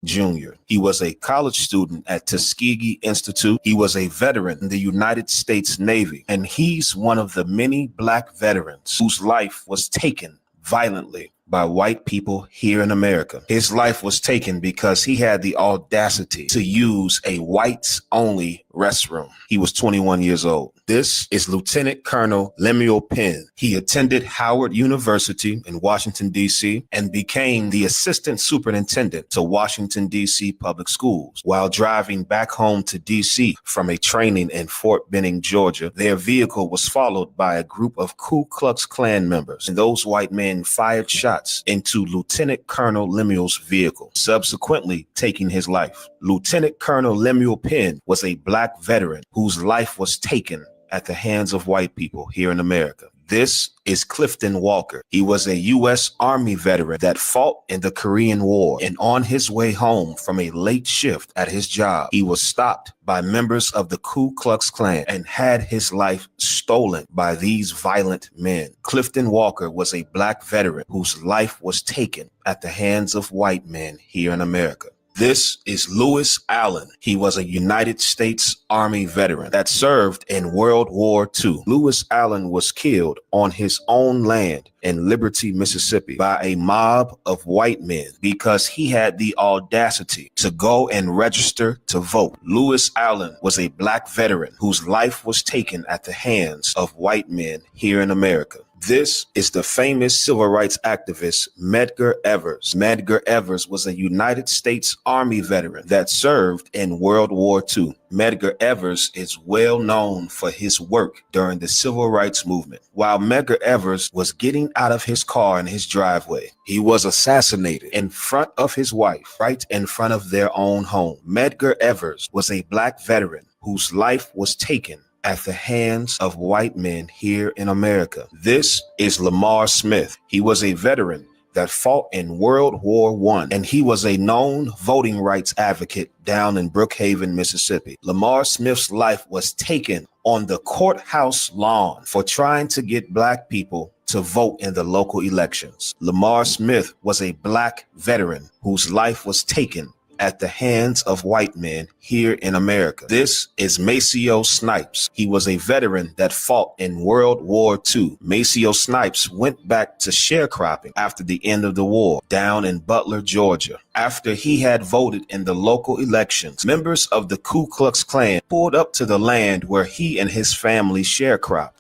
Jr. He was a college student at Tuskegee Institute. He was a veteran in the United States Navy, and he's one of the many Black veterans whose life was taken violently by white people here in America. His life was taken because he had the audacity to use a whites-only restroom. He was 21 years old. This is Lieutenant Colonel Lemuel Penn. He attended Howard University in Washington, D.C., and became the assistant superintendent to Washington, D.C. public schools. While driving back home to D.C. from a training in Fort Benning, Georgia, their vehicle was followed by a group of Ku Klux Klan members, and those white men fired shots into Lieutenant Colonel Lemuel's vehicle, subsequently taking his life. Lieutenant Colonel Lemuel Penn was a Black veteran whose life was taken at the hands of white people here in America. This is Clifton Walker. He was a U.S. Army veteran that fought in the Korean War, and on his way home from a late shift at his job, he was stopped by members of the Ku Klux Klan and had his life stolen by these violent men. Clifton Walker was a Black veteran whose life was taken at the hands of white men here in America. This is Lewis Allen. He was a United States Army veteran that served in World War II. Lewis Allen was killed on his own land in Liberty, Mississippi, by a mob of white men because he had the audacity to go and register to vote. Lewis Allen was a Black veteran whose life was taken at the hands of white men here in America. This is the famous civil rights activist Medgar Evers. Medgar Evers was a United States Army veteran that served in World War II. Medgar Evers is well known for his work during the civil rights movement. While Medgar Evers was getting out of his car in his driveway, he was assassinated in front of his wife, right in front of their own home. Medgar Evers was a Black veteran whose life was taken at the hands of white men here in America. This is Lamar Smith. He was a veteran that fought in World War I, and he was a known voting rights advocate down in Brookhaven, Mississippi. Lamar Smith's life was taken on the courthouse lawn for trying to get Black people to vote in the local elections. Lamar Smith was a Black veteran whose life was taken at the hands of white men here in America. This is Maceo Snipes. He was a veteran that fought in World War II. Maceo Snipes went back to sharecropping after the end of the war down in Butler, Georgia. After he had voted in the local elections, members of the Ku Klux Klan pulled up to the land where he and his family sharecropped.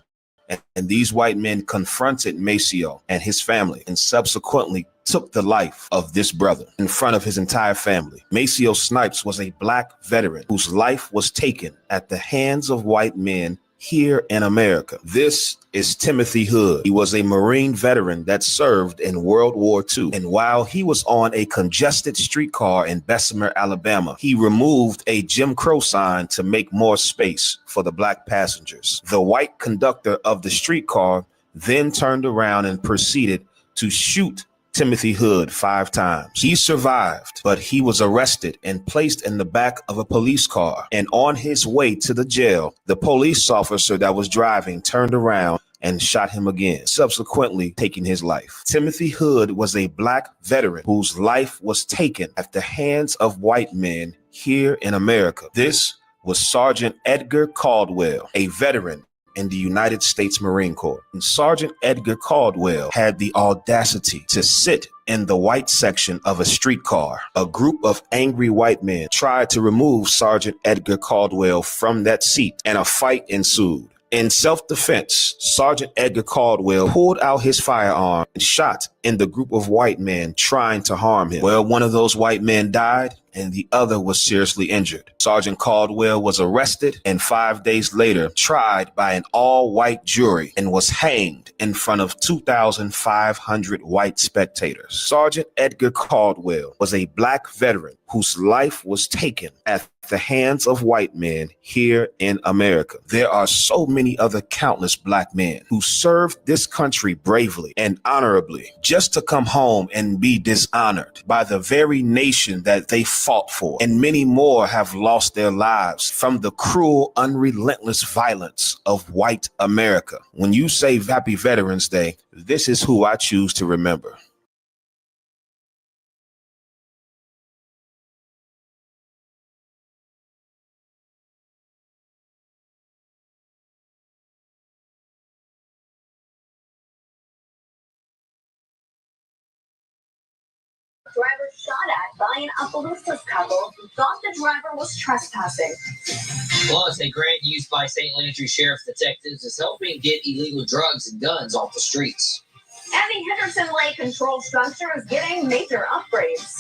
And these white men confronted Maceo and his family and subsequently took the life of this brother in front of his entire family. Maceo Snipes was a Black veteran whose life was taken at the hands of white men here in America. This is Timothy Hood. He was a Marine veteran that served in World War II. And while he was on a congested streetcar in Bessemer, Alabama, he removed a Jim Crow sign to make more space for the Black passengers. The white conductor of the streetcar then turned around and proceeded to shoot Timothy Hood 5 times. He survived, but he was arrested and placed in the back of a police car. And on his way to the jail, the police officer that was driving turned around and shot him again, subsequently taking his life. Timothy Hood was a Black veteran whose life was taken at the hands of white men here in America. This was Sergeant Edgar Caldwell, a veteran in the United States Marine Corps. And Sergeant Edgar Caldwell had the audacity to sit in the white section of a streetcar. A group of angry white men tried to remove Sergeant Edgar Caldwell from that seat, and a fight ensued. In self-defense, Sergeant Edgar Caldwell pulled out his firearm and shot in the group of white men trying to harm him. Well, one of those white men died and the other was seriously injured. Sergeant Caldwell was arrested and 5 days later tried by an all-white jury and was hanged in front of 2,500 white spectators. Sergeant Edgar Caldwell was a Black veteran whose life was taken at the hands of white men here in America. There are so many other countless Black men who served this country bravely and honorably just to come home and be dishonored by the very nation that they fought for. And many more have lost their lives from the cruel, unrelentless violence of white America. When you say Happy Veterans Day, this is who I choose to remember. driver shot at by an Appaloosas couple who thought the driver was trespassing. Plus, a grant used by St. Landry Sheriff's detectives is helping get illegal drugs and guns off the streets. And the Henderson Lake Control Structure is getting major upgrades.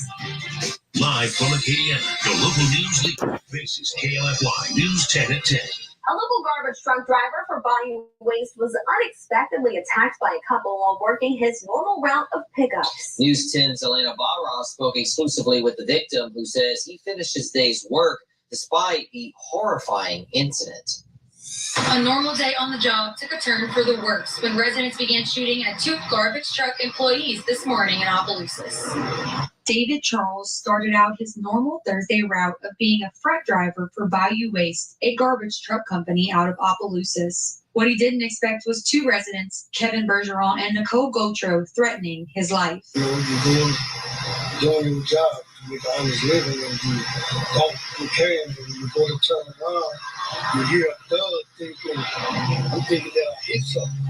Live from Acadia, your local news leader. This is KLFY News 10 at 10. A local garbage truck driver for buying waste was unexpectedly attacked by a couple while working his normal route of pickups. News 10's Elena Barra spoke exclusively with the victim, who says he finished his day's work despite the horrifying incident. A normal day on the job took a turn for the worse when residents began shooting at two garbage truck employees this morning in Opelousas. David Charles started out his normal Thursday route of being a freight driver for Bayou Waste, a garbage truck company out of Opelousas. What he didn't expect was two residents, Kevin Bergeron and Nicole Gautreaux, threatening his life. You know, you're doing your job to make an honest living, and you don't prepare, and you go to turn around, you hear a thud, I'm thinking that I hit something.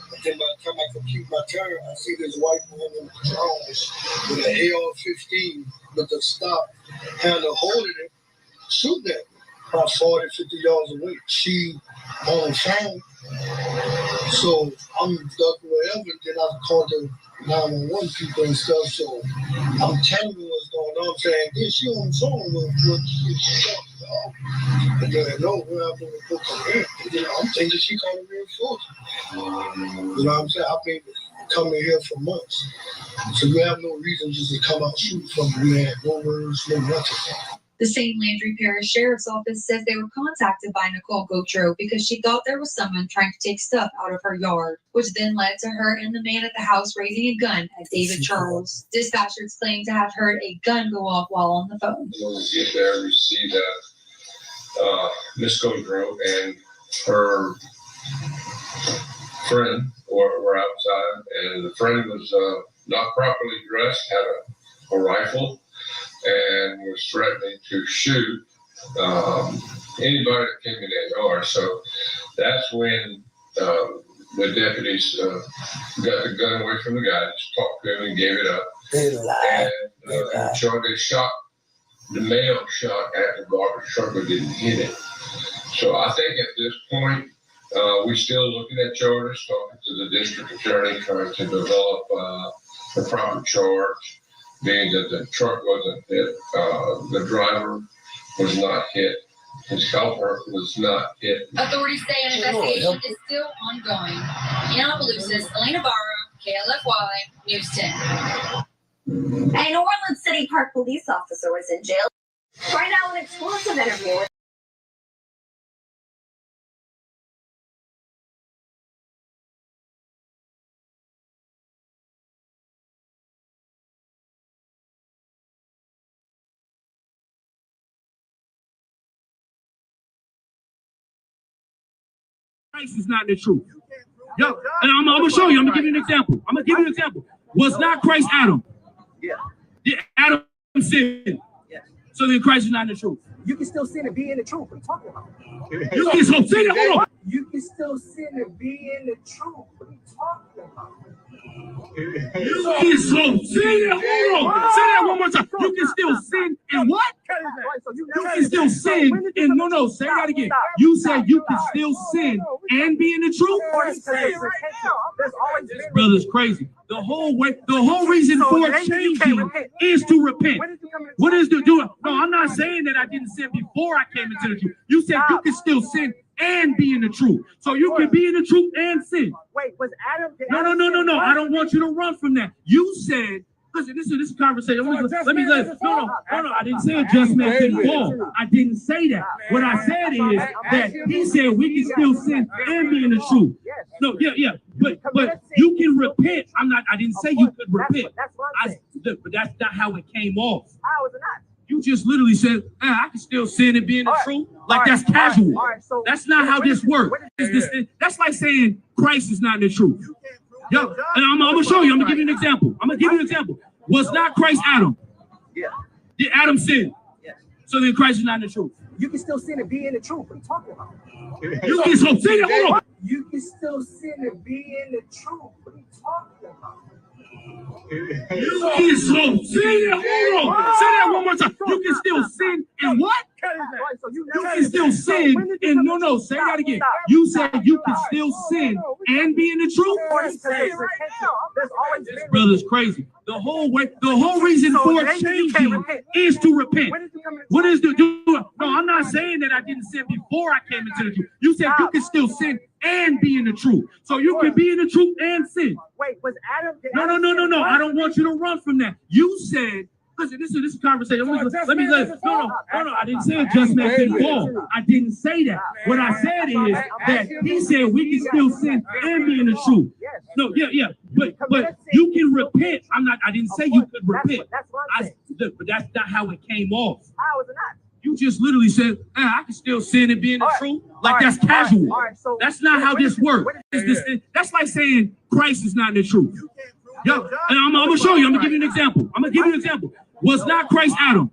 But then by the time I complete my turn, I see this white woman in the drones with an AR-15 with the stop handle holding it, shooting at me about 40, 50 yards away. She on the phone, so I'm ducking wherever, then I called the 911 people and stuff, so I'm telling them what's going on. I'm saying, this she on the phone with she talking about. And then I know when I'm going to book her in. And then I'm thinking she calling reinforcement. You know what I'm saying? I've been coming here for months. So you have no reason just to come out shooting from me. We had no words, no nothing. The St. Landry Parish Sheriff's Office says they were contacted by Nicole Gautreaux because she thought there was someone trying to take stuff out of her yard, which then led to her and the man at the house raising a gun at David Charles. Dispatchers claim to have heard a gun go off while on the phone. When we get there, we see that Miss Gautreaux and her friend were outside, and the friend was not properly dressed, had a rifle, and was threatening to shoot anybody that came in that yard. So that's when the deputies got the gun away from the guy, talked to him and gave it up. And so they shot, the male shot at the garbage truck but didn't hit it. So I think at this point, we're still looking at charges, talking to the district attorney, trying to develop the proper charge, being that the truck wasn't hit, the driver was not hit, his helper was not hit. Authorities say an investigation is still ongoing. In Opelousas, Elena Barra, KLFY News 10. An Orland City Park police officer was in jail. Right now, an exclusive interview with Christ is not the truth. Yo, and I'm gonna show you. I'm gonna give you an example. Was not Christ Adam? Yeah. Did Adam sin? Yeah. So then Christ is not the truth. You can still sin and be in the truth. What are you talking about? You can still sin. Hold on. You can still sin and be in the truth. What are you talking about? You can still sin. Hold on. Say that one more time. You can still sin and what? You can still sin and no. Say that again. You said you can still sin and be in the truth. This brother's crazy. The whole reason for changing is to repent. What is the doing? No, I'm not saying that I didn't sin before I came into the truth. You said you can still sin and be in the truth. So you can be in the truth and sin. Wait, was Adam? No. I don't want you to run from that. You said, listen, this is a conversation. No, I didn't say a just man couldn't fall. I didn't say that. What I said is that he said we can still sin and be in the truth. No, yeah. But you can repent. I didn't say you could repent. But that's not how it came off. How is it not? You just literally said, I can still sin and be in the truth. Like that's casual. That's not how this works. That's like saying Christ is not in the truth. Yo, and I'm gonna show you. I'm gonna give you an example. Was not Christ Adam? Yeah. Did Adam sin? Yeah. So then Christ is not in the truth. You can still sin and be in the truth. What are you talking about? You can still sin. Hold on. You can still sin and be in the truth. What are you talking about? You can so say that. Hold on. Say that one more time. You can still sin and what? You can still sin and no. Say that again. You said you can still sin and be in the truth. This brother's crazy. The whole reason for changing is to repent. What is the do? No, I'm not saying that I didn't sin before I came into the truth. You said you can still sin and be in the truth. So you can be in the truth and sin. Wait, was Adam? No. I don't want you to run from that. You said, listen, this is a conversation. No. I didn't say a just man didn't fall. I didn't say that. What I said is that he said we can still sin and be in the truth. No, yeah. But you can repent. I didn't say you could repent. But that's not how it came off. How is it not? You just literally said, I can still sin and be in the truth. Like that's casual. That's not how this works. That's like saying Christ is not in the truth. Yo, and I'm gonna show you. I'm gonna give you an example. Was not Christ Adam?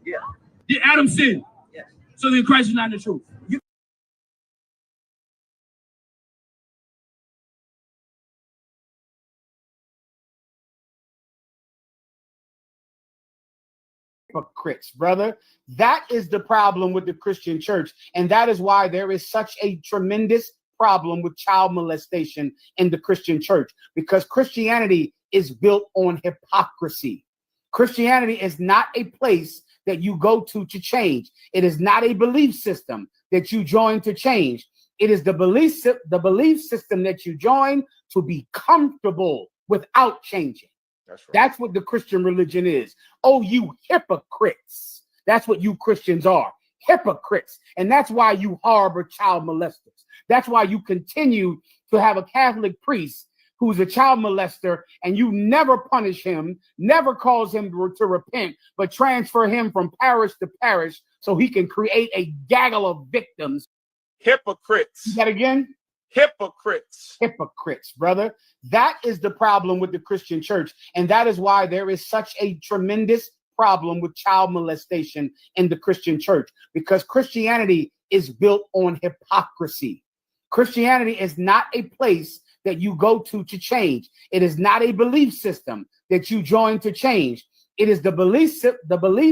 Yeah. Did Adam sin? Yes. So then Christ is not in the truth. Hypocrites, brother. That is the problem with the Christian church. And that is why there is such a tremendous problem with child molestation in the Christian church, because Christianity is built on hypocrisy. Christianity is not a place that you go to change. It is not a belief system that you join to change. It is the belief system that you join to be comfortable without changing. That's right. That's what the Christian religion is. Oh, you hypocrites. That's what you Christians are. Hypocrites. And that's why you harbor child molesters. That's why you continue to have a Catholic priest who's a child molester, and you never punish him, never cause him to repent, but transfer him from parish to parish so he can create a gaggle of victims. Hypocrites. Say that again? Hypocrites. Hypocrites, brother. That is the problem with the Christian church. And that is why there is such a tremendous problem with child molestation in the Christian church, because Christianity is built on hypocrisy. Christianity is not a place that you go to change. It is not a belief system that you join to change. It is the belief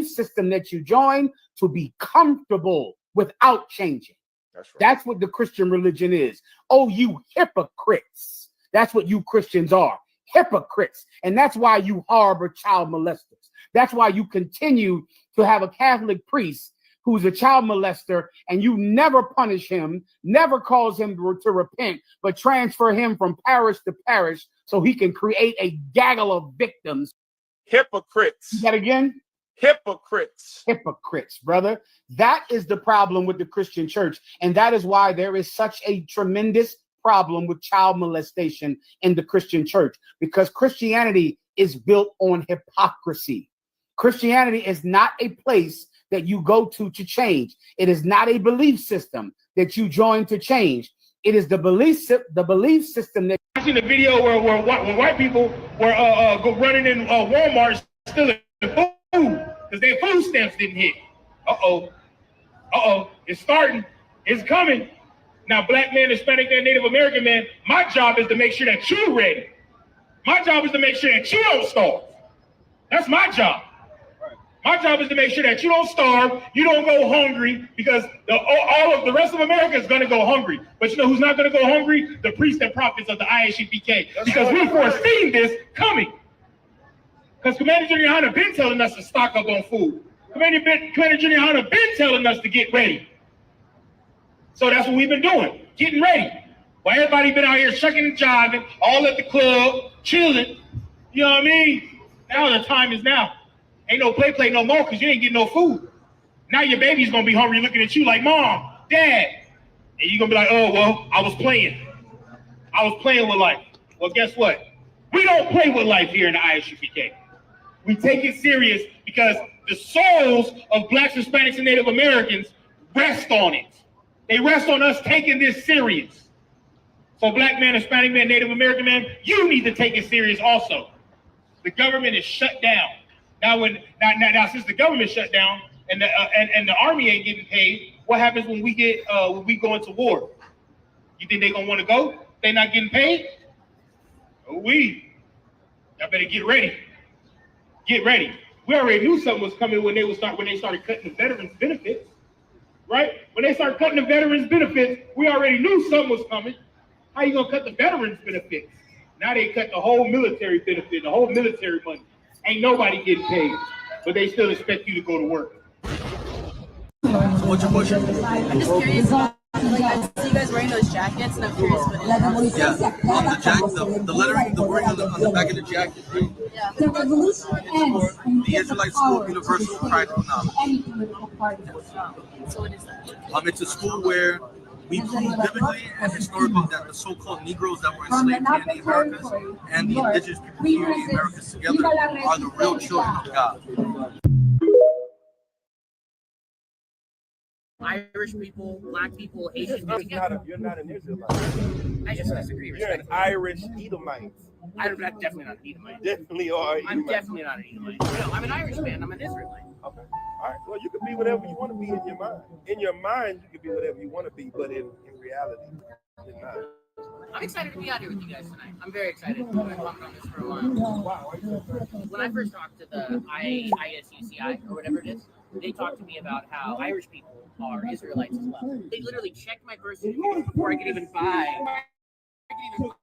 system that you join to be comfortable without changing. That's right. That's what the Christian religion is. Oh, you hypocrites. That's what you Christians are. Hypocrites. And that's why you harbor child molesters. That's why you continue to have a Catholic priest who's a child molester, and you never punish him, never cause him to repent, but transfer him from parish to parish so he can create a gaggle of victims. Hypocrites. Say that again? Hypocrites. Hypocrites, brother. That is the problem with the Christian church. And that is why there is such a tremendous problem with child molestation in the Christian church, because Christianity is built on hypocrisy. Christianity is not a place that you go to change. It is not a belief system that you join to change. It is the belief system that. I seen a video where white people were running in Walmart stealing food because their food stamps didn't hit. It's starting. It's coming. Now, black man, Hispanic man, Native American man, my job is to make sure that you're ready. My job is to make sure that you don't starve. That's my job. My job is to make sure that you don't starve, you don't go hungry, because all of the rest of America is going to go hungry. But you know who's not going to go hungry? The priests and prophets of the ISUPK, because we foreseen this coming. Because Commander General Hunter been telling us to stock up on food. Commander General Hunter been telling us to get ready. So that's what we've been doing, getting ready. While everybody been out here shucking and jiving, all at the club, chilling. You know what I mean? Now the time is now. Ain't no play no more, because you ain't getting no food. Now your baby's going to be hungry looking at you like, Mom, Dad. And you're going to be like, oh, well, I was playing. I was playing with life. Well, guess what? We don't play with life here in the ISUPK. We take it serious because the souls of Blacks, Hispanics, and Native Americans rest on it. They rest on us taking this serious. So Black man, Hispanic man, Native American man, you need to take it serious also. The government is shut down. Now, since the government shut down and the army ain't getting paid, what happens when we go into war? You think they're gonna want to go? They not getting paid? Y'all better get ready. Get ready. We already knew something was coming when they started cutting the veterans benefits, right? When they started cutting the veterans benefits, we already knew something was coming. How you gonna cut the veterans benefits? Now they cut the whole military benefit, the whole military money. Ain't nobody getting paid, but they still expect you to go to work. What's your question? I'm just curious. Like, I see you guys wearing those jackets, and I'm curious what it is. Yeah, the lettering, the wording on the back of the jacket. Yeah. The revolution ends. The Israelite School of Universal Practical Knowledge. So what is that? It's a school where we prove biblically and historically that the so-called Negroes that were enslaved here in the Americas and the indigenous people here in the Americas together are the real children of God. Irish people, black people, Asian people. You're not an Israelite. I just disagree. You're an Irish Edomite. I'm definitely not an Edomite. Definitely are. I'm definitely not an Edomite. No, I'm an Irish man. I'm an Israelite. Okay. All right. Well, you can be whatever you want to be in your mind. In your mind, you can be whatever you want to be, but in reality, you're not. I'm excited to be out here with you guys tonight. I'm very excited. I've been pumping on this for a while. Wow. When I first talked to the ISUPK or whatever it is, they talked to me about how Irish people are Israelites as well. They literally checked my birth certificate before I could even buy this.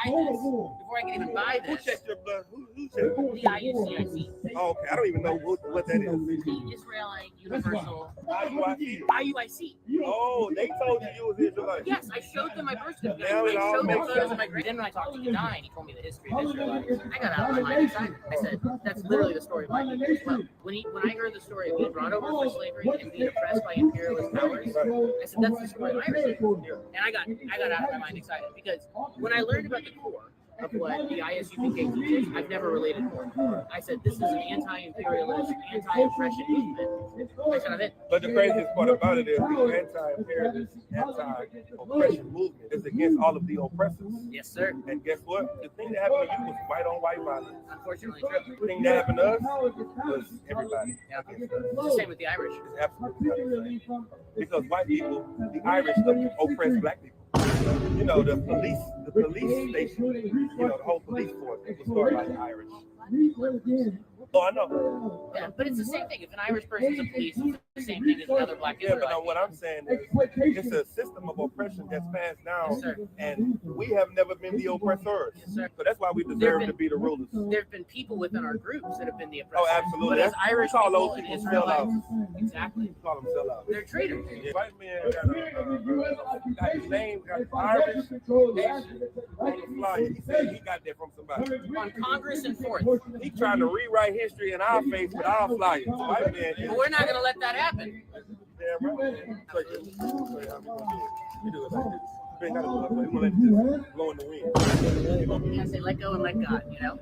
Before I could even buy this. Who checked your blood? Who checked? The IUCIC. Oh, okay. I don't even know what that is. The Israelite Universal IUIC. Oh, they told you was Israelite. Yes, I showed them my birth certificate. Now I it all showed them makes photos sense. of my great. Then when I talked to Yadai and he told me the history of Israelites, I got out of my mind excited. I said, that's literally the story of my people as well. When I heard the story of being brought over for slavery and being oppressed by imperialist powers, I said, that's the story of Irish people. And I got out of my mind excited because when I learned about the core of what the ISUPK teaches, I've never related more. I said, this is an anti-imperialist, anti-oppression movement. I said, I'm in. But the craziest part about it is the anti-imperialist, anti-oppression movement is against all of the oppressors. Yes, sir. And guess what? The thing that happened to you was white on white violence. Unfortunately, true. The thing that happened to us was everybody. Yeah. It's the same with the Irish. It's absolutely not the same. Because white people, the Irish, oppress black people. You know, the police station, you know, the whole police force was started by the Irish. Oh, I know. Yeah, but it's the same thing. If an Irish person's a police, it's the same thing as another black Yeah, Israelite. but no, what I'm saying is it's a system of oppression that's passed down, Yes, and we have never been the oppressors. Yes, sir. So that's why we deserve to be the rulers. There have been people within our groups that have been the oppressors. Oh, absolutely. But as Irish We call people those and people Israelites, sellouts. exactly, We call them sellouts. they're traitors. Yeah. White man got his name, got Irish, Asian on the flyer. He said he got that from somebody. On Congress and Fourth. He trying to rewrite history in our face with our flyers. White man. But we're not going to let that happen. Damn right. So you do it like this. You ain't got to do it, but you let it just blow in the wind. You got to say, let go and let God, you know?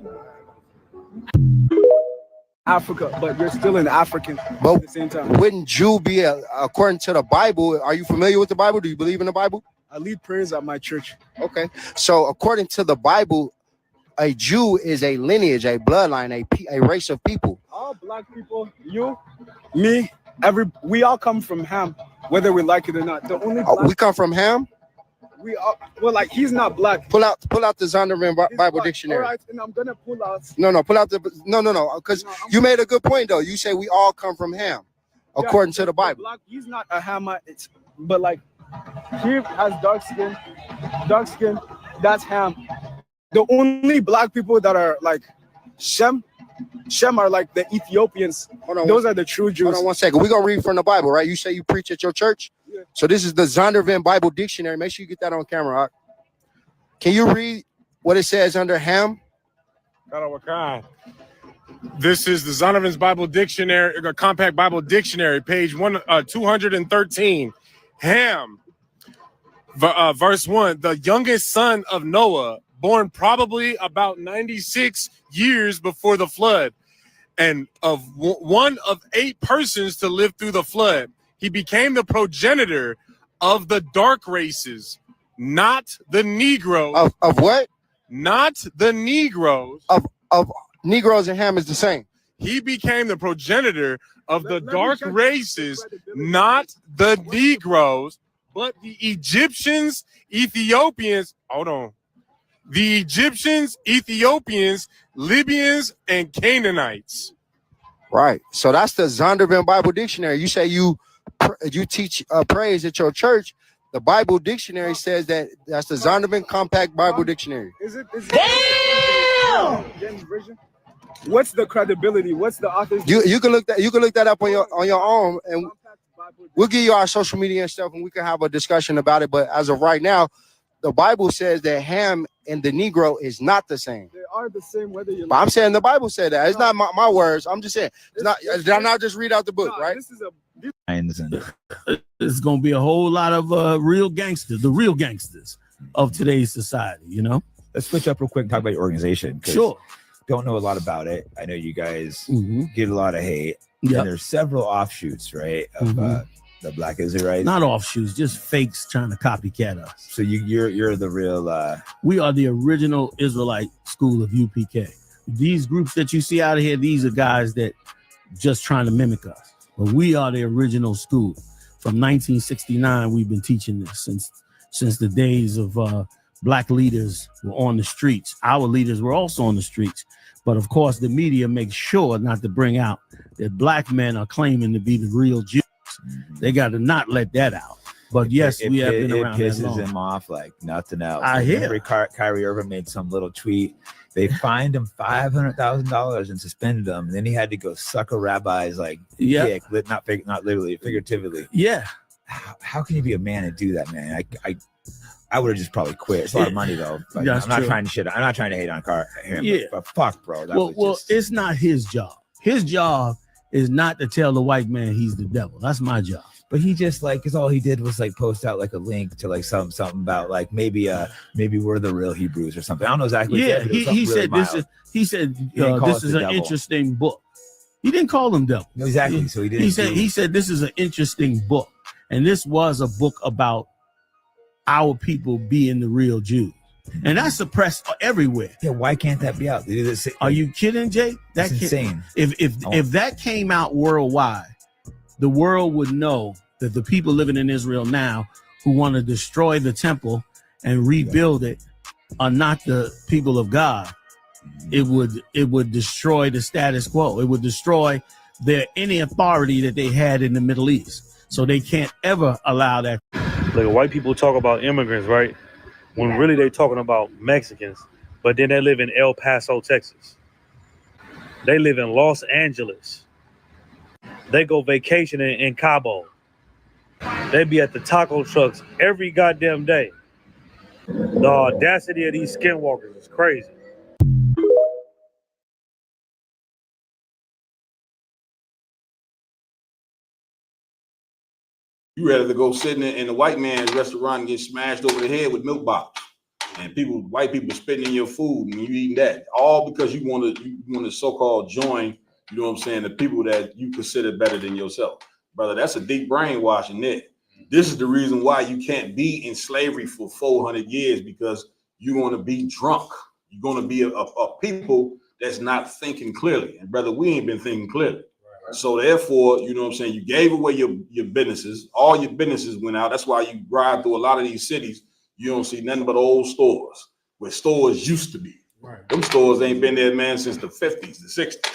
Africa, but you're still an African But at the same time. wouldn't you be, according to the Bible, are you familiar with the Bible? Do you believe in the Bible? I lead prayers at my church. Okay. So according to the Bible, a Jew is a lineage, a bloodline, a race of people. All black people, you, me, we all come from Ham, whether we like it or not. The only black, We come from Ham. we all, well, like he's not black. Pull out the Zondervan Bible Black. Dictionary. All right, and I'm gonna pull out. No, pull out no, because you made a good point though. You say we all come from Ham, according to the Bible. Black, he's not a Hamite, but like he has dark skin. That's Ham. The only black people that are like Shem are like the Ethiopians. Those are the true Jews. Hold on 1 second. We're gonna read from the Bible, right? You say you preach at your church? Yeah. So this is the Zondervan Bible Dictionary. Make sure you get that on camera. Right? Can you read what it says under Ham? This is the Zondervan's Bible Dictionary, Compact Bible Dictionary, page 213. Ham, verse 1, the youngest son of Noah, born probably about 96 years before the flood, and of one of 8 persons to live through the flood. He became the progenitor of the dark races, not the Negroes. Of what? Not the Negroes. Of Negroes and Ham is the same. He became the progenitor of the dark races, not the Negroes, but the Egyptians, Ethiopians. Hold on. the Egyptians, Ethiopians, Libyans, and Canaanites. Right. So that's the Zondervan Bible Dictionary. You say you teach praise at your church. The Bible Dictionary says that's the Zondervan Compact Bible Dictionary. Is it Damn! Version? What's the credibility? What's the author's? You can look that up on your own, and we'll give you our social media and stuff, and we can have a discussion about it. But as of right now, the Bible says that Ham and the Negro is not the same. They are the same whether you. But I'm saying the Bible said that. It's not my words. I'm just saying. It's not. Did I not just read out the book, right? This is a. It's going to be a whole lot of the real gangsters of today's society, you know? Let's switch up real quick and talk about your organization. Sure. Don't know a lot about it. I know you guys get a lot of hate. Yep. And there's several offshoots, right, of the Black Israelites. Not offshoots, just fakes trying to copycat us. So you're the real... We are the original Israelite school of UPK. These groups that you see out of here, these are guys that just trying to mimic us. But we are the original school. From 1969, we've been teaching this since the days of Black leaders were on the streets. Our leaders were also on the streets. But of course, the media makes sure not to bring out that Black men are claiming to be the real Jews. They got to not let that out. But yes, we have been around. It pisses him off like nothing else. I hear. Kyrie Irving made some little tweet. They fined him $500,000 and suspended him. And then he had to go suck a rabbi's dick, not literally, figuratively. Yeah. How can you be a man and do that, man? I would have just probably quit. It's a lot of money though. I'm not trying to hate on him. Yeah. But fuck, bro. Well, it's not his job. His job is not to tell the white man he's the devil. That's my job. But he just because all he did was post out a link to something about maybe we're the real Hebrews or something. I don't know exactly. Yeah, he said this is an interesting book. He didn't call them devil. No, exactly. So he didn't. He said this is an interesting book, and this was a book about our people being the real Jews. And that's suppressed everywhere. Yeah, why can't that be out? Are you kidding, Jay? That's insane. If that came out worldwide, the world would know that the people living in Israel now who want to destroy the temple and rebuild it are not the people of God. It would destroy the status quo. It would destroy any authority that they had in the Middle East. So they can't ever allow that. Like white people talk about immigrants, right? When really they talking about Mexicans, but then they live in El Paso, Texas. They live in Los Angeles. They go vacation in Cabo. They be at the taco trucks every goddamn day. The audacity of these skinwalkers is crazy. You ready to go sit in the white man's restaurant and get smashed over the head with milk bottles, and white people spitting in your food and you eating that, all because you want to so-called join, you know what I'm saying, the people that you consider better than yourself. Brother, that's a deep brainwashing there. This is the reason why you can't be in slavery for 400 years, because you're going to be drunk. You're going to be a people that's not thinking clearly. And brother, we ain't been thinking clearly. So therefore, you know what I'm saying, you gave away your businesses. All your businesses went out. That's why you drive through a lot of these cities, you don't see nothing but old stores, where stores used to be. Right. Them stores ain't been there, man, since the 50s, the 60s.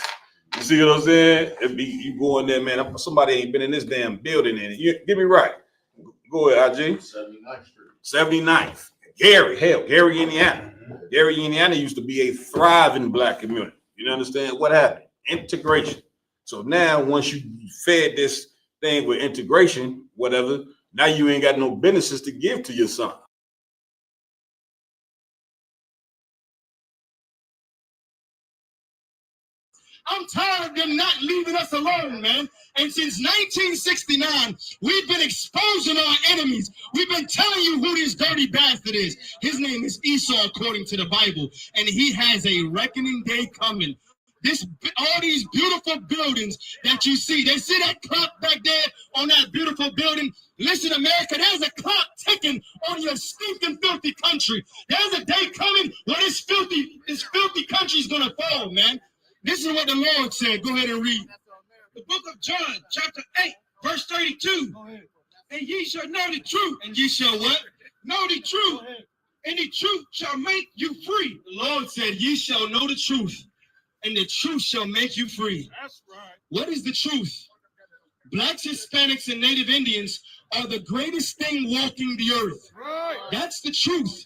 You see what I'm saying? You go in there, man, somebody ain't been in this damn building in it. Get me right. Go ahead, IG. 79th Street. 79th. Gary, Indiana. Gary, Indiana used to be a thriving Black community. You understand? What happened? Integration. So now, once you fed this thing with integration, whatever, now you ain't got no businesses to give to your son. I'm tired of them not leaving us alone, man. And since 1969, we've been exposing our enemies. We've been telling you who this dirty bastard is. His name is Esau, according to the Bible, and he has a reckoning day coming. All these beautiful buildings that you see, they see that clock back there on that beautiful building. Listen, America, there's a clock ticking on your stinking, filthy country. There's a day coming when this filthy country is gonna fall, man. This is what the Lord said. Go ahead and read. The book of John, chapter 8, verse 32. And ye shall know the truth. And ye shall what? Know the truth. and the truth shall make you free. The Lord said, ye shall know the truth, and the truth shall make you free. That's right. What is the truth? Blacks, Hispanics, and Native Indians are the greatest thing walking the earth. Right. That's the truth.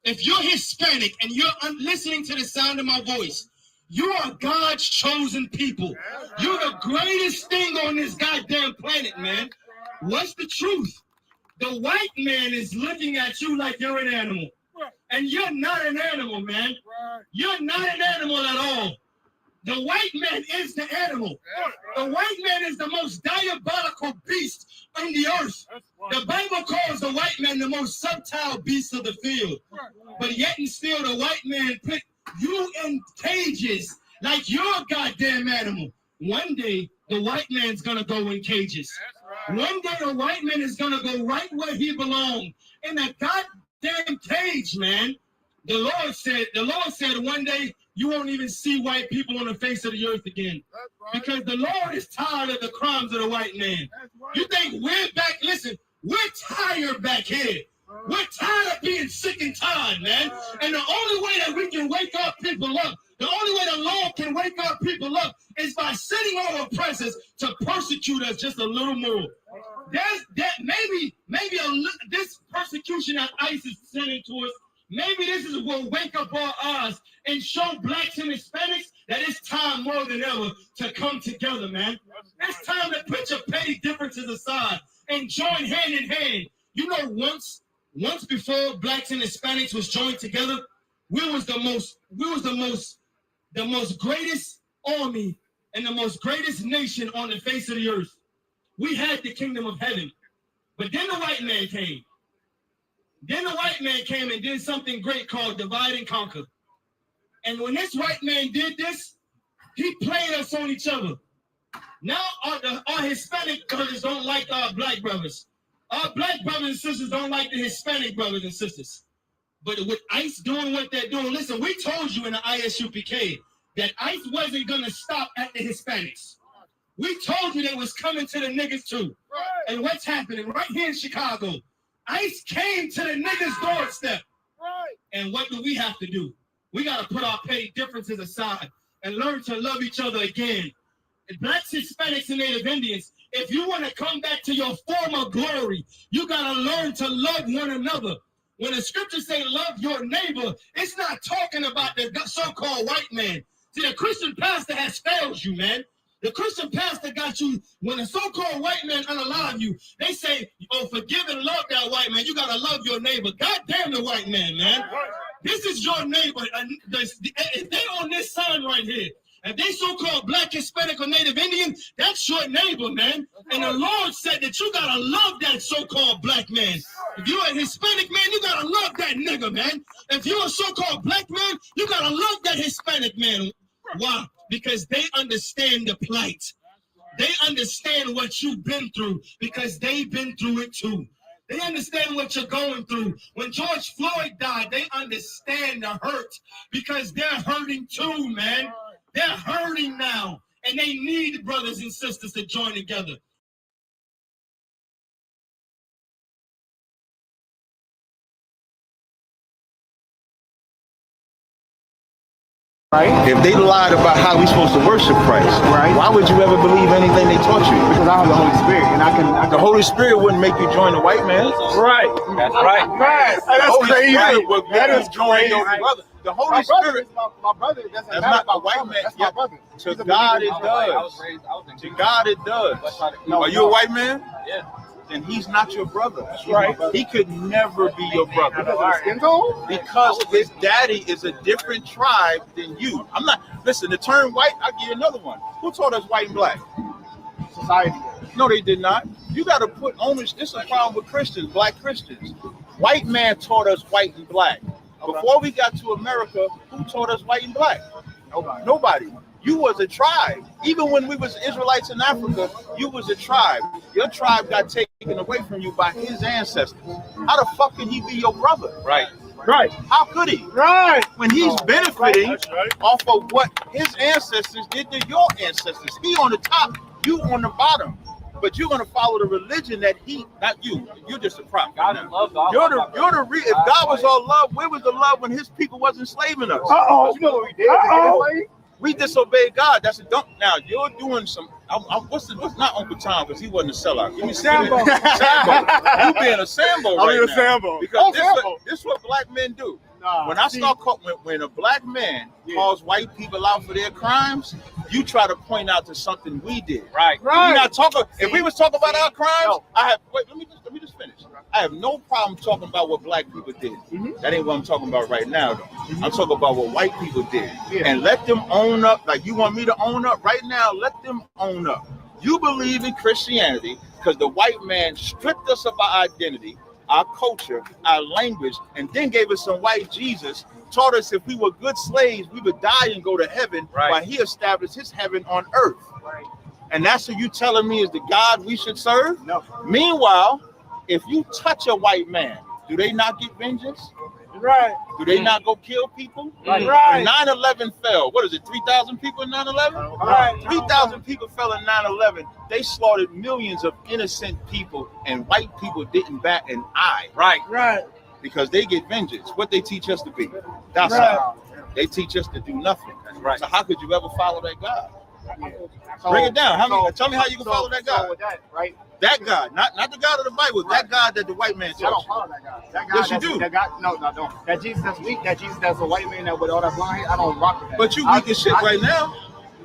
If you're Hispanic and you're listening to the sound of my voice, you are God's chosen people. You're the greatest thing on this goddamn planet, man. What's the truth? The white man is looking at you like you're an animal. And you're not an animal, man. You're not an animal at all. The white man is the animal. The white man is the most diabolical beast on the earth. The Bible calls the white man the most subtle beast of the field. But yet and still the white man put you in cages like you're a goddamn animal. One day the white man's gonna go in cages. One day the white man is gonna go right where he belongs, in a goddamn cage, man. The Lord said one day you won't even see white people on the face of the earth again. Because the Lord is tired of the crimes of the white man. You think we're back? Listen, we're tired back here. We're tired of being sick and tired, man. And the only way that we can wake up people up, the only way the Lord can wake up people up is by sending our oppressors to persecute us just a little more. This persecution that ICE is sending to us, maybe this is what will wake up our eyes and show blacks and Hispanics that it's time more than ever to come together, man. It's time to put your petty differences aside and join hand in hand. You know, once before blacks and Hispanics was joined together, we was the most greatest army and the most greatest nation on the face of the earth. We had the kingdom of heaven. But then the white man came. Then the white man came and did something great called divide and conquer. And when this white man did this, he played us on each other. Now our Hispanic brothers don't like our black brothers. Our black brothers and sisters don't like the Hispanic brothers and sisters. But with ICE doing what they're doing, listen, we told you in the ISUPK that ICE wasn't going to stop at the Hispanics. We told you they was coming to the niggas too. And what's happening right here in Chicago? ICE came to the niggas' doorstep. And what do we have to do? We got to put our petty differences aside and learn to love each other again. And blacks, Hispanics, and Native Indians, if you want to come back to your former glory, you got to learn to love one another. When the scriptures say love your neighbor, it's not talking about the so-called white man. See, the Christian pastor has failed you, man. The Christian pastor got you, when the so-called white man unalive you, they say, oh, forgive and love that white man. You got to love your neighbor. God damn the white man, man. This is your neighbor. If they on this sign right here, if they so-called black, Hispanic, or Native Indian, that's your neighbor, man. And the Lord said that you got to love that so-called black man. If you're a Hispanic man, you got to love that nigga, man. If you're a so-called black man, you got to love that Hispanic man. Why? Because they understand the plight. They understand what you've been through because they've been through it too. They understand what you're going through. When George Floyd died, they understand the hurt because they're hurting too, man. They're hurting now, and they need brothers and sisters to join together. Right? If they lied about how we're supposed to worship Christ, right? Why would you ever believe anything they taught you? Because I have the Holy Spirit, and I can. The Holy Spirit wouldn't make you join the white man. Right. That's right. Right. That's crazy. That is join your brother. The Holy Spirit. My brother. That's not the white man. That's my brother. To God it does. To God it does. Are you a white man? Yeah. Then he's not your brother. That's right. He could never be your brother. Because his daddy is a different tribe than you. I'm not, listen, the term white, I'll give you another one. Who taught us white and black? Society. No, they did not. You got to put ownership. This is a problem with Christians, black Christians. White man taught us white and black. Before we got to America, who taught us white and black? Nobody. You was a tribe. Even when we was Israelites in Africa, you was a tribe. Your tribe got taken away from you by his ancestors. How the fuck can he be your brother? Right. Right. How could he? Right. When he's benefiting off of what his ancestors did to your ancestors. He on the top, you on the bottom. but you're gonna follow the religion that not you. You're just a prophet. God is love, God. You're the if God was all love, where was the love when His people wasn't enslaving us? You know what we did? We disobeyed God. That's a dump. Now you're doing some. What's not Uncle Tom because he wasn't a sellout. Give me Sambo. Sambo. You being a Sambo right I'm now. a Sambo. Because this is what black men do. When I start when a black man calls white people out for their crimes, you try to point out to something we did. Right. We're not talking. If we was talking about our crimes, let me just finish. I have no problem talking about what black people did. That ain't what I'm talking about right now, though. I'm talking about what white people did, and let them own up. Like you want me to own up right now? Let them own up. You believe in Christianity because the white man stripped us of our identity, our culture, our language, and then gave us some white Jesus, taught us if we were good slaves, we would die and go to heaven, while he established his heaven on earth. Right. And that's what you telling me is the God we should serve? No. Meanwhile, if you touch a white man, do they not get vengeance? Right. Do they not go kill people? Right. 9/11 fell. What is it, 3,000 people in 9/11? Right. 3,000 people fell in 9/11. They slaughtered millions of innocent people, and white people didn't bat an eye. Right. Because they get vengeance. What they teach us to be. That's how. They teach us to do nothing. That's right. So how could you ever follow that God? Break it down. Tell me how you can follow that God. With that, right? That God, not the God of the Bible, that God that the white man I don't taught. follow that God. That God Yes, you do. That God, no, I don't. That Jesus that's weak, that Jesus that's a white man that with all that blind, I don't rock with that. But you weak as shit right now.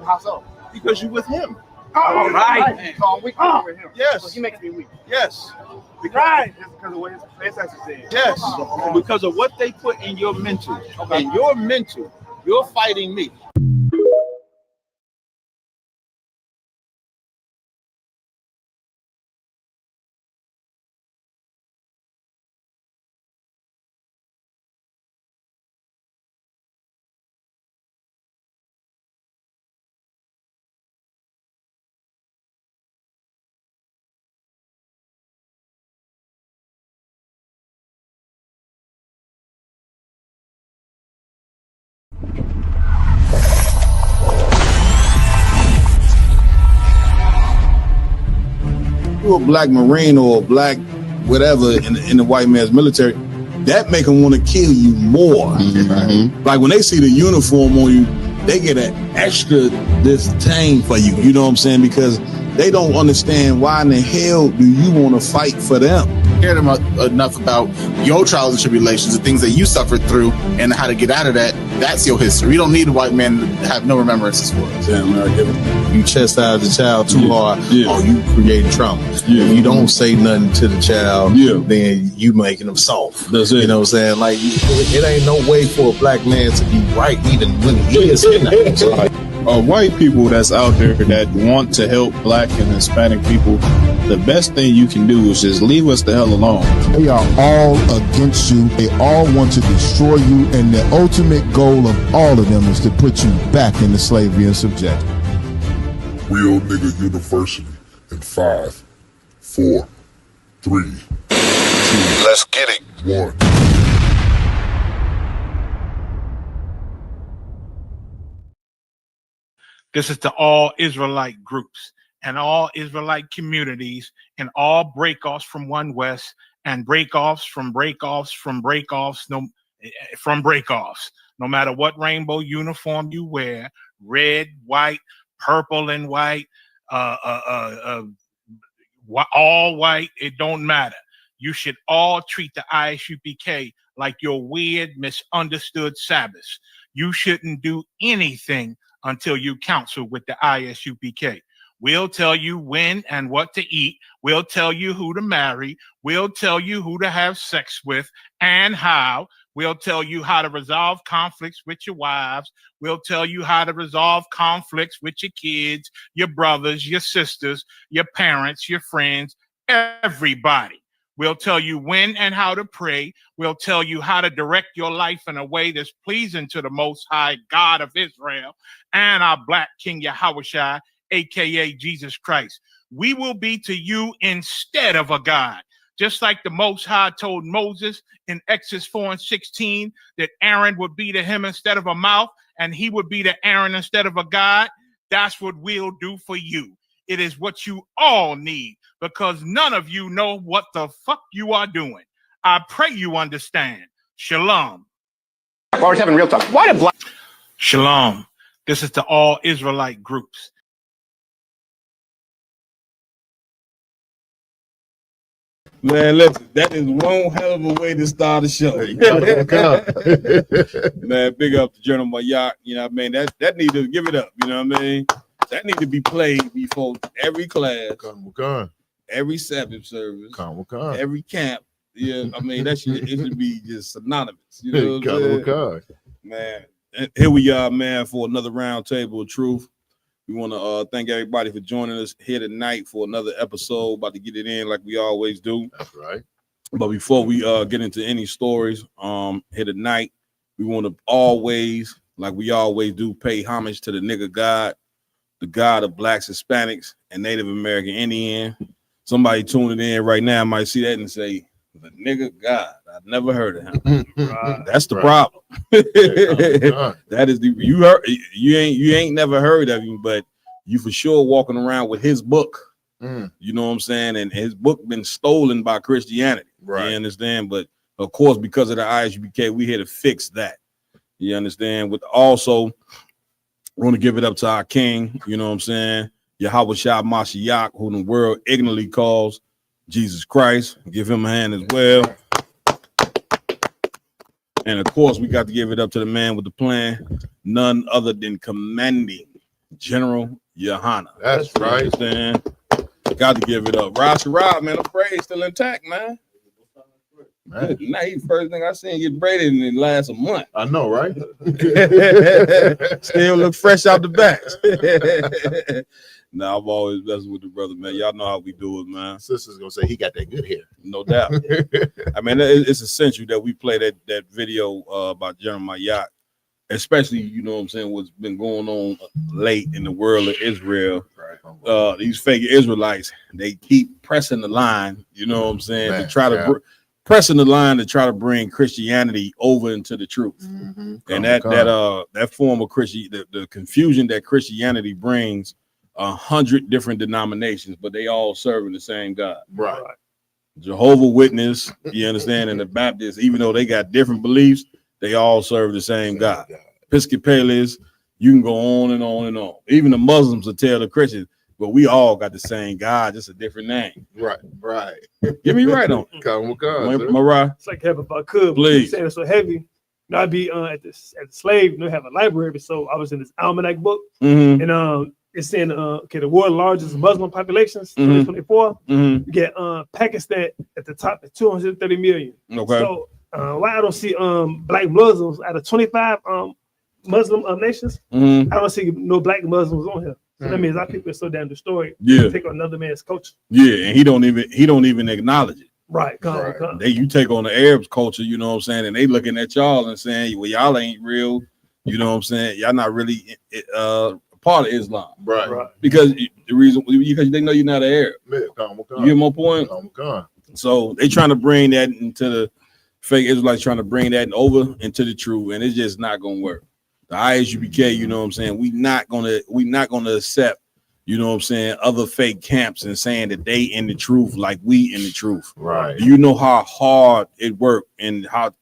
How so? Because you with him. Oh, right. So I'm weak with him. Yes. So he makes me weak. Yes. Because of what his ancestors said. Yes. Because of what they put in your mental. And your mental, you're fighting me. You're a black Marine or a black whatever in the white man's military, that make them want to kill you more. Like when they see the uniform on you, they get an extra disdain for you. You know what I'm saying? Because they don't understand why in the hell do you want to fight for them? Cared enough about your trials and tribulations, the things that you suffered through, and how to get out of that. That's your history. You don't need a white man to have no remembrances for it. Damn, you chastise the child too hard, or you create trauma. If you don't say nothing to the child, then you making them soft. That's it. You know what I'm saying? Like, it ain't no way for a black man to be right even when he is in that. White people that's out there that want to help black and Hispanic people, the best thing you can do is just leave us the hell alone. They are all against you. They all want to destroy you, and the ultimate goal of all of them is to put you back into slavery and subjection. Real Nigga University in 5, 4, 3, 2, let's get it. 1. This is to all Israelite groups and all Israelite communities and all breakoffs from One West and breakoffs from breakoffs from breakoffs from breakoffs. No matter what rainbow uniform you wear, red, white, purple and white, all white, it don't matter. You should all treat the ISUPK like your weird, misunderstood Sabbaths. You shouldn't do anything until you counsel with the ISUPK. We'll tell you when and what to eat. We'll tell you who to marry. We'll tell you who to have sex with and how. We'll tell you how to resolve conflicts with your wives. We'll tell you how to resolve conflicts with your kids, your brothers, your sisters, your parents, your friends, everybody. We'll tell you when and how to pray. We'll tell you how to direct your life in a way that's pleasing to the Most High God of Israel and our Black King Yahushua, aka Jesus Christ. We will be to you instead of a God. Just like the Most High told Moses in Exodus 4:16 that Aaron would be to him instead of a mouth and he would be to Aaron instead of a God. That's what we'll do for you. It is what you all need because none of you know what the fuck you are doing. I pray you understand. Shalom. While we're having real talk, why do black? Shalom. This is to all Israelite groups. Man, listen, that is one hell of a way to start a show. Man, big up to Journal Mayak. You know what I mean? That need to give it up. You know what I mean? That need to be played before every class, every Sabbath service, every camp. Yeah, I mean it should be just synonymous. You know what I'm saying? Man, here we are, man, for another round table of truth. We want to thank everybody for joining us here tonight for another episode. About to get it in like we always do. That's right. But before we get into any stories, here tonight, we want to always, like we always do, pay homage to the nigga God, the God of blacks, Hispanics, and Native American Indian. Somebody tuning in right now might see that and say, the nigga God. I've never heard of him. That's the problem. That is the you ain't never heard of him, but you for sure walking around with his book. You know what I'm saying? And his book been stolen by Christianity. Right. You understand? But of course, because of the ISUPK, we here to fix that. You understand? With also, we want to give it up to our king, you know what I'm saying? Yahweh Shah Mashiach, who the world ignorantly calls Jesus Christ. Give him a hand as well. And of course, we got to give it up to the man with the plan, none other than Commanding General Yohana. That's right. Understand? Got to give it up. Rob, man, the braid's still intact, man. Now he's the first thing I seen get braided and it lasts a month. I know, right? Still look fresh out the back. Nah, I've always messing with the brother, man. Y'all know how we do it, man. Sister's gonna say he got that good hair. No doubt. I mean, it's essential that we play that video about Jeremiah, especially, you know what I'm saying, what's been going on late in the world of Israel. Right. These fake Israelites, they keep pressing the line, you know what I'm saying, to try to pressing the line to try to bring Christianity over into the truth. And that form of the confusion that Christianity brings 100 different denominations, but they all serving the same God. Right. Jehovah Witness, you understand, and the Baptists, even though they got different beliefs, they all serve the same God. Episcopalians, you can go on and on and on. Even the Muslims will tell the Christians, but we all got the same God, just a different name. Right. Get me right on. Mariah. It's like heaven if I could. Please. You saying it's so heavy. You know, I'd be at the slave, you know, have a library. So I was in this almanac book, and it's saying the world's largest Muslim populations, 2024. You get Pakistan at the top at 230 million. Okay. So why I don't see black Muslims out of 25 Muslim nations, I don't see no black Muslims on here. So that means our people are so damn destroyed. Yeah. Take on another man's culture. Yeah, and he don't even acknowledge it. Right. You take on the Arabs culture, you know what I'm saying, and they looking at y'all and saying, well, y'all ain't real, you know what I'm saying? Y'all not really part of Islam. Right. Because because they know you're not an Arab. You get my point? So they trying to bring that into the fake Israelites, trying to bring that over into the truth, and it's just not gonna work. The ISUPK, you know what I'm saying, we not gonna accept, you know what I'm saying, other fake camps and saying that they in the truth like we in the truth. Right. You know how hard it worked and how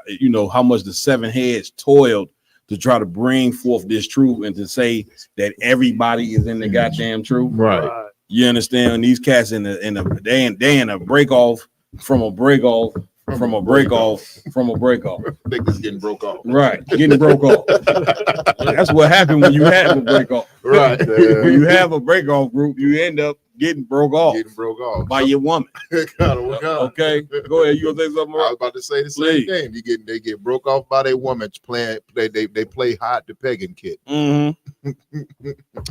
you know how much the seven heads toiled to try to bring forth this truth and to say that everybody is in the goddamn truth. Right. You understand? These cats they in a break off from a break off. Niggas getting broke off. Right, getting broke off. That's what happened when you have a break off. Right. When you have a break off group, you end up getting broke off by your woman. Okay, go ahead. You gonna say something more? I was about to say the same thing. They get broke off by their woman playing. They play hot the pegging kid.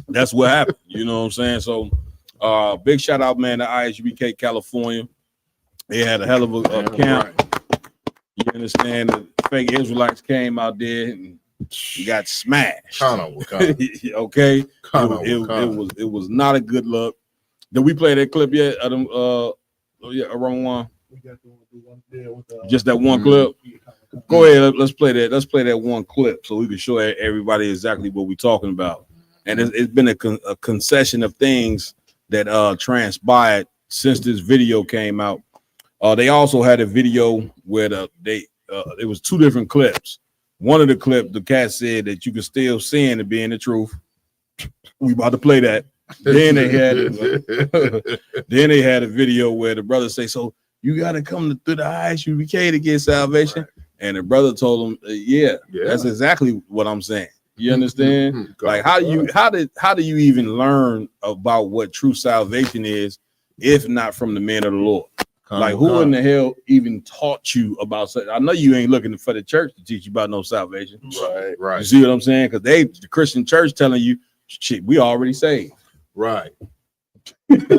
That's what happened. You know what I'm saying? So, big shout out, man, to ISUPK California. They had a hell of a camp. You understand? The fake Israelites came out there and got smashed. Okay, it was not a good look. Did we play that clip yet? Wrong one. Just that one clip. Go ahead. Let's play that. Let's play that one clip so we can show everybody exactly what we're talking about. And it's been a concession of things that transpired since this video came out. They also had a video where it was two different clips. One of the clips, the cat said that you could still sin and be in the truth. We about to play that. Then they had a video where the brother say, "So you got to come through the ISUPK to get salvation." Right. And the brother told him, yeah, that's exactly what I'm saying. You understand? Like how do you even learn about what true salvation is if not from the men of the Lord? Like who in the hell even taught you about? I know you ain't looking for the church to teach you about no salvation. Right. You see what I'm saying? Because the Christian church telling you, shit, we already saved. Right. Get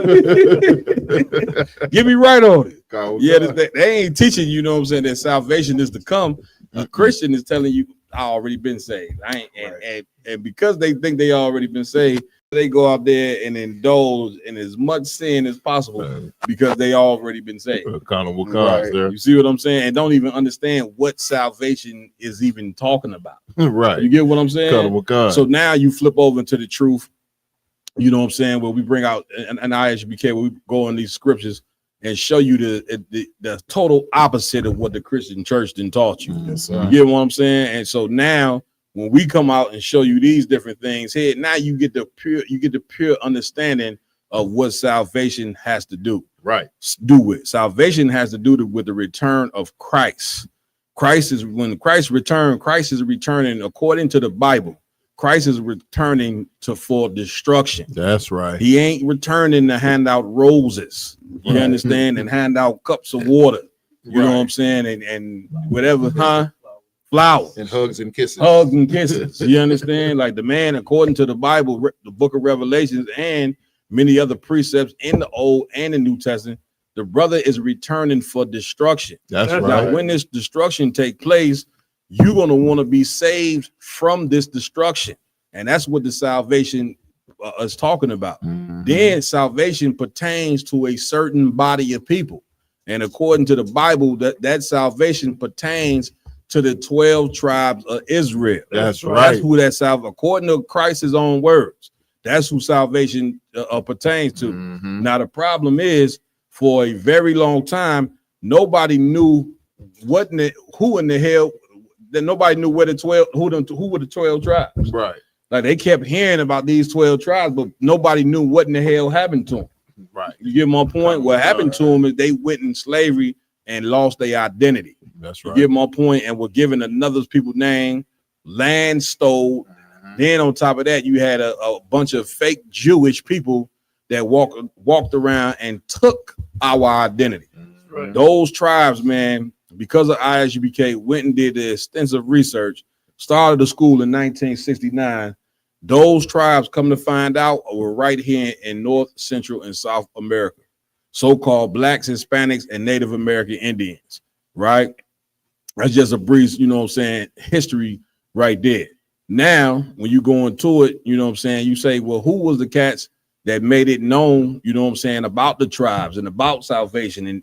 me right on it. They ain't teaching you, know what I'm saying, that salvation is to come. A Christian is telling you, I already been saved. And because they think they already been saved, they go out there and indulge in as much sin as possible because they already been saved. You see what I'm saying? And don't even understand what salvation is even talking about. Right. You get what I'm saying? So now you flip over into the truth. You know what I'm saying? Where we bring out an ISUPK, where we go in these scriptures and show you the total opposite of what the Christian church done taught you. Yes, you get what I'm saying? And so now when we come out and show you these different things here, now you get the pure understanding of what salvation has to do. Right. Do with salvation has to do with the return of Christ. When Christ returned, Christ is returning according to the Bible. Christ is returning for destruction. That's right. He ain't returning to hand out roses. You understand? And hand out cups of water. You know what I'm saying? And whatever, flowers. And hugs and kisses. You understand? Like the man, according to the Bible, the book of Revelations, and many other precepts in the Old and the New Testament, the brother is returning for destruction. That's right. Now, when this destruction take place, you're going to want to be saved from this destruction. And that's what the salvation is talking about. Then salvation pertains to a certain body of people. And according to the Bible, that salvation pertains to the 12 tribes of Israel. That's right. That's who that salvation, according to Christ's own words, that's who salvation pertains to. Now, the problem is, for a very long time, nobody knew who in the hell. That nobody knew where who were the 12 tribes. Right. Like they kept hearing about these 12 tribes, but nobody knew what in the hell happened to them. Right. You get my point? What happened to them is they went in slavery and lost their identity. That's right. You get my point? And were given another people's name, land stole. Then on top of that, you had a bunch of fake Jewish people that walked around and took our identity. Right. Those tribes, man, because of ISUPK, went and did the extensive research, started a school in 1969. Those tribes, come to find out, were right here in North, Central, and South America, so-called Blacks, Hispanics, and Native American Indians, right? That's just a brief, you know what I'm saying, history right there. Now, when you go into it, you know what I'm saying, you say, well, who was the cats that made it known, you know what I'm saying, about the tribes and about salvation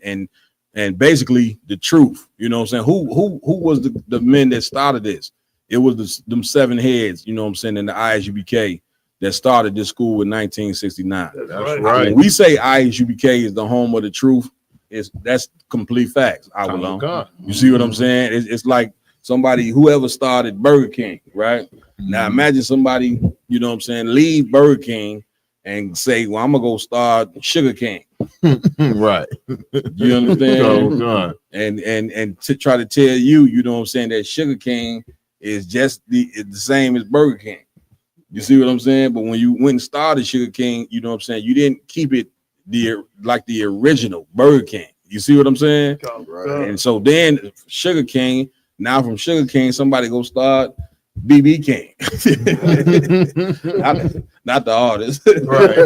and basically the truth, you know what I'm saying? Who was the men that started this? It was them 7 heads, you know what I'm saying, in the ISUPK that started this school in 1969. That's right. When we say ISUPK is the home of the truth, that's complete facts. You see what I'm saying? It's like somebody, whoever started Burger King, right? Now imagine somebody, you know what I'm saying, leave Burger King and say, well, I'm gonna go start Sugar King. Right. You understand? Oh, God. And to try to tell you, you know what I'm saying, that Sugar King is just the same as Burger King. You see what I'm saying? But when you went and started Sugar King, you know what I'm saying, you didn't keep it like the original Burger King. You see what I'm saying? Right. And so then Sugar King, now from Sugar King, somebody go start BB King. not the artist. Right.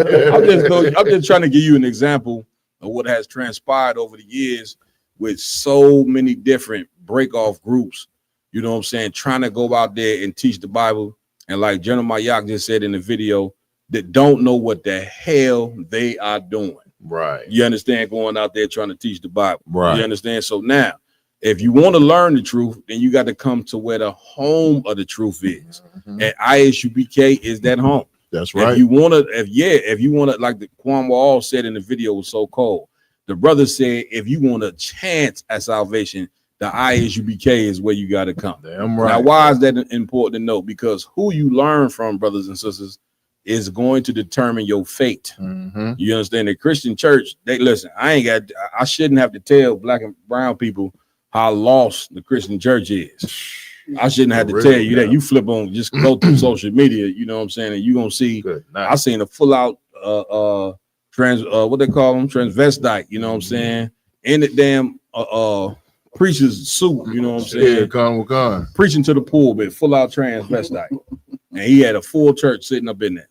I'm just trying to give you an example of what has transpired over the years with so many different break-off groups, you know what I'm saying, trying to go out there and teach the Bible. And like General Mayak just said in the video, that don't know what the hell they are doing. Right. You understand? Going out there trying to teach the Bible. Right. You understand? So now, if you want to learn the truth, then you got to come to where the home of the truth is. And ISUPK is that home. That's right. If you wanna, like the Quan Wall said in the video was so cold. The brother said, if you want a chance at salvation, the ISUPK is where you got to come. Damn right. Now, why is that important to know? Because who you learn from, brothers and sisters, is going to determine your fate. You understand? The Christian church, they listen. I shouldn't have to tell black and brown people how lost the Christian church is. I shouldn't have to tell you that. You flip on, just go through social media. You know what I'm saying? And you gonna see. I seen a full out what they call them, transvestite, you know what I'm saying, in the damn preacher's suit, you know what I'm saying, preaching to the pulpit, full out transvestite, and he had a full church sitting up in there.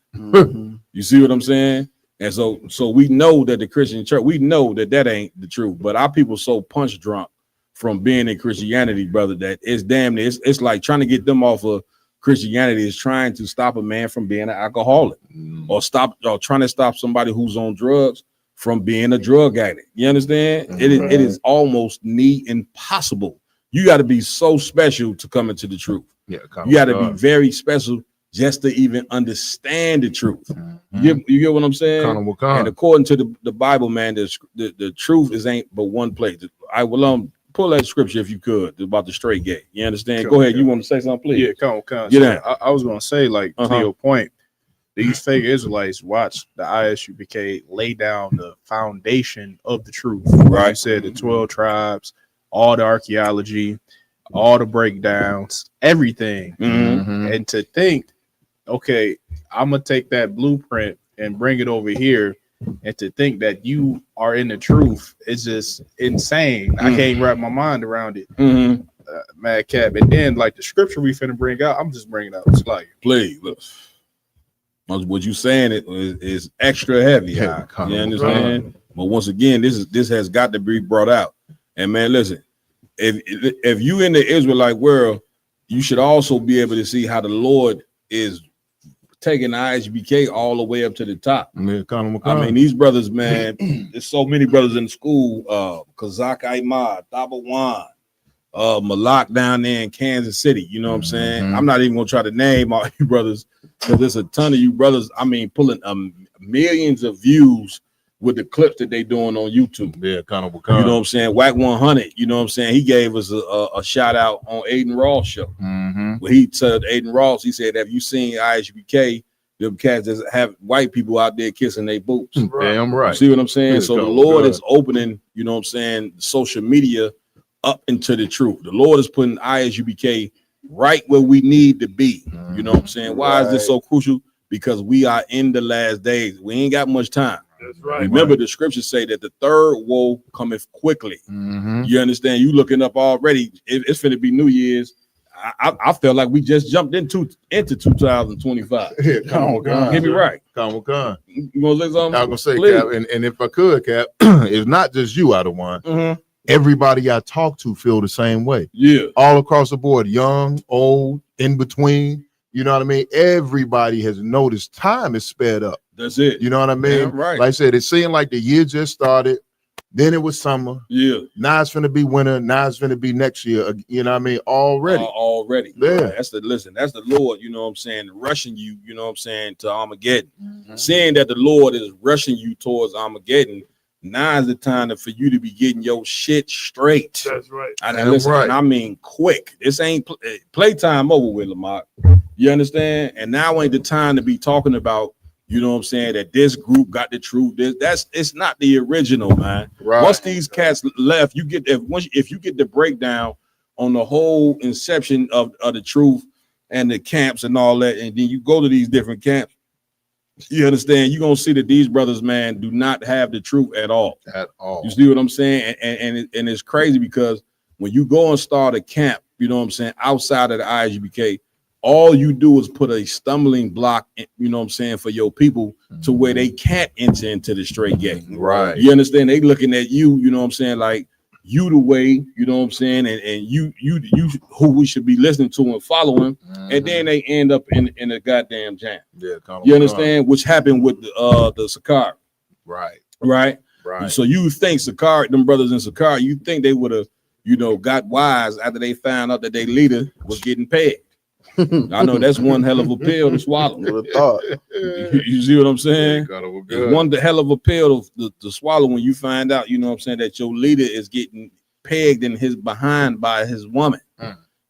You see what I'm saying? And so we know that the Christian church, we know that ain't the truth, but our people so punch drunk from being in Christianity, brother, that it's damn near, it's like trying to get them off of Christianity is trying to stop a man from being an alcoholic, or trying to stop somebody who's on drugs from being a drug addict. You understand? It is almost near impossible. You got to be so special to come into the truth. Yeah, you got to be very special just to even understand the truth. You get what I'm saying? And according to the Bible, man, the truth is ain't but one place. I will pull that scripture if you could about the straight gate. You understand? Go ahead. You want to say something, please? Yeah, come on. Get down. I was going to say, like, to your point, these fake Israelites watch the ISUPK lay down the foundation of the truth. Right? You said the 12 tribes, all the archaeology, all the breakdowns, everything. And to think, okay, I'm going to take that blueprint and bring it over here. And to think that you are in the truth is just insane. I can't wrap my mind around it. Mad Cap. And then, like, the scripture we finna bring out, I'm just bringing out. It's like, please, look. What you saying is extra heavy. You understand? But once again, this has got to be brought out. And man, listen, if you in the Israelite world, you should also be able to see how the Lord is taking the ISBK all the way up to the top. I mean, these brothers, man, there's so many brothers in the school. Kazak Ahmad, Tabawan, Malak down there in Kansas City. You know what I'm saying? I'm not even gonna try to name all you brothers because there's a ton of you brothers. I mean, pulling millions of views with the clips that they doing on YouTube. Yeah, kind of. You know what I'm saying? Whack 100. You know what I'm saying? He gave us a shout out on Aiden Ross show. When he said Aiden Ross, he said, "Have you seen ISBK? Them cats that have white people out there kissing their boots." Damn right. You see what I'm saying? So the Lord is opening, you know what I'm saying, social media up into the truth. The Lord is putting ISUPK right where we need to be. You know what I'm saying? Why is this so crucial? Because we are in the last days. We ain't got much time. That's right. Remember, the scriptures say that the third woe cometh quickly. You understand? You looking up already. It's finna be New Year's. I felt like we just jumped into 2025. Yeah, come on, get me right. Come on. You gonna say something? I'm gonna say, Cap, and if I could, Cap, it's not just you out of one. Everybody I talk to feel the same way. Yeah, all across the board, young, old, in between. You know what I mean? Everybody has noticed time is sped up. That's it. You know what I mean? Yeah, right. Like I said, it seemed like the year just started. Then it was summer. Yeah. Now it's gonna be winter. Now it's gonna be next year. You know what I mean? Already. Already. Yeah. That's the Lord, you know what I'm saying, rushing you, you know what I'm saying, to Armageddon. Saying that the Lord is rushing you towards Armageddon. Now is the time for you to be getting your shit straight. That's right. And listen, and I mean quick. This ain't playtime over with, Lamont. You understand? And now ain't the time to be talking about, you know what I'm saying, that this group got the truth. It's not the original, man. Right. Once these cats left, if you get the breakdown on the whole inception of the truth and the camps and all that, and then you go to these different camps, you understand, you're gonna see that these brothers, man, do not have the truth at all. At all. You see what I'm saying? And it's crazy because when you go and start a camp, you know what I'm saying, outside of the ISUPK, all you do is put a stumbling block, you know what I'm saying, for your people to where they can't enter into the straight gate. Right. You understand? They looking at you, you know what I'm saying, like you the way, you know what I'm saying, and you who we should be listening to and following, and then they end up in a goddamn jam. Yeah, you understand? Which happened with the Sakari. Right. So you think Sakari, them brothers in Sakari, you think they would have, you know, got wise after they found out that their leader was getting pegged. I know that's one hell of a pill to swallow. Would have thought. You see what I'm saying? It's one hell of a pill to swallow when you find out, you know what I'm saying, that your leader is getting pegged in his behind by his woman.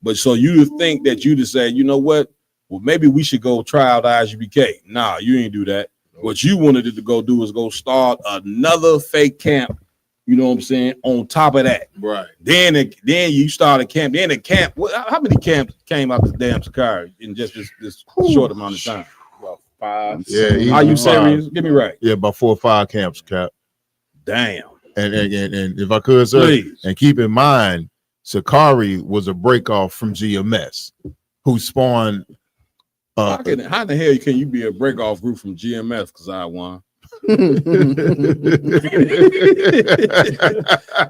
But so you to think that you to say, you know what? Well, maybe we should go try out ISUPK. Nah, you ain't do that. What you wanted it to go do is go start another fake camp. You know what I'm saying? On top of that, right? Then you start a camp. Then the camp. How many camps came out this damn Sakari in just this short amount of time? About 5. Yeah. Are you serious? Get me right. Yeah, about 4 or 5 camps, Cap. Damn. And if I could, sir, Please. and keep in mind, Sakari was a breakoff from GMS, who spawned. How in the hell can you be a breakoff group from GMS? Because I won.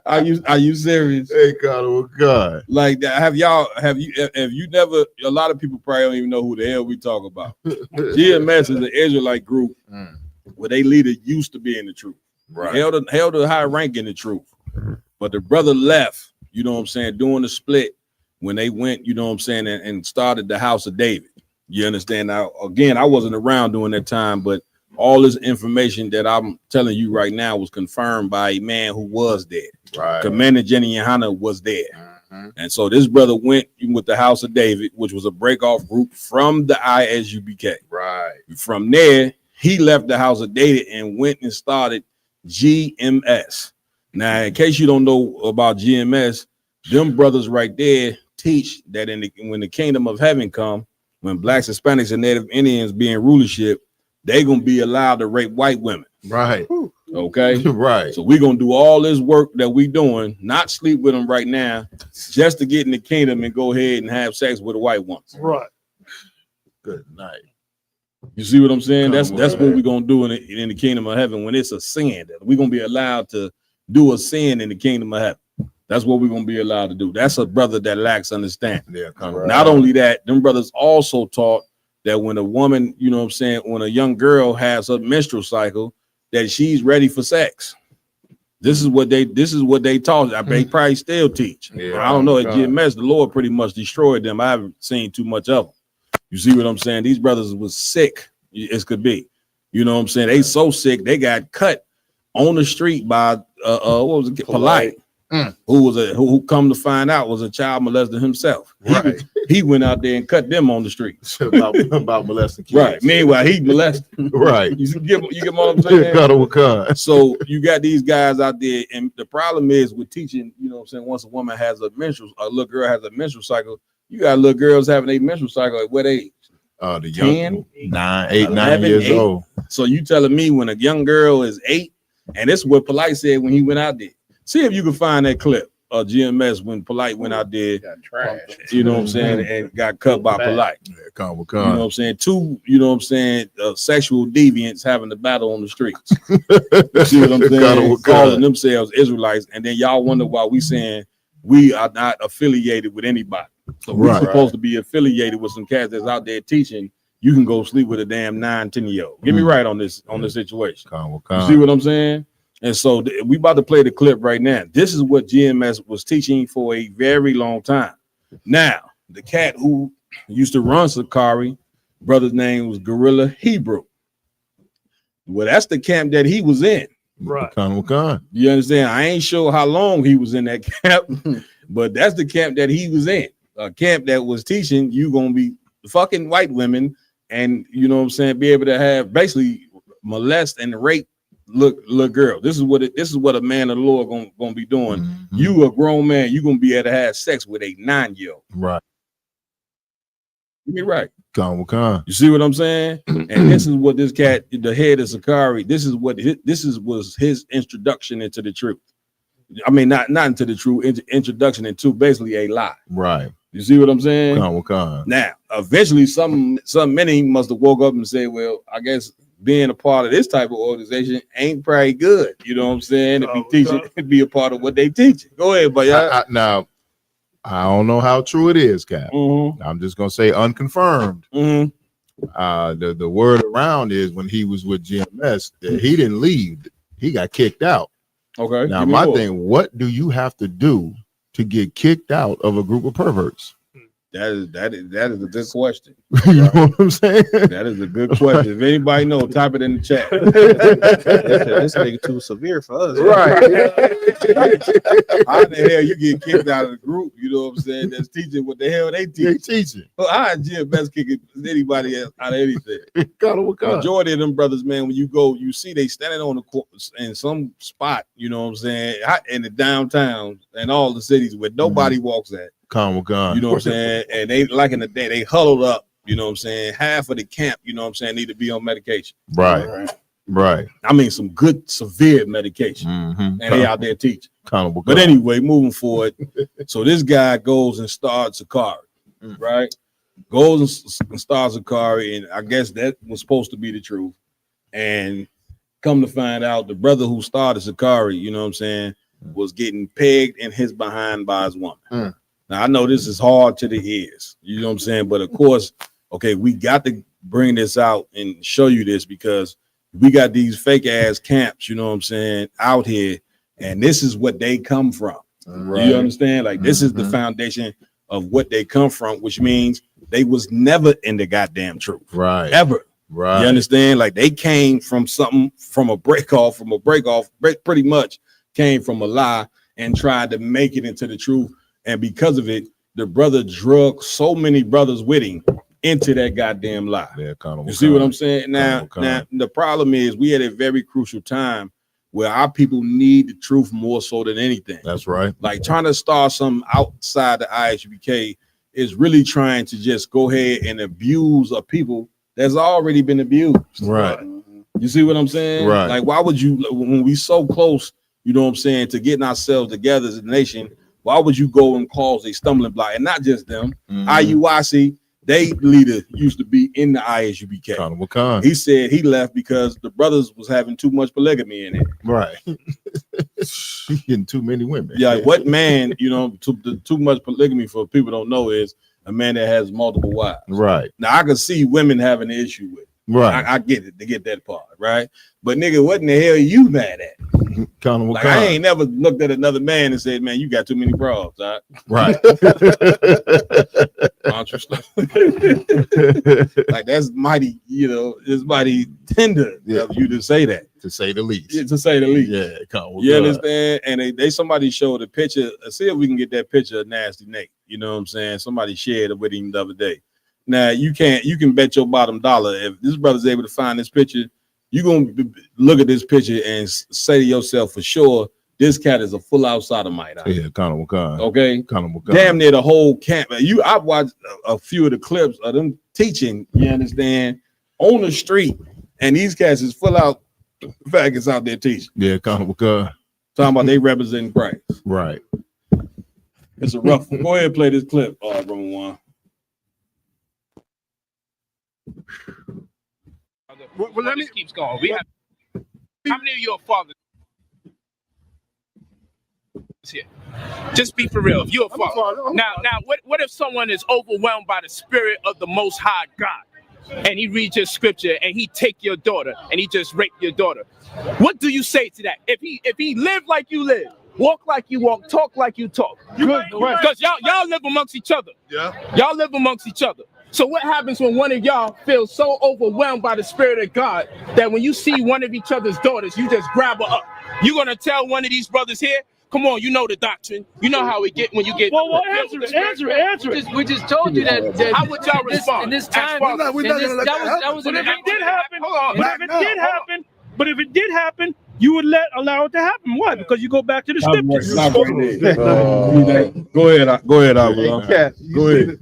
Are you serious? Hey, God. Like, have you never? A lot of people probably don't even know who the hell we talk about. GMS is an Israelite group where they leader used to be in the truth, right? Held a high rank in the truth, but the brother left. You know what I'm saying? Doing the split when they went. You know what I'm saying? And started the House of David. You understand? Now, again, I wasn't around during that time, but all this information that I'm telling you right now was confirmed by a man who was there. Right. Commander Jenny Yohana was there. And so this brother went with the House of David, which was a breakoff group from the ISUPK. Right. From there, he left the House of David and went and started GMS. Now, in case you don't know about GMS, them brothers right there teach that when the kingdom of heaven come, when blacks, Hispanics, and Native Indians be in rulership, they gonna be allowed to rape white women. Right. Okay. Right. So we're gonna do all this work that we doing, not sleep with them right now, just to get in the kingdom and go ahead and have sex with a white woman. Right. Good night. You see what I'm saying? That's what we're gonna do in the kingdom of heaven when it's a sin. We're gonna be allowed to do a sin in the kingdom of heaven. That's what we're gonna be allowed to do. That's a brother that lacks understanding. Yeah. Not only that, them brothers also taught that when a woman, you know what I'm saying, when a young girl has a menstrual cycle, that she's ready for sex. This is what they taught. I bet they probably still teach. Yeah, I don't know. At GMS, the Lord pretty much destroyed them. I haven't seen too much of them. You see what I'm saying? These brothers was sick as could be. You know what I'm saying? They so sick they got cut on the street by what was it? Polite. Who come to find out was a child molester himself. Right. He went out there and cut them on the street about molesting kids. Right. Meanwhile, he molested. Right. You get what I'm saying? So So you got these guys out there, and the problem is with teaching. You know what I'm saying? Once a woman has a little girl has a menstrual cycle, you got little girls having a menstrual cycle at what age? The young 9 11, years 8. old. So you telling me when a young girl is 8, and this is what Polite said when he went out there. See if you can find that clip of GMS when Polite went out there, you know what I'm saying, and got cut by Polite. Yeah, You know what I'm saying? Two, you know what I'm saying, sexual deviants having the battle on the streets. You see what I'm saying? Calling themselves Israelites, and then y'all wonder why we saying we are not affiliated with anybody. So we're supposed to be affiliated with some cats that's out there teaching. You can go sleep with a damn 9-10-year-old. Get me right on this situation. You see what I'm saying? And so we about to play the clip right now. This is what GMS was teaching for a very long time. Now, the cat who used to run Sakari, brother's name was Gorilla Hebrew. Well, that's the camp that he was in. Right. You understand? I ain't sure how long he was in that camp, but that's the camp that he was in. A camp that was teaching you gonna be fucking white women and, you know what I'm saying, be able to have basically molest and rape look girl. This is what a man of the Lord gonna be doing. You a grown man, you gonna be able to have sex with a 9-year-old. Right. Get me right. You see what I'm saying? And this is what this cat, the head of Sakari, was his introduction into the truth. I mean, not into the truth, introduction into basically a lie. Right. You see what I'm saying? Now, eventually, many must have woke up and said, "Well, I guess being a part of this type of organization ain't probably good." You know what I'm saying? To be teaching, be a part of what they teach. Go ahead, but now, I don't know how true it is, Cap. I'm just gonna say unconfirmed. The word around is when he was with GMS, that he didn't leave; he got kicked out. Okay. Now, my thing: what do you have to do to get kicked out of a group of perverts? That is a good question. You know what I'm saying? That is a good question. If anybody knows, type it in the chat. This nigga too severe for us. Right. How the hell you get kicked out of the group? You know what I'm saying? That's teaching what the hell they teach. They teaching. Well, I GMS kicking anybody out of anything. God. Majority of them brothers, man, when you go, you see they standing on the court in some spot. You know what I'm saying? In the downtown and all the cities where nobody walks at. Con with God. You know what I'm saying? And they like in the day, they huddled up, you know what I'm saying? Half of the camp, you know what I'm saying, need to be on medication. Right. I mean, some good severe medication. And they out there teaching. But anyway, moving forward. So this guy goes and starts Sakari, right? Goes and starts Sakari, and I guess that was supposed to be the truth. And come to find out, the brother who started Sakari, you know what I'm saying, was getting pegged in his behind by his woman. Now, I know this is hard to the ears, you know what I'm saying? But of course, okay, we got to bring this out and show you this because we got these fake ass camps, you know what I'm saying, out here, and this is what they come from. Right. You understand? Like, this is the foundation of what they come from, which means they was never in the goddamn truth. Right. Ever. Right. You understand? Like, they came from something, from a break off, pretty much came from a lie and tried to make it into the truth. And because of it, the brother drug so many brothers with him into that goddamn lie. Yeah, you see what I'm saying? Now, the problem is we had a very crucial time where our people need the truth more so than anything. That's right. Like trying to start something outside the ISUPK is really trying to just go ahead and abuse a people that's already been abused. Right. You see what I'm saying? Right. Like, why would you, when we so close, you know what I'm saying, to getting ourselves together as a nation, why would you go and cause a stumbling block? And not just them. IUIC, they leader used to be in the ISUPK. He said he left because the brothers was having too much polygamy in it. Right. Getting too many women. Yeah, what man, you know, too much polygamy for people don't know is a man that has multiple wives. Right. Now I can see women having an issue with it. Right. I get it, to get that part, right? But nigga, what in the hell are you mad at? Like, I ain't never looked at another man and said, man, you got too many problems, all right? Like, that's mighty, you know, it's mighty tender of you to say that. To say the least. Yeah, to say the least. Yeah, you understand? And they somebody showed a picture. See if we can get that picture of Nasty Nate. You know what I'm saying? Somebody shared it with him the other day. Now you can bet your bottom dollar if this brother's able to find this picture, you're gonna look at this picture and say to yourself for sure, this cat is a full out sodomite. Yeah, okay. Damn near the whole camp. I've watched a few of the clips of them teaching, you understand, on the street, and these cats is full out faggots out there teaching. Yeah, talking about they representing Christ. Right. It's a rough one. Go ahead and play this clip, Roman one. Well, let me keeps going. We have how many of your fathers here? Just be for real. If you're a father. Now, what if someone is overwhelmed by the spirit of the Most High God, and he reads your scripture and he take your daughter and he just raped your daughter? What do you say to that? If he lived like you live, walk like you walk, talk like you talk, because y'all live amongst each other. Yeah, y'all live amongst each other. So what happens when one of y'all feels so overwhelmed by the spirit of God that when you see one of each other's daughters, you just grab her up? You gonna tell one of these brothers here, come on, you know the doctrine. You know how we get when you get. Well, answer it. We just told you that. How would y'all respond? In this time, that was if it did happen. Hold on. But if it did happen, you would allow it to happen. Why? Because you go back to the scriptures. Go ahead, Cat, go ahead.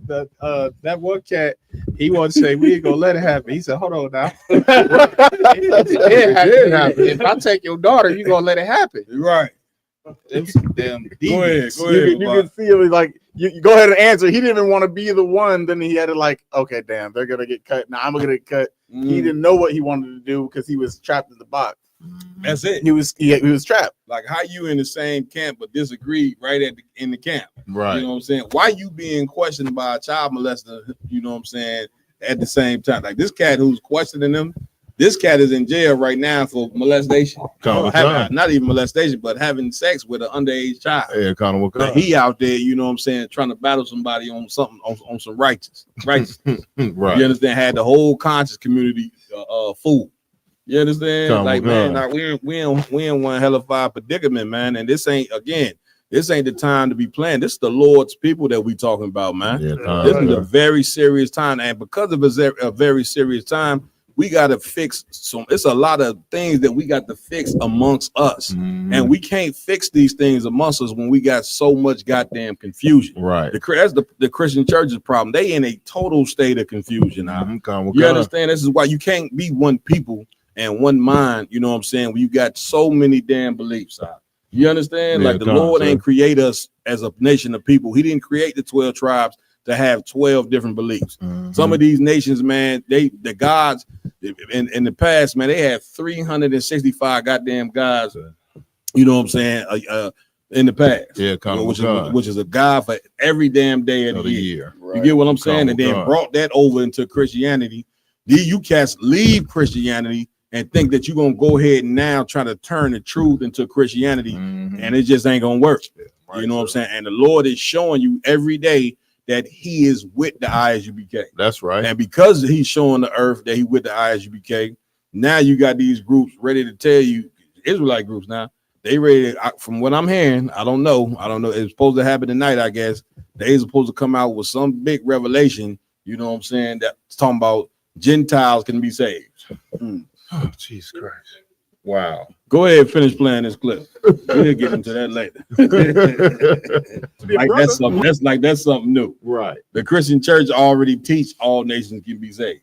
That one cat, he wanted to say we ain't gonna let it happen. He said, "Hold on now." It did happen. If I take your daughter, you gonna let it happen? Right. Damn. Go ahead. You can see it was like you go ahead and answer. He didn't even want to be the one. Then he had to like, okay, damn, they're gonna get cut. Now I'm gonna get cut. He didn't know what he wanted to do because he was trapped in the box. That's it. He was trapped. Like, how you in the same camp but disagree right in the camp? Right. You know what I'm saying? Why you being questioned by a child molester? You know what I'm saying? At the same time, like this cat who's questioning them, This cat is in jail right now for molestation. Not even molestation, but having sex with an underage child. Yeah, kind of. But he out there, you know what I'm saying, trying to battle somebody on something on some righteousness. Right. You understand? Had the whole conscious community fooled. You understand? Come like, on, man, God. like, we in one hell of a predicament, man. And this ain't the time to be playing. This is the Lord's people that we talking about, man. Yeah, This is a very serious time. And because of a very serious time, we got to fix it's a lot of things that we got to fix amongst us. And we can't fix these things amongst us when we got so much goddamn confusion. Right. That's the Christian church's problem. They in a total state of confusion now. You understand? This is why you can't be one people and one mind, you know what I'm saying, when you got so many damn beliefs out. You understand? Yeah, like the Lord ain't create us as a nation of people. He didn't create the 12 tribes to have 12 different beliefs. Some of these nations, man, the gods in the past, man, they had 365 goddamn gods, you know what I'm saying, in the past. Yeah, which is a god for every damn day of the year. Right. You get what I'm saying? And then God. brought that over into Christianity. You cats leave Christianity and think that you're gonna go ahead and now try to turn the truth into Christianity, and it just ain't gonna work. You know what I'm saying? And the Lord is showing you every day that He is with the ISUPK. That's right. And because He's showing the earth that He with the ISUPK, now you got these groups ready to tell you, Israelite groups now, they ready to, from what I'm hearing, I don't know. It's supposed to happen tonight, I guess. They're supposed to come out with some big revelation, you know what I'm saying, that's talking about Gentiles can be saved. Oh, Jesus Christ. Wow. Go ahead and finish playing this clip. We'll get into that later. That's something new. Right. The Christian church already teach all nations can be saved.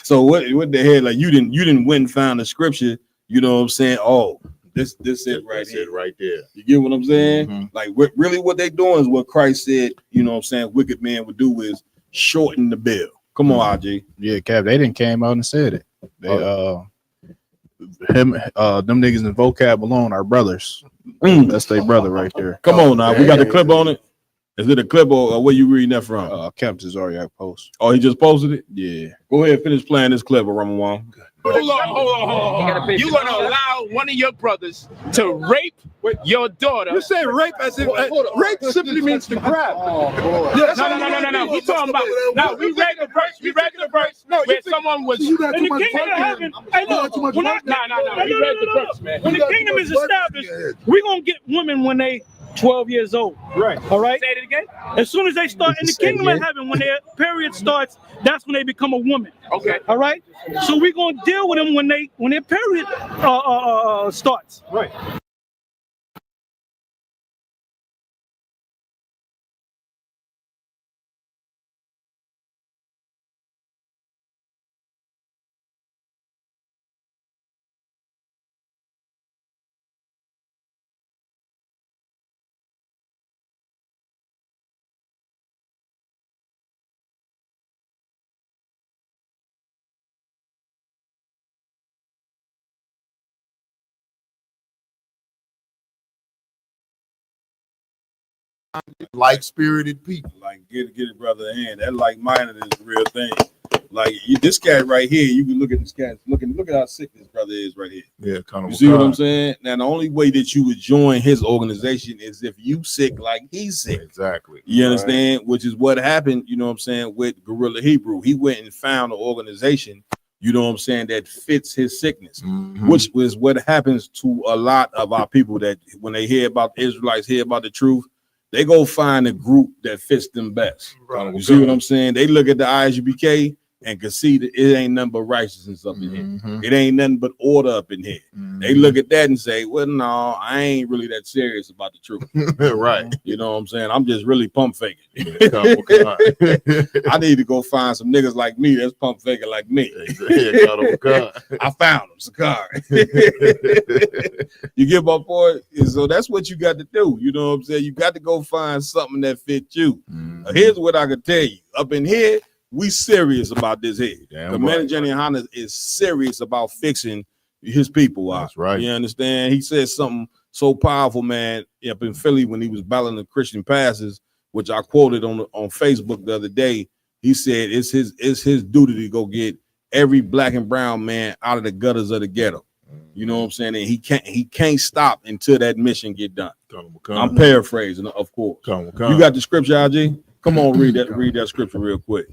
So what the hell? Like you didn't win and found the scripture, you know what I'm saying? Oh, this it right here. It right there. You get what I'm saying? Like really what they doing is what Christ said, you know what I'm saying, wicked men would do is shorten the bill. Come on, RG. Yeah, Cap, they didn't came out and said it. They them niggas in vocab alone are brothers. That's their brother right there. Come on now. We got the clip on it. Is it a clip or where you reading that from? Captain Zariak post. Oh, he just posted it? Yeah. Go ahead, finish playing this clip, Ramon. Hold on. You're gonna allow one of your brothers to rape your daughter? You say rape as if rape simply means to grab. No. We talking about now. We read the verse. Where someone was in the kingdom of heaven. Hey, look, no. We read the verse, man. When the kingdom is established, we're gonna get women when they 12 years old. Right. All right. Say it again. As soon as they start in the kingdom of heaven, when their period starts, that's when they become a woman. Okay. All right. So we're gonna deal with them when their period starts. Right. Like-spirited people. Like get it, brother. Hand that like-minded is the real thing. Like this cat right here, you can look at this cat. Look at how sick this brother is right here. Yeah, kind of. You see what I'm saying? Now the only way that you would join his organization is if you sick like he's sick. Exactly. You understand? Which is what happened. You know what I'm saying with Gorilla Hebrew. He went and found an organization. You know what I'm saying, that fits his sickness, which was what happens to a lot of our people that when they hear about the Israelites, hear about the truth, they go find a group that fits them best. Right. You see what I'm saying? They look at the ISUPK and can see that it ain't nothing but righteousness up in here. It ain't nothing but order up in here. They look at that and say, well, no, I ain't really that serious about the truth. Right. You know what I'm saying? I'm just really pump faking. I need to go find some niggas like me that's pump faking like me. I found them, Sakari. You get my point? So that's what you got to do. You know what I'm saying? You got to go find something that fits you. Here's what I can tell you. Up in here, we serious about this here. Commander Jenny Hanna is serious about fixing his people out. That's right. You understand? He said something so powerful, man, up in Philly when he was battling the Christian pastors, which I quoted on Facebook the other day. He said it's his duty to go get every black and brown man out of the gutters of the ghetto. You know what I'm saying? And he can't stop until that mission get done. I'm paraphrasing, of course. You got the scripture, IG? Come on, read that scripture real quick.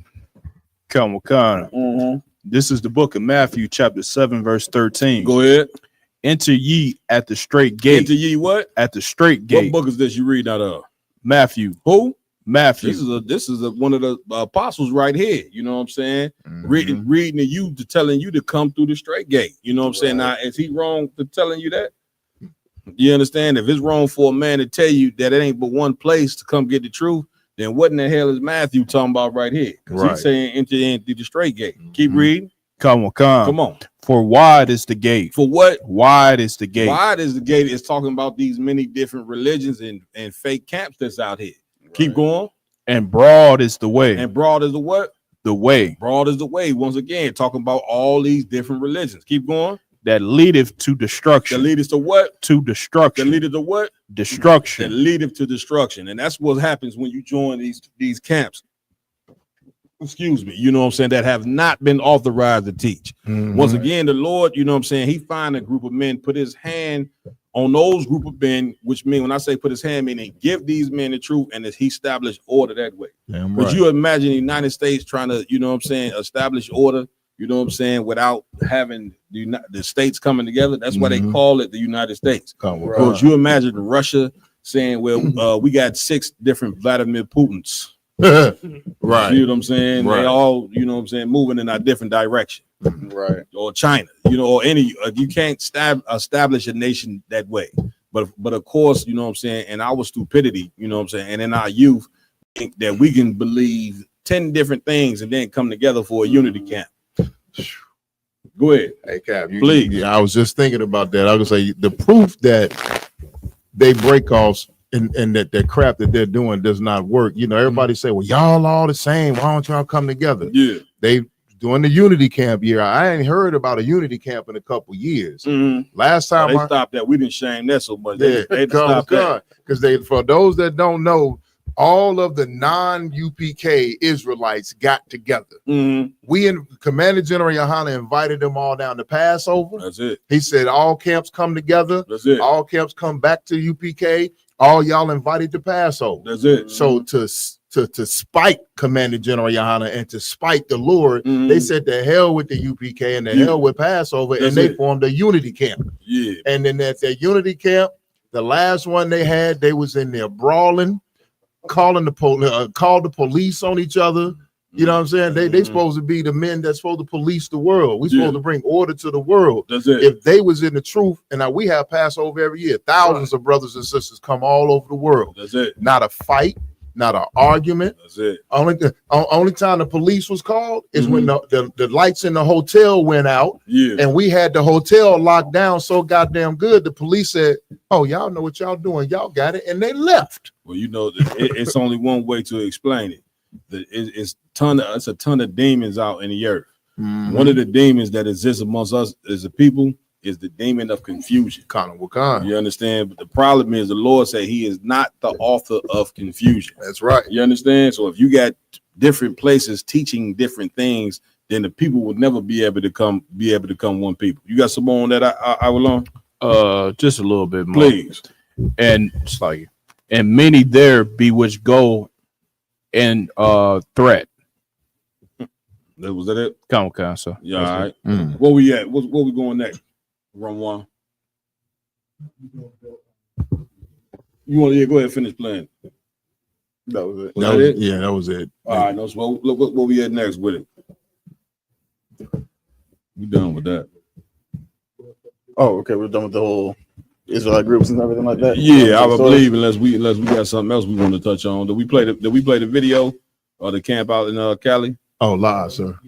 This is the book of Matthew, chapter 7, verse 13. Go ahead. Enter ye at the straight gate. Enter ye what? At the straight gate. What book is this you read out of? Matthew. Who? Matthew. This is one of the apostles right here. You know what I'm saying? Reading to you, to telling you to come through the straight gate. You know what I'm saying? Now, is he wrong for telling you that? You understand? If it's wrong for a man to tell you that it ain't but one place to come get the truth, then what in the hell is Matthew talking about right here? Because he's saying enter in through the straight gate. Keep reading. Come on. For wide is the gate. For what? Wide is the gate. Wide is the gate. It's talking about these many different religions and fake camps that's out here. Keep going. And broad is the way. And broad is the what? The way. Broad is the way. Once again, talking about all these different religions. Keep going. That leadeth to destruction. That leadeth to what? To destruction. That leadeth to what? Destruction. That leadeth to destruction. And that's what happens when you join these camps. Excuse me, you know what I'm saying, that have not been authorized to teach. Once again, the Lord, you know what I'm saying, he find a group of men, put his hand on those group of men, which mean when I say put his hand, meaning give these men the truth, and he established order that way. But you imagine the United States trying to, you know what I'm saying, establish order, you know what I'm saying, without having the states coming together. That's why they call it the United States. Because you imagine Russia saying, well, we got 6 different Vladimir Putins. Right. You know what I'm saying? Right. They all, you know what I'm saying, moving in a different direction. Right. Or China, you know, or any, you can't establish a nation that way. But of course, you know what I'm saying, in our stupidity, you know what I'm saying, and in our youth, think that we can believe 10 different things and then come together for a unity camp. Go ahead. Hey, Cap, please. I was just thinking about that. I was say the proof that they break off and that crap that they're doing does not work. You know, everybody say, well, y'all all the same. Why don't y'all come together? Yeah. They doing the unity camp year. I ain't heard about a unity camp in a couple years. Last time they stopped that. We didn't shame that so much. They stopped that. Because they, for those that don't know, all of the non-UPK Israelites got together. We in Commander General Yohana invited them all down to Passover. That's it. He said all camps come together. That's it. All camps come back to UPK. All y'all invited to Passover. That's it. So to spite Commander General Yohana and to spite the Lord, they said the hell with the UPK and the hell with Passover, and they formed a unity camp. Yeah. And then at that unity camp, the last one they had, they was in there brawling, called the police on each other. You know what I'm saying? They supposed to be the men that's supposed to police the world. We supposed to bring order to the world. That's it. If they was in the truth, and now we have Passover every year. Thousands of brothers and sisters come all over the world. That's it. Not a fight, not an argument. That's it. Only time the police was called is when the lights in the hotel went out. Yeah. And we had the hotel locked down so goddamn good. The police said, "Oh, y'all know what y'all doing. Y'all got it," and they left. Well, you know, it's only one way to explain it. It's a ton of demons out in the earth. One of the demons that exists amongst us as a people is the demon of confusion. You understand? But the problem is the Lord said he is not the author of confusion. That's right. You understand? So if you got different places teaching different things, then the people will never be able to come one people. You got some more on that I will on? Just a little bit more. Please. And it's like, and many there be which go and threat. Was that it? Come on, sir. Yeah, all right. Where we at? Where we going next? Run one. You want to go ahead and finish playing? That was it. Was that it? Yeah, that was it. All right, no, so what we at next with it? We done with that. Oh, okay. We're done with the whole Israelite groups and everything like that. Yeah, I believe unless we got something else we want to touch on. Did we play the video or the camp out in Cali? Oh, live, sir.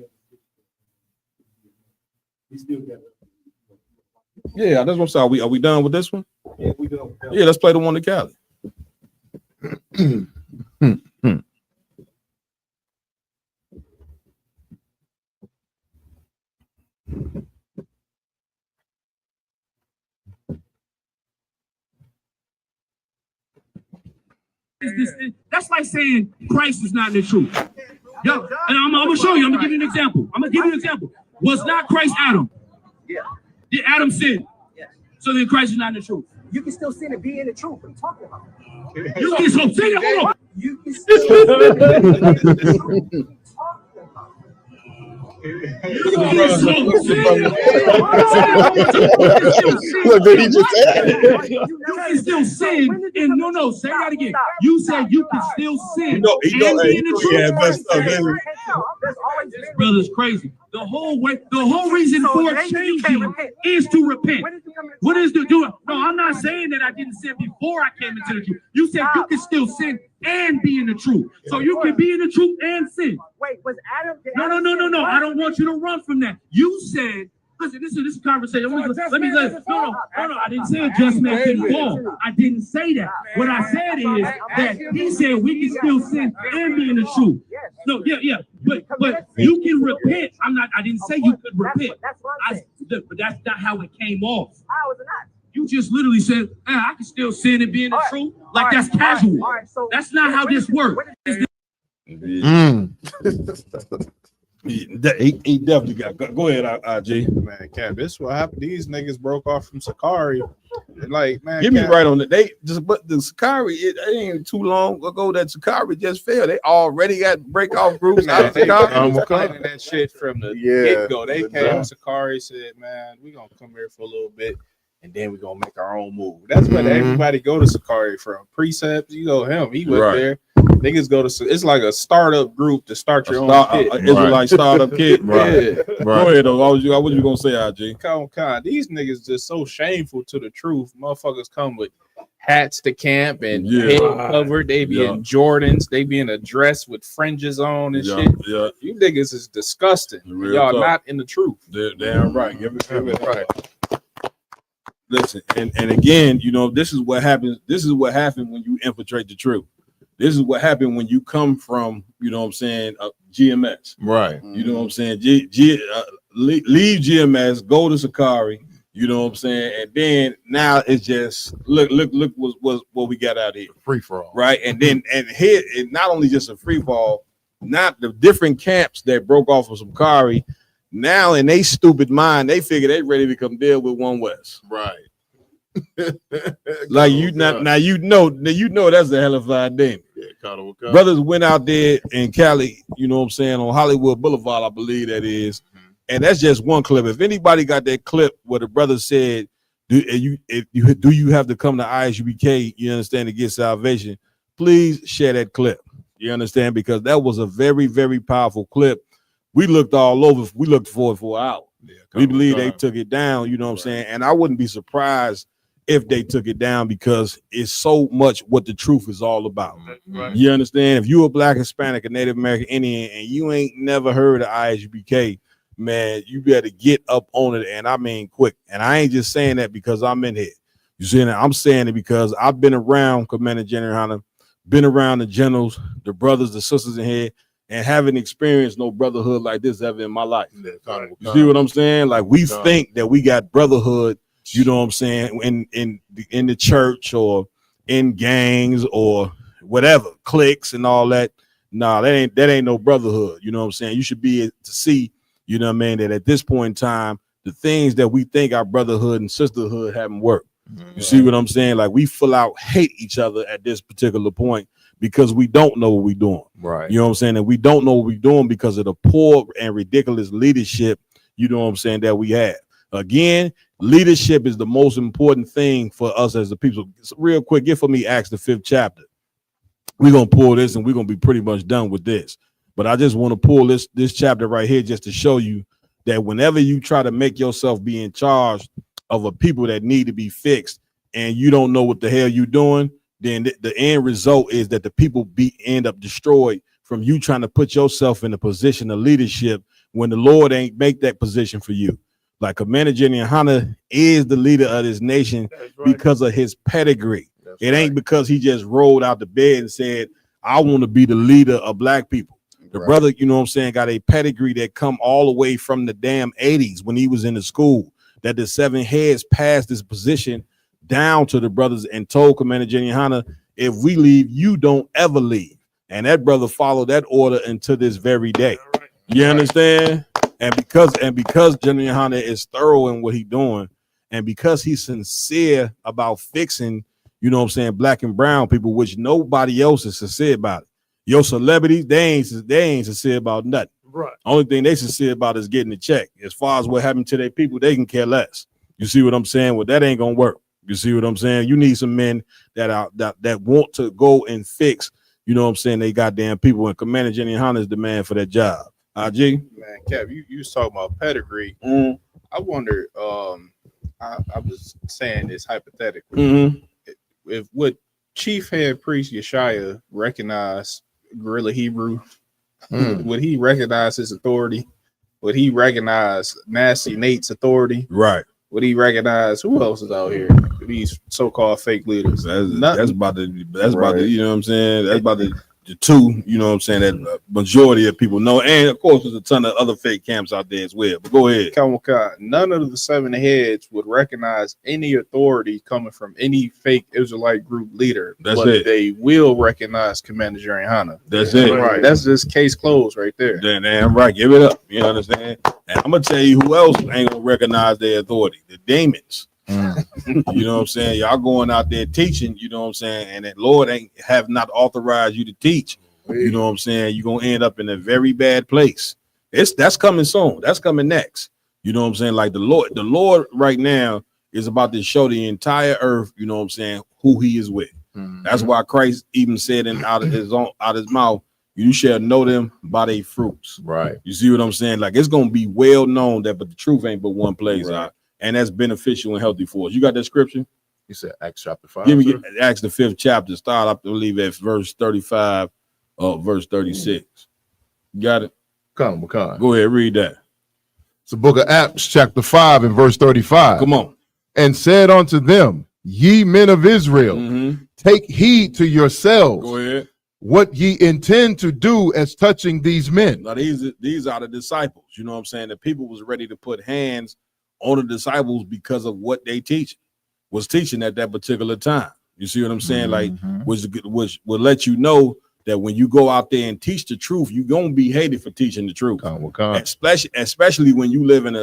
Yeah, that's what I'm saying. Are we done with this one? Yeah, we done. Yeah, let's play the one in Cali. That's like saying Christ is not the truth. Yo, and I'm gonna show you. I'm gonna give you an example. Was not Christ Adam? Yeah. Did Adam sin? Yes. So then Christ is not in the truth. You can still sin and be in the truth. What are you talking about? You can so say that. Hold on. You can still sin and be in the truth. Look, did he just say that? You can still sin, and no, say that again. You said you can still sin and be in the truth. This brother's crazy. The whole reason for changing is to repent. What is the doing? No, I'm not saying that I didn't sin before I came into the truth. You said you can still sin and be in the truth. So you can be in the truth and sin. Wait, was Adam? No. I don't want you to run from that. You said, listen, this is a conversation. No, I didn't say a just man couldn't fall. I didn't say that. What I said is that he said we can still sin and be in the truth. No, yeah. But you can repent. I didn't say you could repent. But that's not how it came off. How is it not? You just literally said, I can still sin and be in the truth. Like that's casual. That's not how this works. He definitely got. Go ahead, IG. Man, Cap, this is what happened. These niggas broke off from Sakari. And like, man, give me right on it. But the Sakari, it ain't too long ago that Sakari just failed. They already got break off groups. Nah, they planning that shit from the get go. They came. Sakari said, "Man, we gonna come here for a little bit, and then we gonna make our own move." That's what everybody go to Sakari from. Precepts, you go him. He went there. Niggas go to. It's like a startup group to start your own kit. Israelite startup kit. Right. Yeah. Go ahead though. What was you gonna say, IG? Come. These niggas just so shameful to the truth. Motherfuckers come with hats to camp and head covered. They be in Jordans. They be in a dress with fringes on and shit. Yeah. You niggas is disgusting. Y'all not in the truth. Damn right. Give it right. Listen, and again, this is what happens. This is what happened when you infiltrate the truth. This is what happened when you come from, GMS. Right. You know what I'm saying? Leave GMS, go to Sakari, you know what I'm saying? And then now it's just look what we got out here. Free for all. Right. And then here it not only just a free fall, not the different camps that broke off of Sakari. Now in they stupid mind, they figure they ready to come deal with One West. Right. Like you know that's a hell of a demon. Yeah, brothers went out there in Cali, on Hollywood Boulevard, I believe that is, and that's just one clip. If anybody got that clip where the brother said, do you have to come to ISUPK, you understand, to get salvation, please share that clip. You understand? Because that was a very, very powerful clip. We looked all over, we looked for it for an hour. We believe they took it down, you know what I'm saying? And I wouldn't be surprised if they took it down, because it's so much what the truth is all about. Right. You understand? If you a Black, Hispanic, or Native American Indian and you ain't never heard of ISUPK, man, you better get up on it, and I mean quick. And I ain't just saying that because I'm in here. You see that? I'm saying it because I've been around Commander General Hunter, been around the generals, the brothers, the sisters in here, and haven't experienced no brotherhood like this ever in my life. You see what I'm saying? Like, we think that we got brotherhood, you know what I'm saying, in the church or in gangs or whatever, cliques and all that. Nah, that ain't no brotherhood. You know what I'm saying? You should be able to see, you know what I mean, that at this point in time, the things that we think our brotherhood and sisterhood haven't worked. You see what I'm saying? Like, we full out hate each other at this particular point because we don't know what we're doing. Right. You know what I'm saying? And we don't know what we're doing because of the poor and ridiculous leadership, you know what I'm saying, that we have. Again, leadership is the most important thing for us as the people. So real quick, get for me Acts the 5th chapter. We're gonna pull this and we're gonna be pretty much done with this. But I just want to pull this chapter right here just to show you that whenever you try to make yourself be in charge of a people that need to be fixed and you don't know what the hell you're doing, then the end result is that the people end up destroyed from you trying to put yourself in a position of leadership when the Lord ain't make that position for you. Like Commander General Hunter is the leader of this nation because of his pedigree. It ain't because he just rolled out the bed and said, I want to be the leader of Black people. The brother, you know what I'm saying, got a pedigree that come all the way from the damn 80s when he was in the school, that the 7 heads passed this position down to the brothers and told Commander General Hunter, if we leave, you don't ever leave. And that brother followed that order until this very day. You understand? And because General Yohana is thorough in what he's doing, and because he's sincere about fixing, you know what I'm saying, black and brown people, which nobody else is sincere about it. Your celebrities, they ain't sincere about nothing. Right. Only thing they sincere about is getting the check. As far as what happened to their people, they can care less. You see what I'm saying? Well, that ain't gonna work. You see what I'm saying? You need some men that want to go and fix, you know what I'm saying, they goddamn people, and Commander Jenny Hunter's demand for that job. IG? Man, Kev, you was talking about pedigree. I wonder, I was saying this hypothetically. If would Chief Head Priest Yeshaya recognize Guerrilla Hebrew? Would he recognize his authority? Would he recognize Nasty Nate's authority? Right. Would he recognize who else is out here? These so-called fake leaders. That's about the, you know what I'm saying? That's about the two, you know what I'm saying, that majority of people know. And of course, there's a ton of other fake camps out there as well. But go ahead. None of the 7 heads would recognize any authority coming from any fake Israelite group leader. That's but it. They will recognize Commander Jerry. That's it. Right. That's just case closed right there. Damn right. Give it up. You understand? And I'm gonna tell you who else ain't gonna recognize their authority. The demons. You know what I'm saying? Y'all going out there teaching, you know what I'm saying, and that Lord have not authorized you to teach. You know what I'm saying? You're gonna end up in a very bad place. That's coming soon. That's coming next. You know what I'm saying? Like the Lord right now is about to show the entire earth, you know what I'm saying, who he is with. That's why Christ even said out of his mouth, you shall know them by their fruits. Right. You see what I'm saying? Like it's gonna be well known that, but the truth ain't but one place. Right. And that's beneficial and healthy for us. You got that scripture? You said Acts chapter 5. Give me Acts the 5th chapter. Start, I believe, at verse 35 or verse 36. You got it? Come. Go ahead, read that. It's the book of Acts chapter 5 and verse 35. Come on. And said unto them, ye men of Israel, take heed to yourselves. Go ahead. What ye intend to do as touching these men. Now these are the disciples. You know what I'm saying? The people was ready to put hands on the disciples because of what they was teaching at that particular time. You see what I'm saying? Like, which will let you know that when you go out there and teach the truth, you're gonna be hated for teaching the truth. Especially when you live in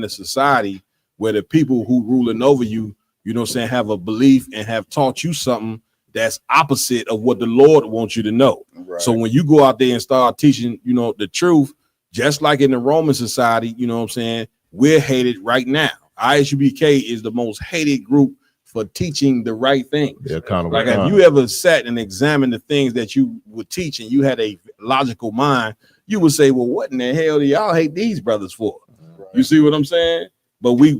a society where the people who ruling over you, you know what I'm saying, have a belief and have taught you something that's opposite of what the Lord wants you to know. Right. So when you go out there and start teaching, you know, the truth, just like in the Roman society, you know what I'm saying, we're hated right now. ISUPK is the most hated group for teaching the right things. Like, have you ever sat and examined the things that you would teach and you had a logical mind, you would say, well, what in the hell do y'all hate these brothers for? Right. You see what I'm saying? But we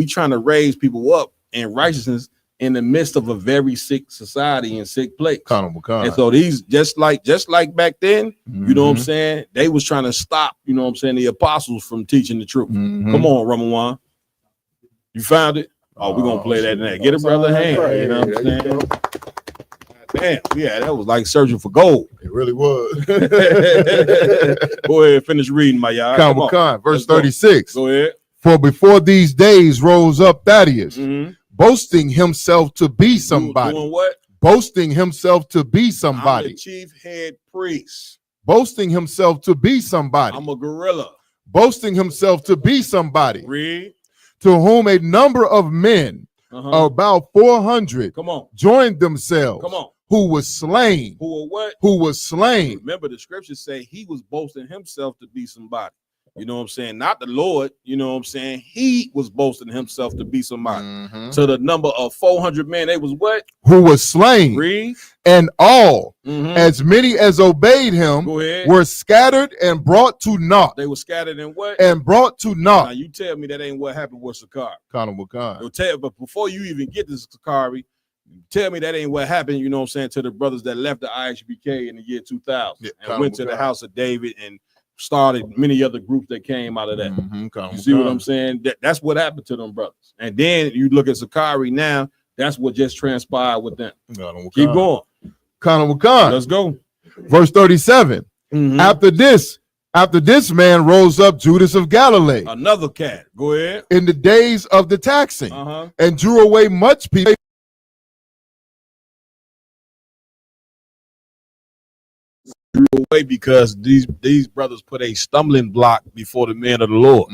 trying to raise people up in righteousness in the midst of a very sick society and sick place. And so these, just like back then, you know what I'm saying, they was trying to stop, you know what I'm saying, the apostles from teaching the truth. Come on, Ramawan. You found it? Oh, we're gonna play that next. Get a brother hand. You know what I'm saying? Damn, yeah, that was like searching for gold. It really was. Go ahead, finish reading, my y'all. Verse 36. Go ahead. For before these days rose up Thaddeus, boasting himself to be somebody. Doing what? Boasting himself to be somebody. I'm the chief head priest. Boasting himself to be somebody. I'm a gorilla. Boasting himself to be somebody. Read. To whom a number of men, about 400, joined themselves. Come on. Who was slain. Who were what? Who was slain. Remember, the scriptures say he was boasting himself to be somebody. You know what I'm saying? Not the Lord. You know what I'm saying? He was boasting himself to be somebody. So the number of 400 men, they was what? Who was slain. Read. And all, as many as obeyed him, were scattered and brought to naught. They were scattered and what? And brought to naught. Now you tell me that ain't what happened with Sakari. But before you even get to Sakari, tell me that ain't what happened, you know what I'm saying, to the brothers that left the ISUPK in the year 2000 and went to the house of David and started many other groups that came out of that. You see what I'm saying? That's what happened to them brothers. And then you look at Sakari now, that's what just transpired with them. Keep going. Let's go. Verse 37. After this man rose up Judas of Galilee. Another cat. Go ahead. In the days of the taxing, and drew away much people. drew away because these brothers put a stumbling block before the men of the Lord.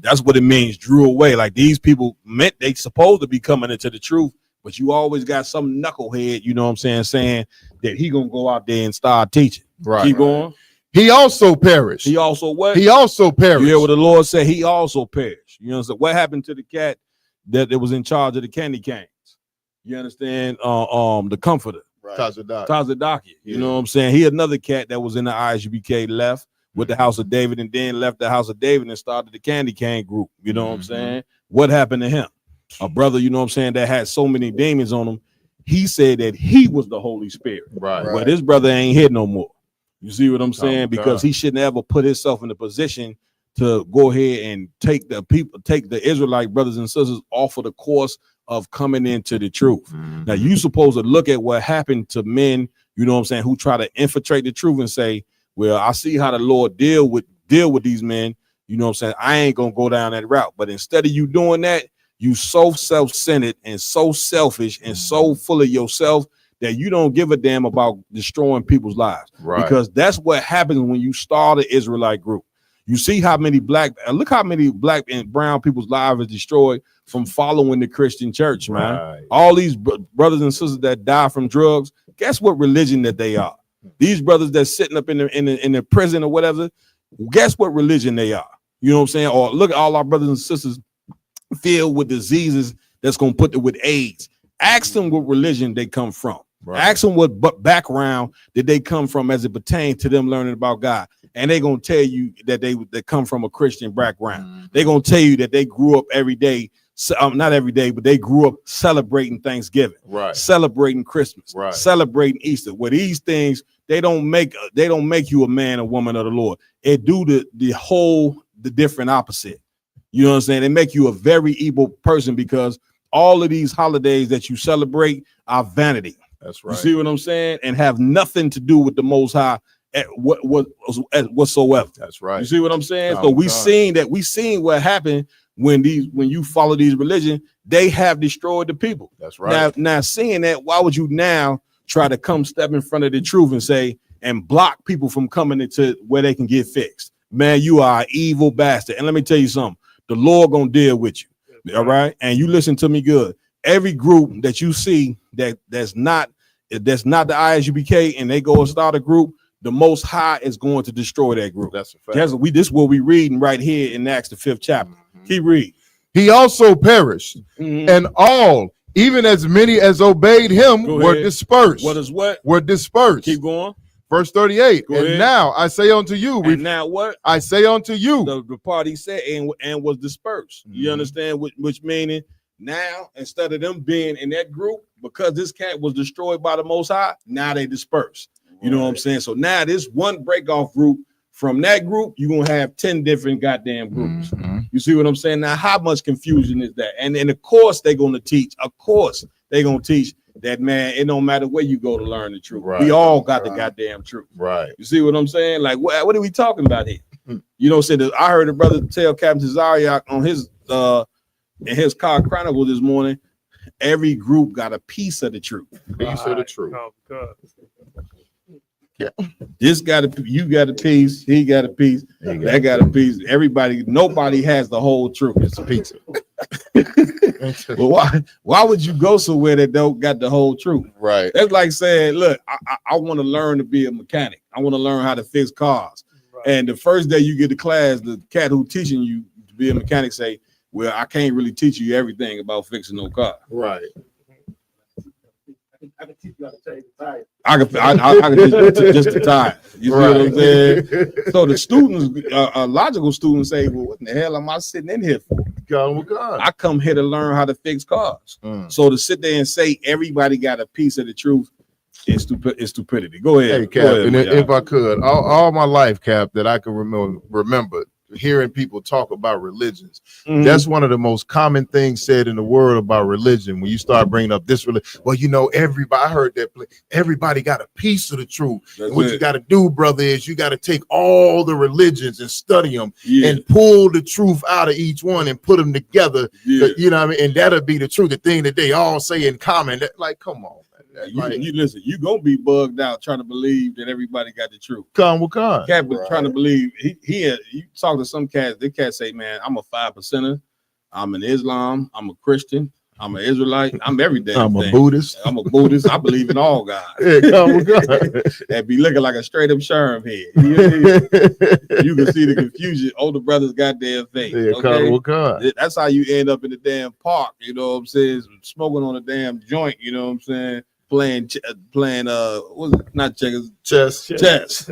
That's what it means, drew away. Like these people meant they supposed to be coming into the truth, but you always got some knucklehead, you know what I'm saying that he gonna go out there and start teaching. Right. Keep going. He also perished. He also what? He also perished. You hear what the Lord said? He also perished. You know what I'm saying? What happened to the cat that was in charge of the candy canes? You understand? The comforter. Right. Tazadaki. You know what I'm saying? He another cat that was in the ISUPK, left with the House of David, and then left the House of David and started the candy cane group. You know what I'm saying? What happened to him? A brother, you know what I'm saying, that had so many demons on him. He said that he was the Holy Spirit. Right. But this brother ain't here no more. You see what I'm saying? Oh, because he shouldn't ever put himself in a position to go ahead and take the Israelite brothers and sisters off of the course of coming into the truth. Now you supposed to look at what happened to men, you know what I'm saying, who try to infiltrate the truth and say, well, I see how the Lord deal with these men, you know what I'm saying, I ain't gonna go down that route. But instead of you doing that, you so self-centered and so selfish and so full of yourself that you don't give a damn about destroying people's lives. Right. Because that's what happens when you start an Israelite group. You see how many look how many black and brown people's lives are destroyed from following the Christian church, man. Right. All these brothers and sisters that die from drugs, guess what religion that they are? These brothers that's sitting up in the prison or whatever, guess what religion they are? You know what I'm saying? Or look at all our brothers and sisters filled with diseases that's gonna put them with AIDS. Ask them what religion they come from. Right. Ask them what background did they come from as it pertains to them learning about God. And they're gonna tell you that they come from a Christian background. They're gonna tell you that they grew up every day, not every day, but they grew up celebrating Thanksgiving, right? Celebrating Christmas, right? Celebrating Easter. Where these things they don't make you a man or woman of the Lord. It do the different opposite. You know what I'm saying? They make you a very evil person because all of these holidays that you celebrate are vanity. That's right. You see what I'm saying? And have nothing to do with the Most High whatsoever. That's right. You see what I'm saying? So we seen what happened when you follow these religions, they have destroyed the people. That's right. Now seeing that, why would you now try to come step in front of the truth and say and block people from coming into where they can get fixed? Man, you are an evil bastard. And let me tell you something. The Lord gonna deal with you. All right. And you listen to me good. Every group that you see that's not the ISUPK and they go and start a group, the Most High is going to destroy that group. That's a fact. This is what we reading right here in Acts the 5th chapter. Keep reading. He also perished, and all, even as many as obeyed him, were dispersed. What is what? Were dispersed. Keep going. Verse 38. Go and ahead. now I say unto you, and now what? I say unto you, the party said and was dispersed. You understand which meaning now instead of them being in that group, because this cat was destroyed by the Most High, now they dispersed. You know what I'm saying? So now this one break off group, from that group, you're gonna have 10 different goddamn groups. You see what I'm saying? Now, how much confusion is that? And of course they're gonna teach. Of course they're gonna teach that, man. It don't matter where you go to learn the truth. Right. We all got the goddamn truth. Right. You see what I'm saying? Like, what are we talking about here? You know, said I heard a brother tell Captain Zariak on his in his car chronicle this morning. Every group got a piece of the truth. Piece of the truth. Oh, God. Yeah. This got you got a piece, he got a piece, that got a piece. Nobody has the whole truth. It's a pizza. Well, why would you go somewhere that don't got the whole truth? Right. That's like saying, look, I want to learn to be a mechanic. I want to learn how to fix cars. Right. And the first day you get to class, the cat who teaching you to be a mechanic say, well, I can't really teach you everything about fixing no car. Right. I can teach you how to change the tire. I can teach just the tire. You see what I'm saying? So the students, logical students say, well, what in the hell am I sitting in here for? God. I come here to learn how to fix cars. So to sit there and say everybody got a piece of the truth is stupidity. Go ahead. Hey, Cap, and if I could, all my life, Cap, that I can remember hearing people talk about religions. That's one of the most common things said in the world about religion. When you start bringing up this religion, well, you know, I heard that everybody got a piece of the truth. And what you got to do, brother, is you got to take all the religions and study them and pull the truth out of each one and put them together. You know what I mean? And that'll be the truth, the thing that they all say in common. Like, come on, man. You listen, you gonna be bugged out trying to believe that everybody got the truth. Con. Cat trying to believe you talk to some cats, the cats say, man, I'm a 5%er, I'm an Islam, I'm a Christian, I'm an Israelite, I'm every damn I'm thing. a Buddhist. I'm a Buddhist. I believe in all gods. Yeah, And be looking like a straight up sherm head. You can see the confusion older brothers got their face. Yeah, okay? That's how you end up in the damn park, you know what I'm saying? Smoking on a damn joint, you know what I'm saying? Playing what's it? Not checkers, chess. Because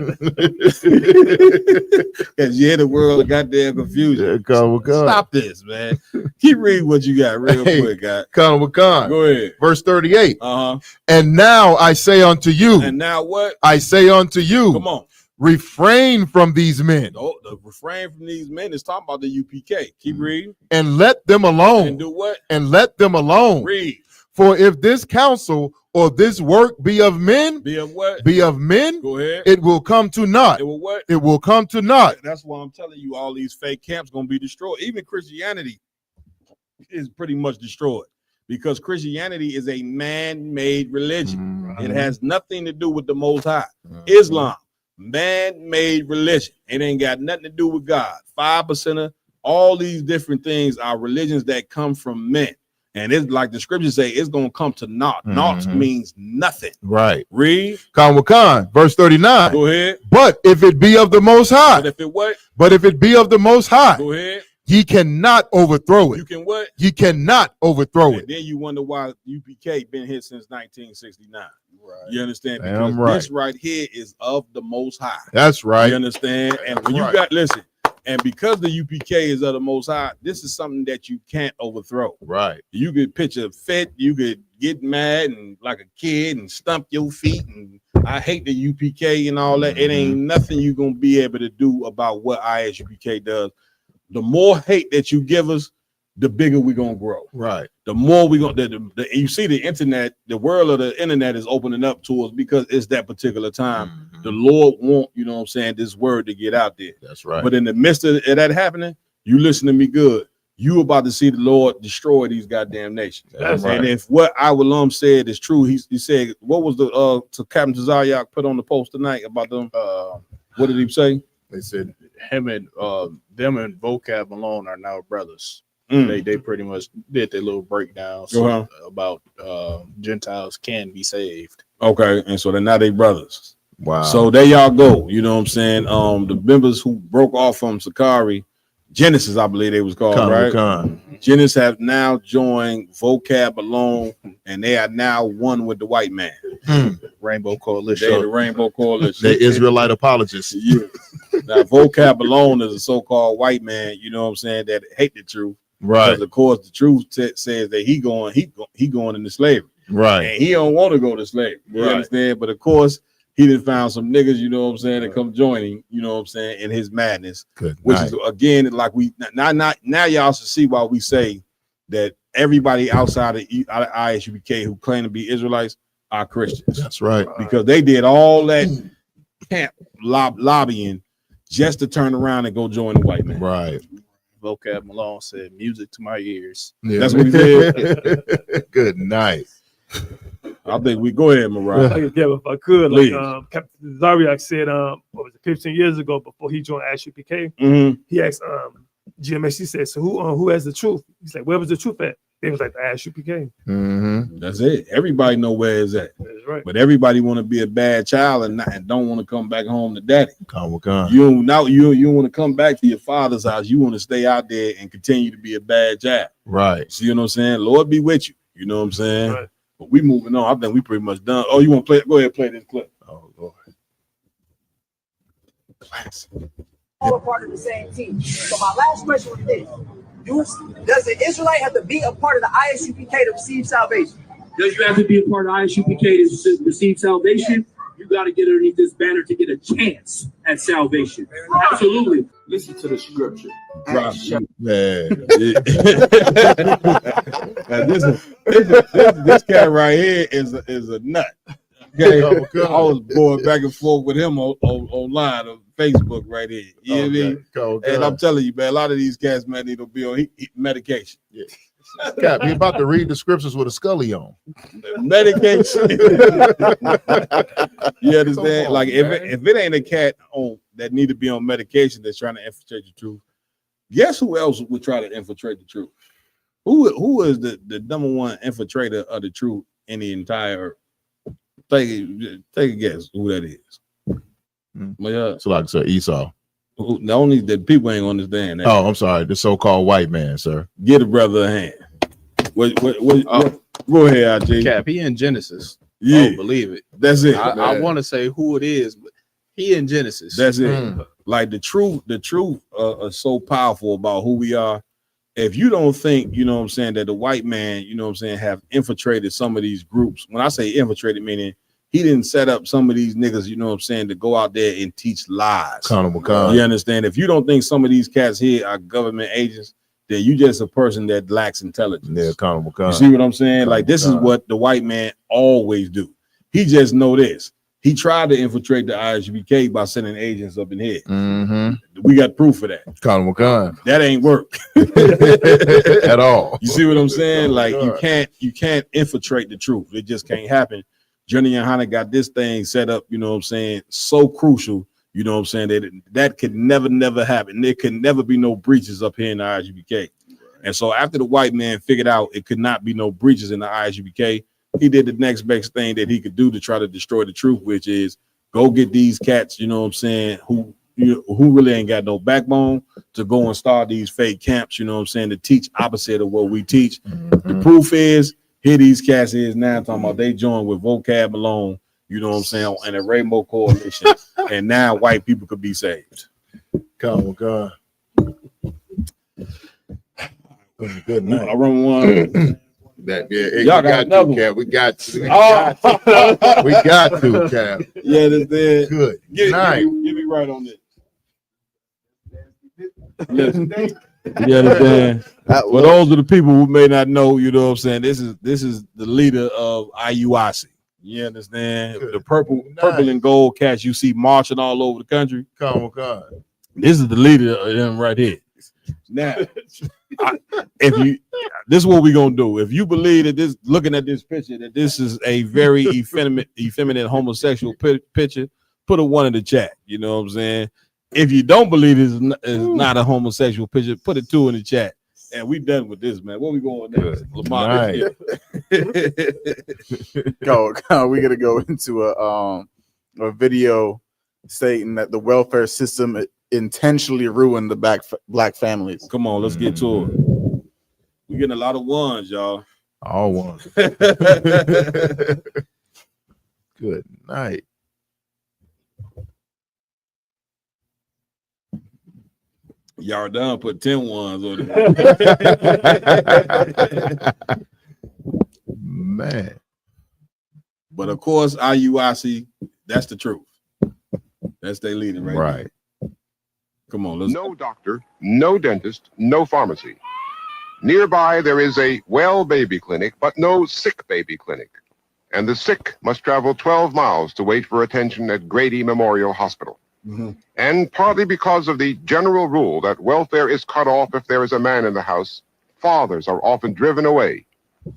you hear the world of goddamn confusion. Stop this, man. Keep reading what you got real quick, guy. Con. Go ahead. Verse 38. Uh-huh. And now I say unto you. And now what? I say unto you. Come on. Refrain from these men. The refrain from these men is talking about the UPK. Keep reading. And let them alone. And do what? And let them alone. Read. For if this counsel or this work be of men, be of what? Be of men, go ahead. It will come to naught. It will what? It will come to naught. That's why I'm telling you, all these fake camps gonna be destroyed. Even Christianity is pretty much destroyed because Christianity is a man-made religion. It has nothing to do with the Most High. Islam, man-made religion. It ain't got nothing to do with God. 5%er, all these different things are religions that come from men. And it's like the scriptures say, it's gonna come to naught. Naught means nothing. Right. Read. Con. Verse 39. Go ahead. But if it be of the Most High. But if it what? But if it be of the Most High. Go ahead. Ye cannot overthrow it. You can what? Ye cannot overthrow it. Then you wonder why UPK been here since 1969. Right. You understand? Damn because right. This right here is of the Most High. That's right. You understand? And when you got listen. And because the UPK is of the Most High, this is something that you can't overthrow. Right. You could pitch a fit, you could get mad and like a kid and stump your feet. And I hate the UPK and all that. It ain't nothing you're going to be able to do about what ISUPK does. The more hate that you give us, the bigger we're going to grow. Right. The more we're going to, you see the internet, the world of the internet is opening up to us because it's that particular time. The Lord want, you know what I'm saying, this word to get out there. That's right. But in the midst of that happening, you listen to me good. You about to see the Lord destroy these goddamn nations. That's right. And if what Awalam said is true, he said, what was the to Captain Tazayak put on the post tonight about them? What did he say? They said him and them and Vocab alone are now brothers. They pretty much did their little breakdowns about Gentiles can be saved. Okay, and so they're now they brothers. Wow. So there y'all go. You know what I'm saying? The members who broke off from Sakari, Genesis, I believe they was called, right? Genesis have now joined Vocab alone, and they are now one with the white man. Rainbow Coalition. They're the Rainbow Coalition. They're Israelite apologists. Yeah. Now, Vocab alone is a so-called white man, you know what I'm saying, that hate the truth. Right. Because of course the truth says that he going into slavery. Right. And he don't want to go to slavery. You understand? But of course, he done found some niggas, you know what I'm saying, that come joining, you know what I'm saying, in his madness. Which is again like we now y'all should see why we say that everybody outside of ISUPK who claim to be Israelites are Christians. That's right. Because they did all that camp lobbying just to turn around and go join the white man. Right. Vocab Malone said, music to my ears. Yeah. That's what he said. Good night. I think we go ahead, Mariah. Yeah, if I could, Please. like Captain Zariak said, what was it, 15 years ago before he joined ISUPK, he asked GMS, he said, so who has the truth? He's like, where was the truth at? It was like the ISUPK. That's it. Everybody know where it's at. That's right. But everybody want to be a bad child and don't want to come back home to daddy. You You want to come back to your father's house. You want to stay out there and continue to be a bad child. Right. See what I'm saying? Lord be with you. You know what I'm saying? Right. But we moving on. I think we pretty much done. Oh, you want to play? Go ahead, play this clip. Oh, Lord. All a part of the same team. So my last question was this. Does the Israelite have to be a part of the ISUPK to receive salvation? Does you have to be a part of ISUPK to receive salvation? You got to get underneath this banner to get a chance at salvation. Absolutely. Listen to the scripture. Man. This cat right here is a nut. Okay, I was going back and forth with him online on Facebook right here. You know what I mean? And I'm telling you, man, a lot of these cats, man, need to be on medication. Yeah. Cap, he about to read the scriptures with a scully on. Medication. You understand? On, like man. if it ain't a cat on that need to be on medication that's trying to infiltrate the truth, guess who else would try to infiltrate the truth? Who is the number one infiltrator of the truth in the entire earth? Take a guess who that is. Yeah. So like sir, Esau. The only that people ain't understand that. Oh, I'm sorry, the so-called white man, sir. Get a brother a hand. What go ahead, RJ. Cap, he in Genesis. Yeah. Oh, believe it. That's it. I want to say who it is, but he in Genesis. That's it. Like the truth is so powerful about who we are. If you don't think, you know what I'm saying, that the white man, you know what I'm saying, have infiltrated some of these groups. When I say infiltrated, meaning he didn't set up some of these niggas, you know what I'm saying, to go out there and teach lies. You understand? If you don't think some of these cats here are government agents, then you just a person that lacks intelligence. Yeah, you see what I'm saying? Like this is what the white man always do. He just know this. He tried to infiltrate the ISUPK by sending agents up in here. We got proof of that. That ain't work at all. You see what I'm saying? Like you can't infiltrate the truth. It just can't happen. Johnny and Hannah got this thing set up, you know what I'm saying, so crucial, you know what I'm saying, that could never happen. There could never be no breaches up here in the ISUPK. And so after the white man figured out it could not be no breaches in the ISUPK, he did the next best thing that he could do to try to destroy the truth, which is go get these cats, you know what I'm saying, who really ain't got no backbone to go and start these fake camps, you know what I'm saying, to teach opposite of what we teach. The proof is, here these cats is now talking about they joined with Vocab Malone, you know what I'm saying, and a Rainbow Coalition, and now white people could be saved. God. Good night. I run one. Y'all got to, Cap. We got to. We got to, Cap. Yeah, that's there. Good night. Give me right on this. You understand? For those of the people who may not know, you know what I'm saying, this is the leader of IUIC. You understand? The purple and gold cats you see marching all over the country. This is the leader of them right here. Now, this is what we're gonna do. If you believe that this, looking at this picture, that this is a very effeminate homosexual picture, put a 1 in the chat. You know what I'm saying? If you don't believe this is not a homosexual picture, put a 2 in the chat. And we done with this, man. Where we going next? Lamar. We're gonna go into a video stating that the welfare system intentionally ruined the black families. Come on, let's get to it. We're getting a lot of ones, y'all. All ones. Good night. Y'all done put 10 ones on it. Man. But of course, IUIC, that's the truth. That's their leader, right? Come on, let's no doctor, no dentist, no pharmacy. Nearby, there is a well baby clinic, but no sick baby clinic. And the sick must travel 12 miles to wait for attention at Grady Memorial Hospital. And partly because of the general rule that welfare is cut off if there is a man in the house, fathers are often driven away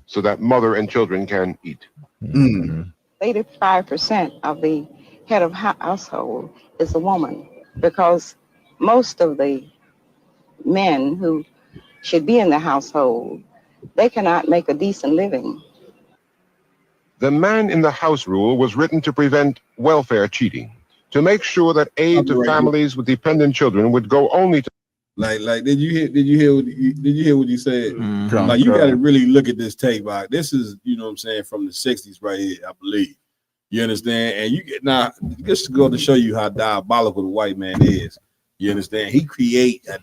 so that mother and children can eat. 85% of the head of household is a woman, because most of the men who should be in the household, they cannot make a decent living. The man in the house rule was written to prevent welfare cheating, to make sure that aid to families with dependent children would go only to like did you hear what you said? Like you got to really look at this tape. Like this is, you know what I'm saying, from the 60s right here, I believe. You understand? And you get now just to go to show you how diabolical the white man is. You understand? He create a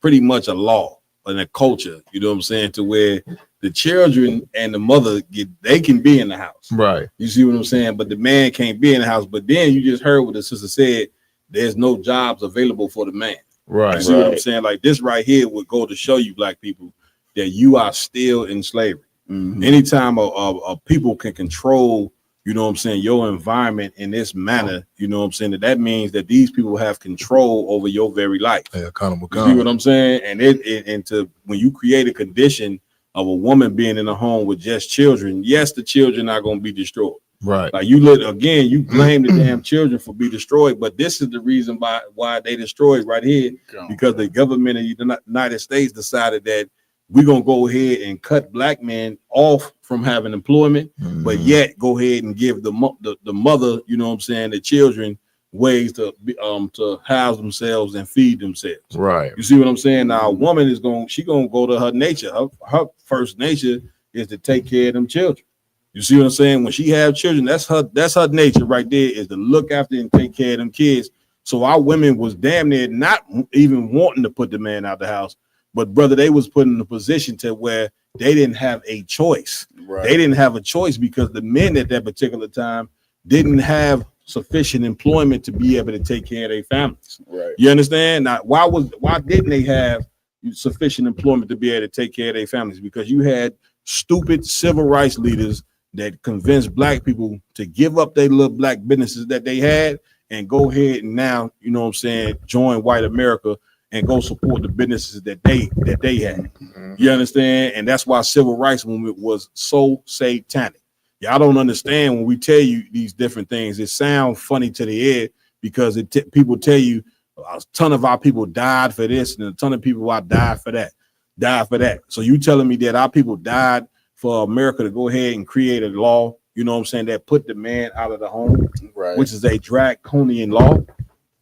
pretty much a law and a culture, you know what I'm saying, to where the children and the mother they can be in the house. Right. You see what I'm saying? But the man can't be in the house. But then you just heard what the sister said, there's no jobs available for the man. Right. You see what I'm saying? Like this right here would go to show you, black people, that you are still in slavery. Anytime a people can control, you know what I'm saying, your environment in this manner, you know what I'm saying, that means that these people have control over your very life. You see what I'm saying? And and when you create a condition of a woman being in a home with just children, yes, the children are going to be destroyed. Right. Like you blame the damn children for being destroyed, but this is the reason why they destroyed right here, because the government of the United States decided that we're gonna go ahead and cut black men off from having employment, but yet go ahead and give the mother, you know what I'm saying, the children ways to house themselves and feed themselves. Right. You see what I'm saying? Now a woman is gonna go to her nature. Her first nature is to take care of them children. You see what I'm saying? When she have children, that's her nature right there, is to look after and take care of them kids. So our women was damn near not even wanting to put the man out the house, but brother, they was put in a position to where they didn't have a choice. Right. They didn't have a choice because the men at that particular time didn't have sufficient employment to be able to take care of their families. Right. You understand? Now, why didn't they have sufficient employment to be able to take care of their families? Because you had stupid civil rights leaders that convinced black people to give up their little black businesses that they had and go ahead and now, you know what I'm saying, join white America and go support the businesses that they had. You understand? And that's why civil rights movement was so satanic. Y'all don't understand when we tell you these different things. It sounds funny to the ear because people tell you a ton of our people died for this and a ton of people died for that. So you telling me that our people died for America to go ahead and create a law, you know what I'm saying, that put the man out of the home, right, which is a draconian law?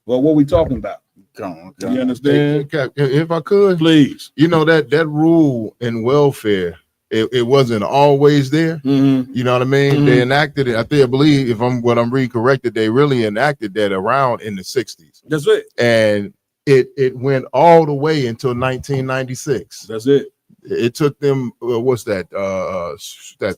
Well, what are we talking about? You understand? If I could, please. You know that rule in welfare, it wasn't always there. You know what I mean? They enacted it. I believe, if I'm reading corrected, they really enacted that around in the 60s. That's it. And it went all the way until 1996. That's it. It took them what's that? That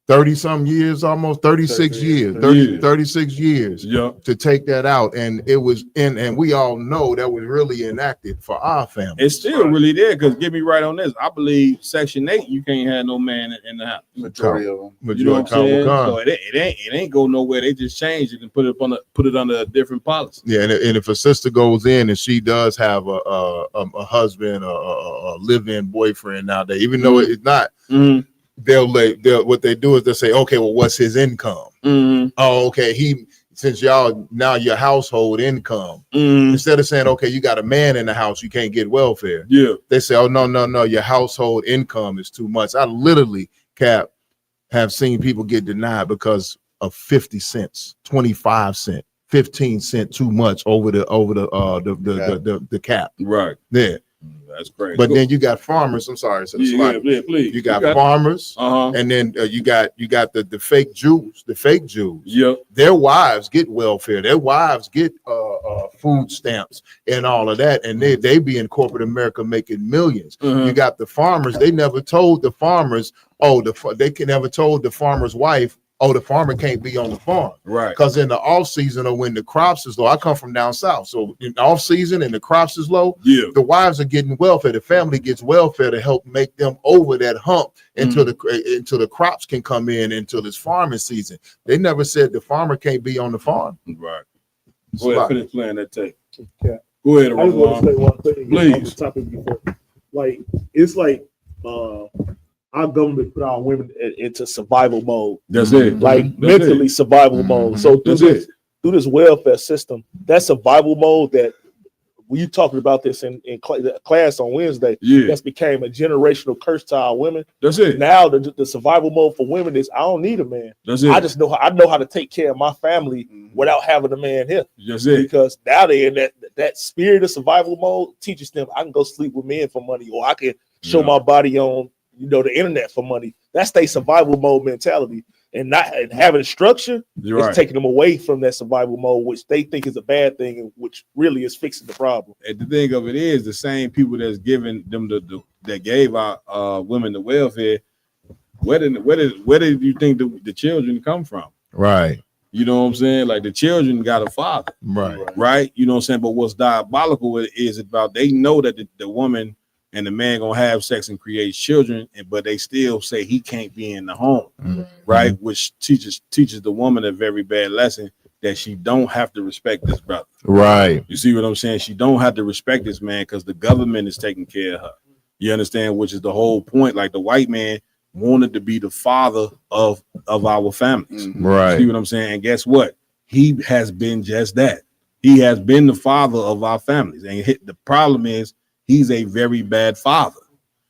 30-some years, almost 36 years, 36 years to take that out. And it was and we all know that was really enacted for our family. It's still really there, because get me right on this. I believe Section 8, you can't have no man in the house. Majority of them. You know what I'm saying? So it ain't go nowhere. They just changed it and put it under a different policy. Yeah, and if a sister goes in and she does have a husband, a live-in boyfriend nowadays, even though it's not, they'll what they do is they'll say, okay, well, what's his income? Oh, okay, since y'all now your household income, instead of saying, okay, you got a man in the house, you can't get welfare. Yeah, they say, oh no, your household income is too much. I literally, Cap, have seen people get denied because of 50 cents, 25 cents, 15 cents too much over the cap. Right. There. That's crazy. But then you got farmers. I'm sorry, please. You got farmers, and then you got the fake Jews. The fake Jews. Yep. Their wives get welfare. Their wives get food stamps and all of that, and they be in corporate America making millions. You got the farmers. They never told the farmers. They never told the farmer's wife, the farmer can't be on the farm. Right. Because in the off season or when the crops is low, I come from down south. So in off season and the crops is low, the wives are getting welfare. The family gets welfare to help make them over that hump until the crops can come in until this farming season. They never said the farmer can't be on the farm. Right. Go ahead, finish playing that tape. Okay. Go ahead, I just want to say one thing. Please. Topic before. Like, it's like our government put our women into survival mode. That's it. Like mentally survival mode. So through this welfare system, that survival mode that we talking about this in class on Wednesday, that's became a generational curse to our women. That's it. Now the survival mode for women is I don't need a man. That's it. I know how to take care of my family without having a man here. That's it. Because now they're in that spirit of survival mode teaches them I can go sleep with men for money, or I can show my body on the internet for money. That's their survival mode mentality, and not having structure is taking them away from that survival mode, which they think is a bad thing, and which really is fixing the problem. And the thing of it is, the same people that's giving them that gave our women the welfare. Where did you think the children come from? Right. You know what I'm saying? Like the children got a father. Right. You know what I'm saying? But what's diabolical is about they know that the woman and the man gonna have sex and create children, but they still say he can't be in the home, right? Which teaches the woman a very bad lesson that she don't have to respect this brother. Right. You see what I'm saying? She don't have to respect this man because the government is taking care of her. You understand? Which is the whole point. Like the white man wanted to be the father of our families. Right. See what I'm saying? And guess what? He has been just that. He has been the father of our families. And the problem is he's a very bad father.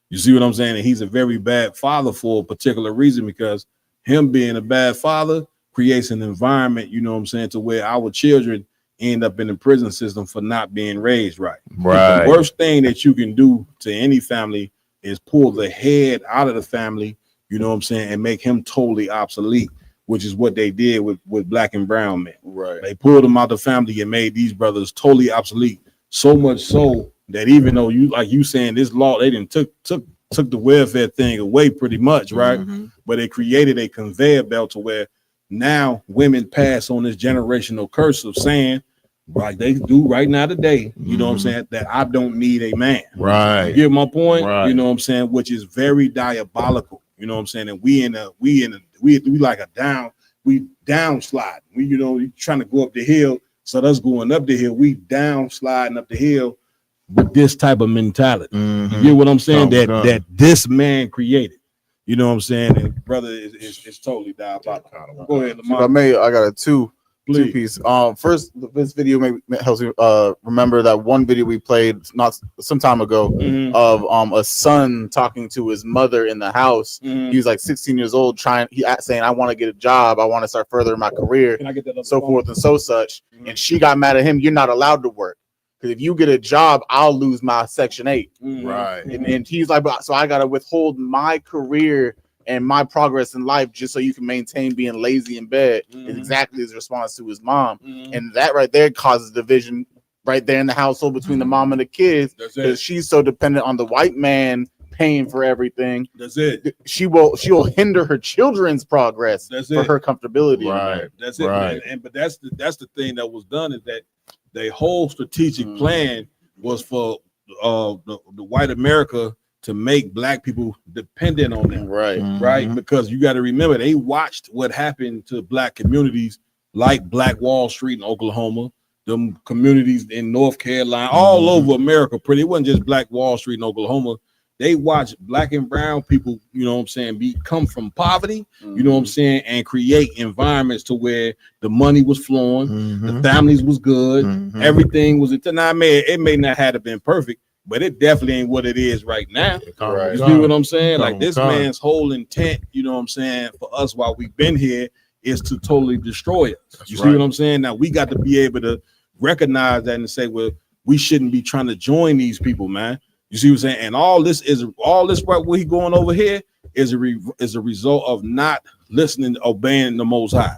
You see what I'm saying? And he's a very bad father for a particular reason, because him being a bad father creates an environment, you know what I'm saying, to where our children end up in the prison system for not being raised right. Right. The worst thing that you can do to any family is pull the head out of the family, you know what I'm saying, and make him totally obsolete, which is what they did with black and brown men. Right. They pulled them out of the family and made these brothers totally obsolete. So much so that even though you saying this law, they didn't took the welfare thing away pretty much, right? But it created a conveyor belt to where now women pass on this generational curse of saying, like they do right now today, you know what I'm saying, that I don't need a man. Right. You get my point? Right. You know what I'm saying? Which is very diabolical. You know what I'm saying? And we like a downslide. We trying to go up the hill. So us going up the hill, we down sliding up the hill with this type of mentality. You get what I'm saying? That this man created. You know what I'm saying? And brother is totally diabolical. Go ahead, If Lamar. I may, I got a two piece. First, this video helps me remember that one video we played not some time ago of a son talking to his mother in the house. He was like 16 years old, saying, "I want to get a job. I want to start furthering my career, so forth and so such." And she got mad at him. "You're not allowed to work, because if you get a job, I'll lose my Section 8." Right. And he's like, "So I got to withhold my career and my progress in life just so you can maintain being lazy in bed." Is exactly his response to his mom. And that right there causes division right there in the household between the mom and the kids, because she's so dependent on the white man paying for everything. That's it. She will hinder her children's progress for her comfortability. Right. That's it. Right. But that's the thing that was done, is that the whole strategic plan was for the white America to make black people dependent on them. Right. Because you got to remember, they watched what happened to black communities like Black Wall Street in Oklahoma, them communities in North Carolina, all over America. It wasn't just Black Wall Street in Oklahoma. They watched black and brown people, you know what I'm saying, come from poverty, you know what I'm saying, and create environments to where the money was flowing, the families was good, everything was. Now, it may not have been perfect, but it definitely ain't what it is right now. You see what I'm saying? Like this man's whole intent, you know what I'm saying, for us while we've been here is to totally destroy us. You see what I'm saying? Now we got to be able to recognize that and say, well, we shouldn't be trying to join these people, man. You see what I'm saying? And all this right where he going over here is a result of not listening, obeying the Most High.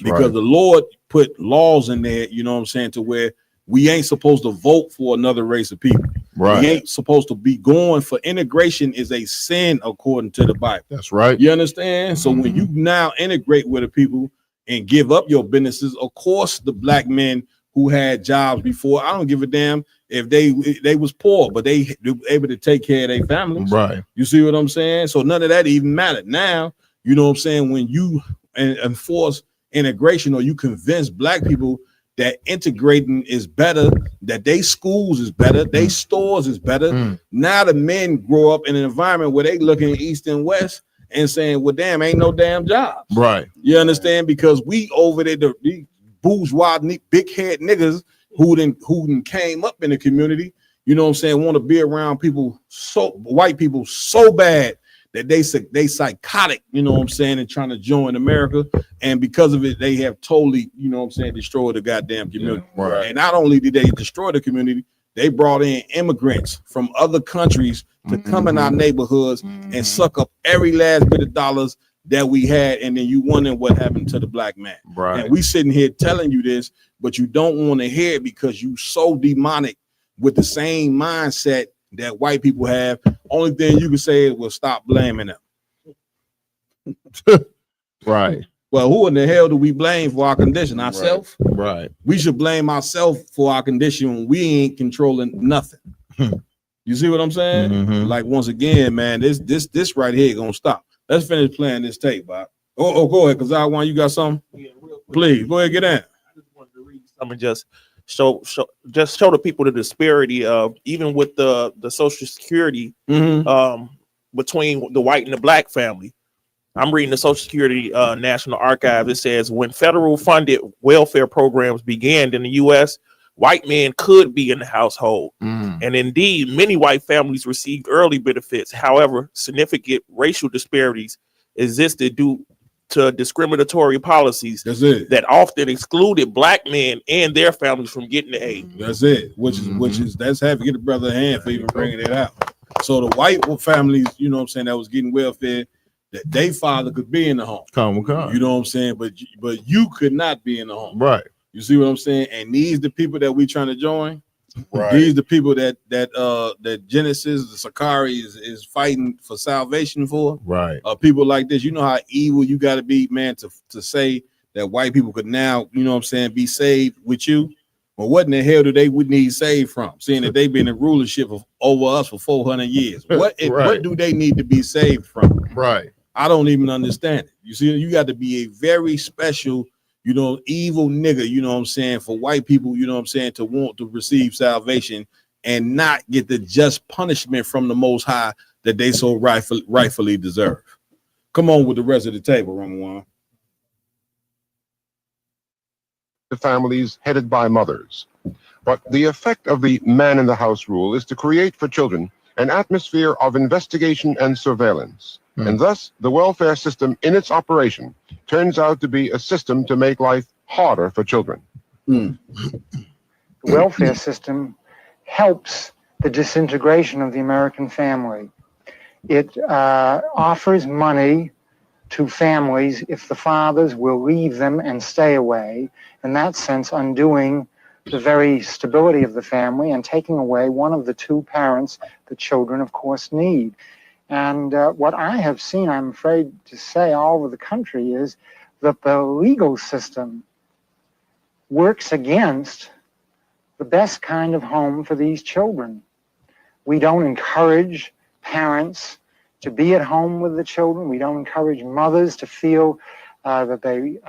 Because the Lord put laws in there, you know what I'm saying, to where we ain't supposed to vote for another race of people. Right. We ain't supposed to be going for integration is a sin according to the Bible. That's right. You understand? So when you now integrate with the people and give up your businesses, of course, the black men who had jobs before, I don't give a damn if they was poor, but they were able to take care of their families. Right. You see what I'm saying? So none of that even mattered. Now, you know what I'm saying, when you enforce integration, or you convince black people that integrating is better, that they schools is better, they stores is better. Now the men grow up in an environment where they looking east and west and saying, well, damn, ain't no damn jobs. Right. You understand? Because we over there, the bourgeois, big head niggas who done came up in the community, you know what I'm saying, want to be around people, white people so bad that they psychotic, you know what I'm saying, and trying to join America. And because of it, they have totally, you know what I'm saying, destroyed the goddamn community. Right. And not only did they destroy the community, they brought in immigrants from other countries to come in our neighborhoods and suck up every last bit of dollars that we had. And then you wondering what happened to the black man. Right. And we sitting here telling you this, but you don't want to hear it because you so demonic with the same mindset that white people have. Only thing you can say is, well, stop blaming them. Right. Well, who in the hell do we blame for our condition? Ourselves? Right. We should blame ourselves for our condition when we ain't controlling nothing. You see what I'm saying? Like, once again, man, this right here gonna stop. Let's finish playing this tape, Bob. Oh, go ahead, because I want you got something. Please go ahead, get in. I mean, just just show the people the disparity of even with the Social Security between the white and the black family. I'm reading the Social Security National Archive. It says when federal funded welfare programs began in the U.S., white men could be in the household. And indeed, many white families received early benefits. However, significant racial disparities existed due to discriminatory policies that often excluded black men and their families from getting the aid. That's it. Which is that's having to get the brother a hand for even bringing it out. So the white families, you know what I'm saying, that was getting welfare, that they father could be in the home. Come. You know what I'm saying? But you could not be in the home. Right. You see what I'm saying? And these the people that we trying to join. Right. These the people that Genesis, the Sakari is fighting for salvation for. Right. People like this. You know how evil you got to be, man, to say that white people could now, you know what I'm saying, be saved with you. Well, what in the hell do they would need saved from? Seeing that they've been in rulership over us for 400 years. What do they need to be saved from? Right. I don't even understand it. You see, you got to be a very special, you know, evil nigga, you know what I'm saying, for white people, you know what I'm saying, to want to receive salvation and not get the just punishment from the Most High that they so rightfully deserve. Come on with the rest of the table, Ramon. The families headed by mothers. But the effect of the man in the house rule is to create for children an atmosphere of investigation and surveillance. And thus, the welfare system in its operation turns out to be a system to make life harder for children. The welfare system helps the disintegration of the American family. It offers money to families if the fathers will leave them and stay away, in that sense undoing the very stability of the family and taking away one of the two parents that children, of course, need. And what I have seen, I'm afraid to say, all over the country is that the legal system works against the best kind of home for these children. We don't encourage parents to be at home with the children. We don't encourage mothers to feel that they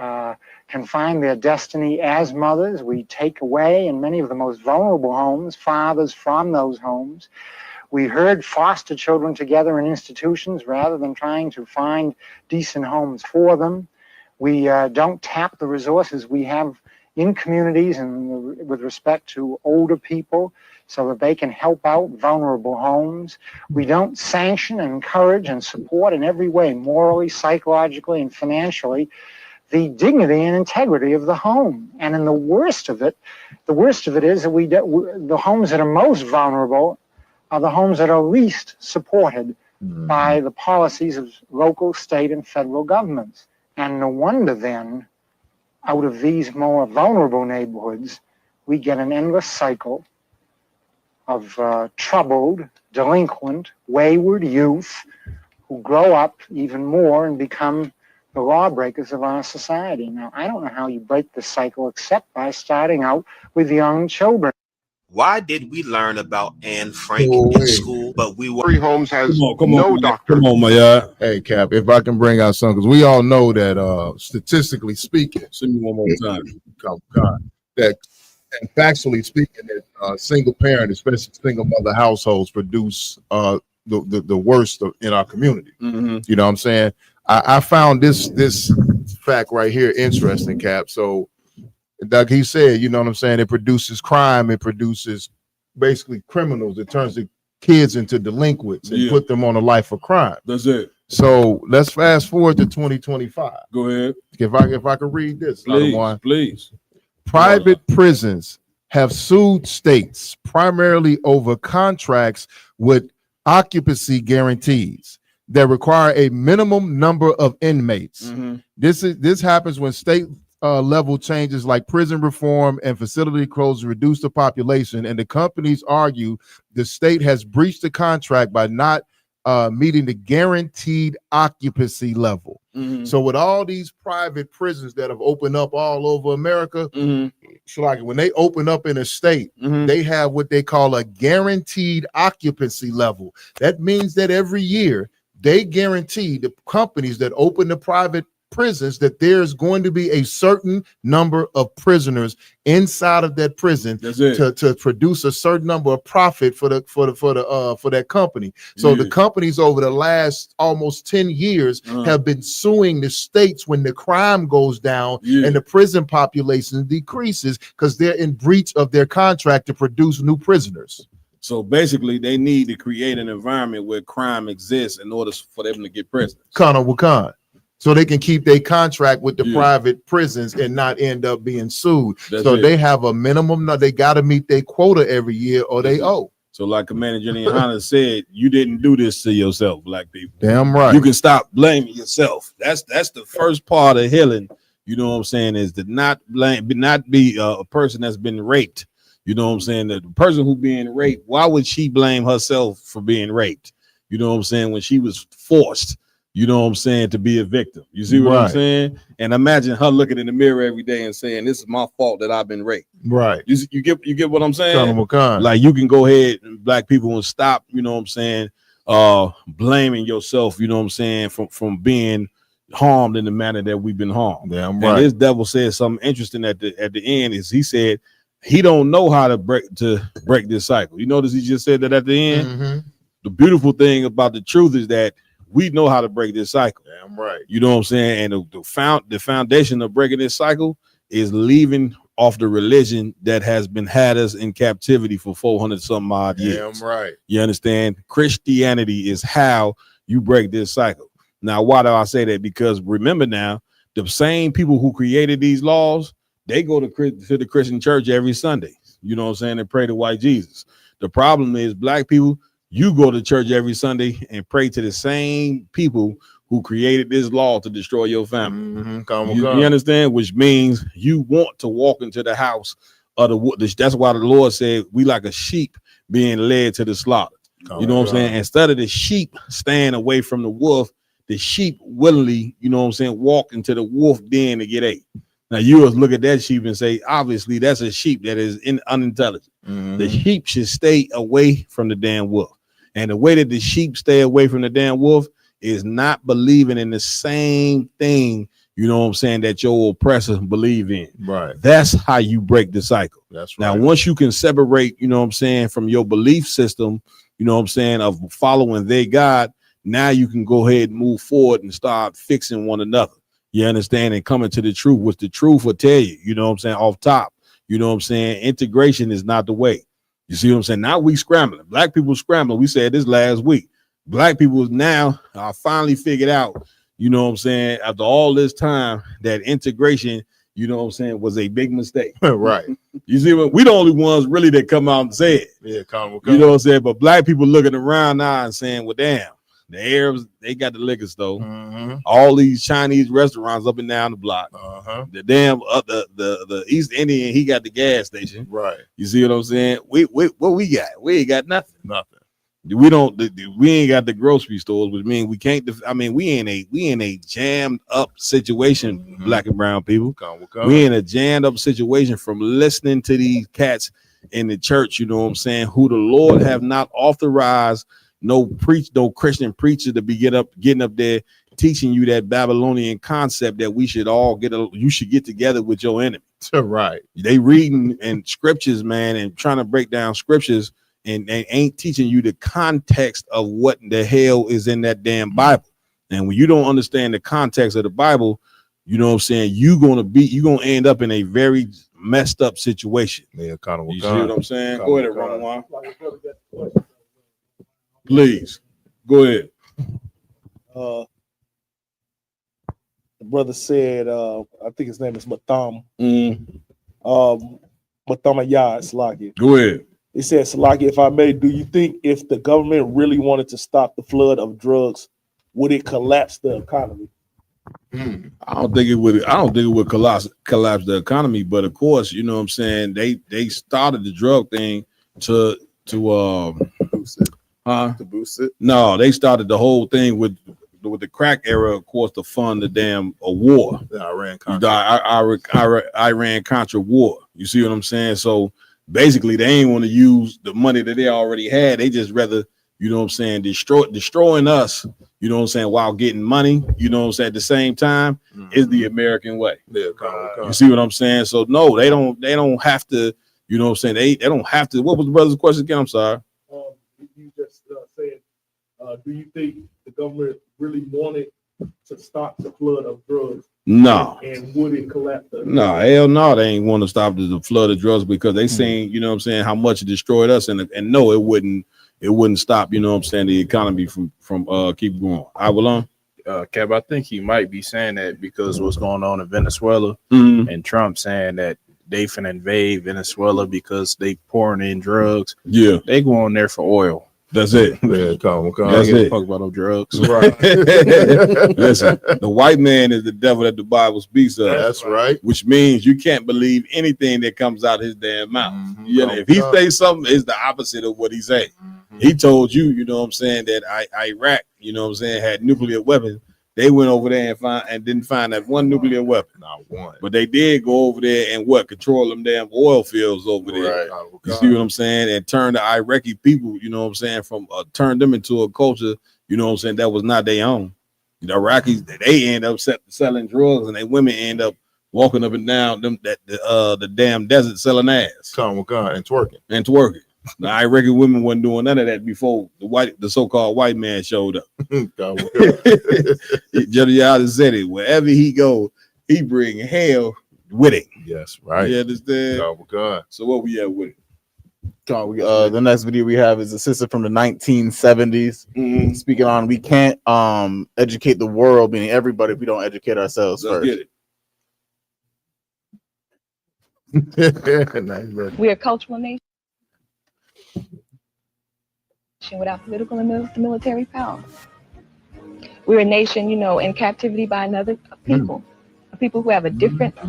can find their destiny as mothers. We take away, in many of the most vulnerable homes, fathers from those homes. We herd foster children together in institutions rather than trying to find decent homes for them. We don't tap the resources we have in communities and with respect to older people so that they can help out vulnerable homes. We don't sanction and encourage and support in every way, morally, psychologically, and financially, the dignity and integrity of the home. And in the worst of it is that the homes that are most vulnerable are the homes that are least supported by the policies of local, state, and federal governments. And no wonder then, out of these more vulnerable neighborhoods, we get an endless cycle of troubled, delinquent, wayward youth who grow up even more and become the lawbreakers of our society. Now, I don't know how you break this cycle except by starting out with young children. Why did we learn about Anne Frank in school, but we were... Every homes has no doctor. Come on, my yard. Hey, Cap, if I can bring out something, because we all know that statistically speaking, send me one more time. That and factually speaking, that single parent, especially single mother households, produce the worst in our community. You know what I'm saying? I found this fact right here interesting, Cap. So, like he said, you know what I'm saying? It produces crime. It produces basically criminals. It turns the kids into delinquents and put them on a life of crime. That's it. So let's fast forward to 2025. Go ahead. If I could read this, please. Private prisons have sued states primarily over contracts with occupancy guarantees that require a minimum number of inmates. This happens when state level changes like prison reform and facility closures reduce the population, and the companies argue the state has breached the contract by not meeting the guaranteed occupancy level. So with all these private prisons that have opened up all over America, so like when they open up in a state, they have what they call a guaranteed occupancy level. That means that every year they guarantee the companies that open the private prisons that there's going to be a certain number of prisoners inside of that prison to produce a certain number of profit for that company. So the companies over the last almost 10 years have been suing the states when the crime goes down and the prison population decreases because they're in breach of their contract to produce new prisoners. So basically, they need to create an environment where crime exists in order for them to get prisoners. So they can keep their contract with the private prisons and not end up being sued. They have a minimum. They got to meet their quota every year or they owe. So like Commander Jenny Hanna said, you didn't do this to yourself, black people. Damn right. You can stop blaming yourself. That's the first part of healing. You know what I'm saying, is to not be a person that's been raped. You know what I'm saying? The person who being raped, why would she blame herself for being raped? You know what I'm saying? When she was forced, you know what I'm saying, to be a victim. You see what I'm saying? And imagine her looking in the mirror every day and saying, this is my fault that I've been raped. Right. You get what I'm saying? Like you can go ahead, black people, and stop, you know what I'm saying, blaming yourself, you know what I'm saying, from being harmed in the manner that we've been harmed. Damn right. And this devil said something interesting at the end, is he said he don't know how to break this cycle. You notice he just said that at the end? The beautiful thing about the truth is that we know how to break this cycle. Damn right. You know what I'm saying? And the foundation of breaking this cycle is leaving off the religion that has been had us in captivity for 400 something odd years. Damn right. You understand? Christianity is how you break this cycle. Now, why do I say that? Because remember now, the same people who created these laws, they go to the Christian church every Sunday. You know what I'm saying? And pray to white Jesus. The problem is black people, you go to church every Sunday and pray to the same people who created this law to destroy your family. You understand? Which means you want to walk into the house of the. That's why the Lord said we like a sheep being led to the slaughter. You know what I'm saying? Instead of the sheep staying away from the wolf, the sheep willingly, you know what I'm saying, walk into the wolf den to get ate. Now you will look at that sheep and say, obviously that's a sheep that is unintelligent. The sheep should stay away from the damn wolf. And the way that the sheep stay away from the damn wolf is not believing in the same thing, you know what I'm saying, that your oppressor believe in. Right. That's how you break the cycle. That's right. Now, once you can separate, you know what I'm saying, from your belief system, you know what I'm saying, of following their God, now you can go ahead and move forward and start fixing one another. You understand? And coming to the truth, which the truth will tell you, you know what I'm saying, off top. You know what I'm saying? Integration is not the way. You see what I'm saying? Now we scrambling. Black people scrambling. We said this last week. Black people now are finally figured out, you know what I'm saying, after all this time, that integration, you know what I'm saying, was a big mistake. Right. You see what we the only ones really that come out and say it. Yeah, you know what I'm saying? But black people looking around now and saying, well, damn, the Arabs, they got the liquor store. All these Chinese restaurants up and down the block. The damn the East Indian, he got the gas station. Right. You see what I'm saying? What we got? We ain't got nothing. Nothing. We ain't got the grocery stores, which means we can't. We in a jammed up situation, black and brown people. We in a jammed up situation from listening to these cats in the church. You know what I'm saying? Who the Lord have not authorized no Christian preacher to be getting up there teaching you that Babylonian concept that we should all you should get together with your enemy. Right. They reading and scriptures, man, and trying to break down scriptures. And they ain't teaching you the context of what the hell is in that damn Bible. And when you don't understand the context of the Bible, you know what I'm saying, you're gonna end up in a very messed up situation. Yeah, kind of. You see what I'm saying? Go ahead, Ron. Please, go ahead. The brother said, I think his name is Matham. Mathamayah, Salaki. Go ahead. He said, Salaki, if I may, do you think if the government really wanted to stop the flood of drugs, would it collapse the economy? I don't think it would collapse the economy, but of course, you know what I'm saying, they started the drug thing to boost it. To boost it? No, they started the whole thing with the crack era, of course, to fund the damn war. The Iran-Contra war. You see what I'm saying? So basically, they ain't want to use the money that they already had. They just rather you know what I'm saying, destroying us, you know what I'm saying, while getting money, you know what I'm saying, at the same time, is the American way. Yeah, you see what I'm saying? So no, they don't have to, you know what I'm saying, they don't have to. What was the brother's question again? I'm sorry. You just said, do you think the government really wanted to stop the flood of drugs? No. And would it collapse? No, hell no, they ain't want to stop the flood of drugs because they seen, you know what I'm saying, how much it destroyed us, and no, it wouldn't stop, you know what I'm saying, the economy from keep going. I will on. Kev, I think he might be saying that because what's going on in Venezuela and Trump saying that they finna invade Venezuela because they pouring in drugs. Yeah, they go on there for oil. That's it. Yeah, come. That's it. Talk about no drugs. Right. Listen, the white man is the devil that the Bible speaks of. That's right. Which means you can't believe anything that comes out his damn mouth. If he says something, it's the opposite of what he say. He told you, you know what I'm saying, that Iraq, you know what I'm saying, had nuclear weapons. They went over there and didn't find that one nuclear weapon. Not one. But they did go over there and control them damn oil fields over there. Right. You see what I'm saying? And turn the Iraqi people, you know what I'm saying, from turn them into a culture, you know what I'm saying, that was not their own. The Iraqis, they end up selling drugs, and their women end up walking up and down the damn desert selling ass. Come on, and twerking. The Iraqi women wasn't doing none of that before the so-called white man showed up. Jediah said it. Wherever he go, he bring hell with it. Yes, right. You understand? Oh, God. So what we at with it? The next video we have is a sister from the 1970s speaking on we can't educate the world, meaning everybody, if we don't educate ourselves Let's first. Get it. We're a cultural nation without political and military power. We're a nation, in captivity by another people, people who have a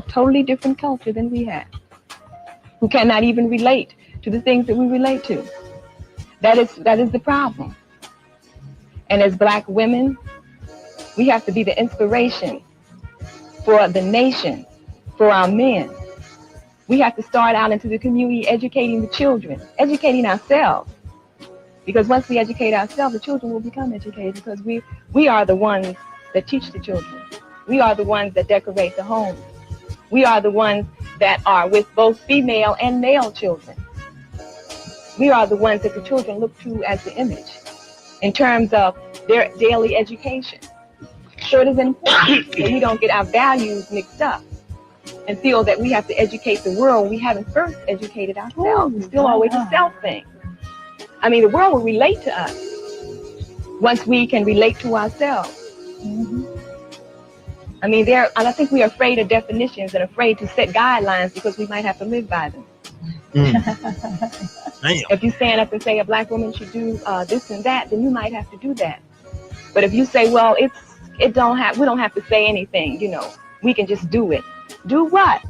totally different culture than we have, who cannot even relate to the things that we relate to. That is the problem. And as Black women, we have to be the inspiration for the nation, for our men. We have to start out into the community educating the children, educating ourselves. Because once we educate ourselves, the children will become educated, because we are the ones that teach the children. We are the ones that decorate the home. We are the ones that are with both female and male children. We are the ones that the children look to as the image in terms of their daily education. So it is important that we don't get our values mixed up and feel that we have to educate the world. We haven't first educated ourselves. It's still always a self thing. I mean, the world will relate to us once we can relate to ourselves. I mean, I think we are afraid of definitions and afraid to set guidelines because we might have to live by them. If you stand up and say a Black woman should do this and that, then you might have to do that. But if you say, well, we don't have to say anything, we can just do it. Do what?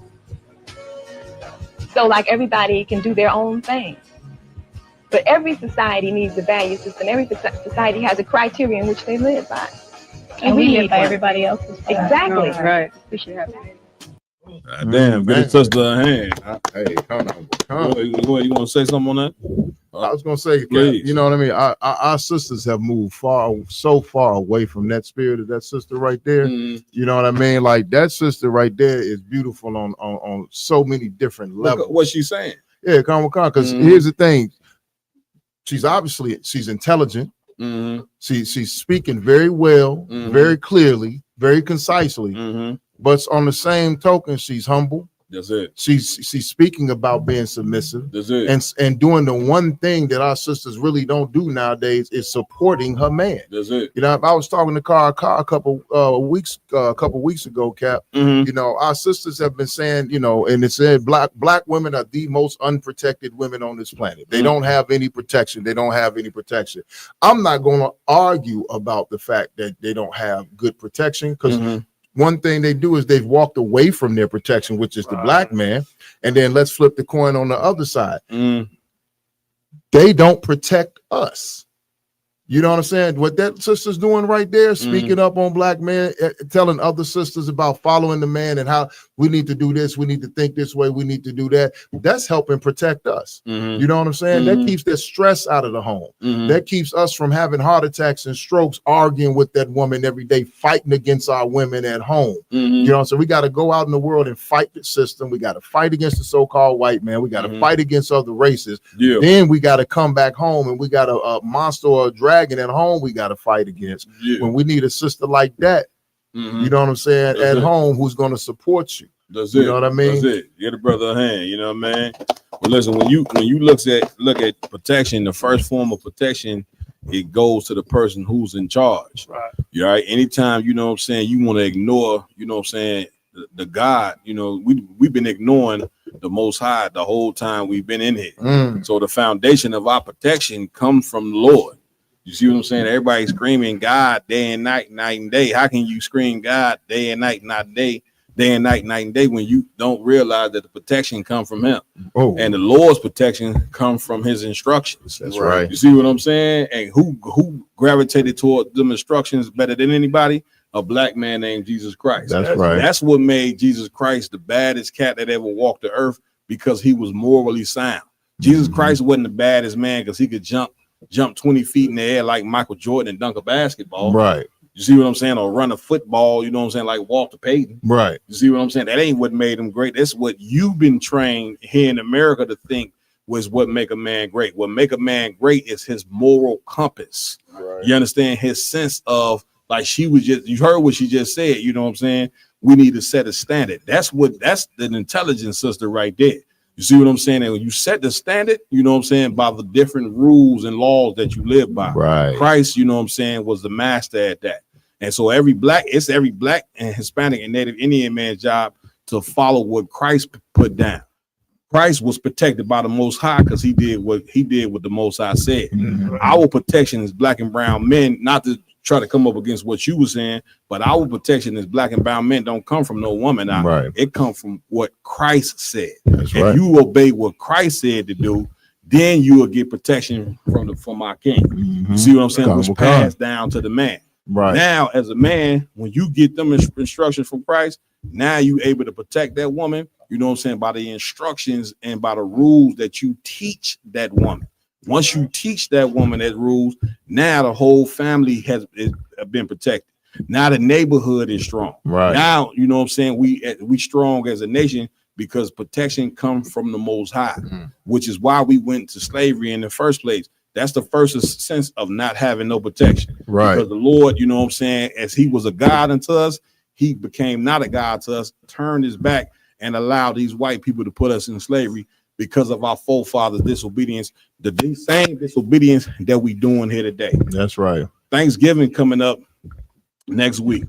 So like everybody can do their own thing. But every society needs a value system. Every society has a criteria in which they live by. And we live by everybody else's. Exactly. Right. We should have Damn, get a sister a hand. Hey, hold on. Go ahead, you want to say something on that? I was gonna say, Please. you know what I mean. Our sisters have moved so far away from that spirit of that sister right there. You know what I mean? Like that sister right there is beautiful on so many different levels. What's she saying? Yeah, because here's the thing. She's intelligent. She's speaking very well, very clearly, very concisely. But on the same token, she's humble. That's it. She's speaking about being submissive. That's it. And doing the one thing that our sisters really don't do nowadays is supporting her man. That's it. I was talking to Car a couple weeks ago, Cap. Our sisters have been saying, and it said black women are the most unprotected women on this planet. They don't have any protection. I'm not going to argue about the fact that they don't have good protection, because one thing they do is they've walked away from their protection, which is the Black man. And then let's flip the coin on the other side. They don't protect us. You know what I'm saying? What that sister's doing right there, speaking up on black men, telling other sisters about following the man and how we need to do this, we need to think this way, we need to do that. That's helping protect us. You know what I'm saying? That keeps that stress out of the home. That keeps us from having heart attacks and strokes, arguing with that woman every day, fighting against our women at home. You know, so we got to go out in the world and fight the system. We got to fight against the so-called white man. We got to fight against other races. Then we got to come back home and we got a monster or a dragon at home we got to fight against. When we need a sister like that, you know what I'm saying, at home who's going to support you. You know what I mean? That's it. Get a brother a hand. You know what I mean? Well, listen, when you look at protection, the first form of protection, it goes to the person who's in charge. Right. You all right? Anytime, you know what I'm saying, you want to ignore, you know what I'm saying, the God, you know, we've been ignoring the Most High the whole time we've been in here. So the foundation of our protection comes from the Lord. You see what I'm saying? Everybody's screaming God day and night, night and day. How can you scream God day and night, not day and night, night and day, when you don't realize that the protection comes from him? And the Lord's protection comes from his instructions. That's right. You see what I'm saying? And who gravitated toward them instructions better than anybody? A black man named Jesus Christ. That's right. That's what made Jesus Christ the baddest cat that ever walked the earth, because he was morally sound. Jesus Christ wasn't the baddest man because he could jump 20 feet in the air like Michael Jordan and dunk a basketball. Right. You see what I'm saying? Or run a football, you know what I'm saying, like Walter Payton. Right. You see what I'm saying? That ain't what made him great. That's what you've been trained here in America to think was what make a man great. What make a man great is his moral compass. Right. You understand? His sense of, like, you heard what she just said, you know what I'm saying? We need to set a standard. That's the intelligent sister right there. You see what I'm saying? And when you set the standard, you know what I'm saying, by the different rules and laws that you live by. Right. Christ, you know what I'm saying, was the master at that. And so every black and Hispanic and Native Indian man's job to follow what Christ put down. Christ was protected by the Most High because he did what the Most High said. Our protection as black and brown men, not to try to come up against what you were saying, but our protection as black and brown men don't come from no woman. Right. It comes from what Christ said. That's right. If you obey what Christ said to do, then you will get protection from our King. You see what I'm saying? Which passed down to the man. Right. Now, as a man, when you get them instructions from Christ, now you able to protect that woman, you know what I'm saying, by the instructions and by the rules that you teach that woman. Once you teach that woman that rules, now the whole family has been protected. Now the neighborhood is strong. Right. Now, you know what I'm saying, we strong as a nation because protection comes from the Most High, which is why we went to slavery in the first place. That's the first sense of not having no protection. Right. Because the Lord, you know what I'm saying, as he was a God unto us, he became not a God to us, turned his back and allowed these white people to put us in slavery because of our forefathers' disobedience, the same disobedience that we doing here today. That's right. Thanksgiving coming up next week.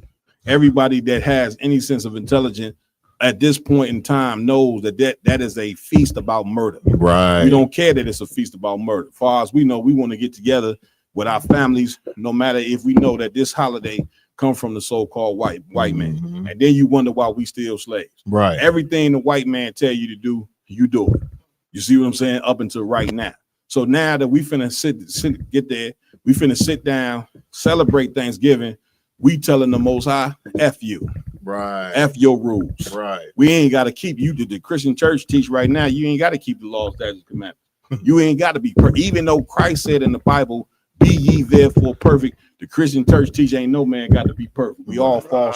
Everybody that has any sense of intelligence at this point in time knows that is a feast about murder. Right. We don't care that it's a feast about murder. As far as we know, we want to get together with our families, no matter if we know that this holiday come from the so-called white man. And then you wonder why we still slaves. Right. Everything the white man tell you to do, you do it. You see what I'm saying? Up until right now. So now that we finna get there, we finna sit down, celebrate Thanksgiving. We telling the Most High, F you. Right. F your rules. Right. We ain't got to keep you. The Christian church teach right now, you ain't got to keep the law, statutes, commandments. You ain't got to be even though Christ said in the Bible, be ye therefore perfect. The Christian church teach ain't no man got to be perfect. We all fall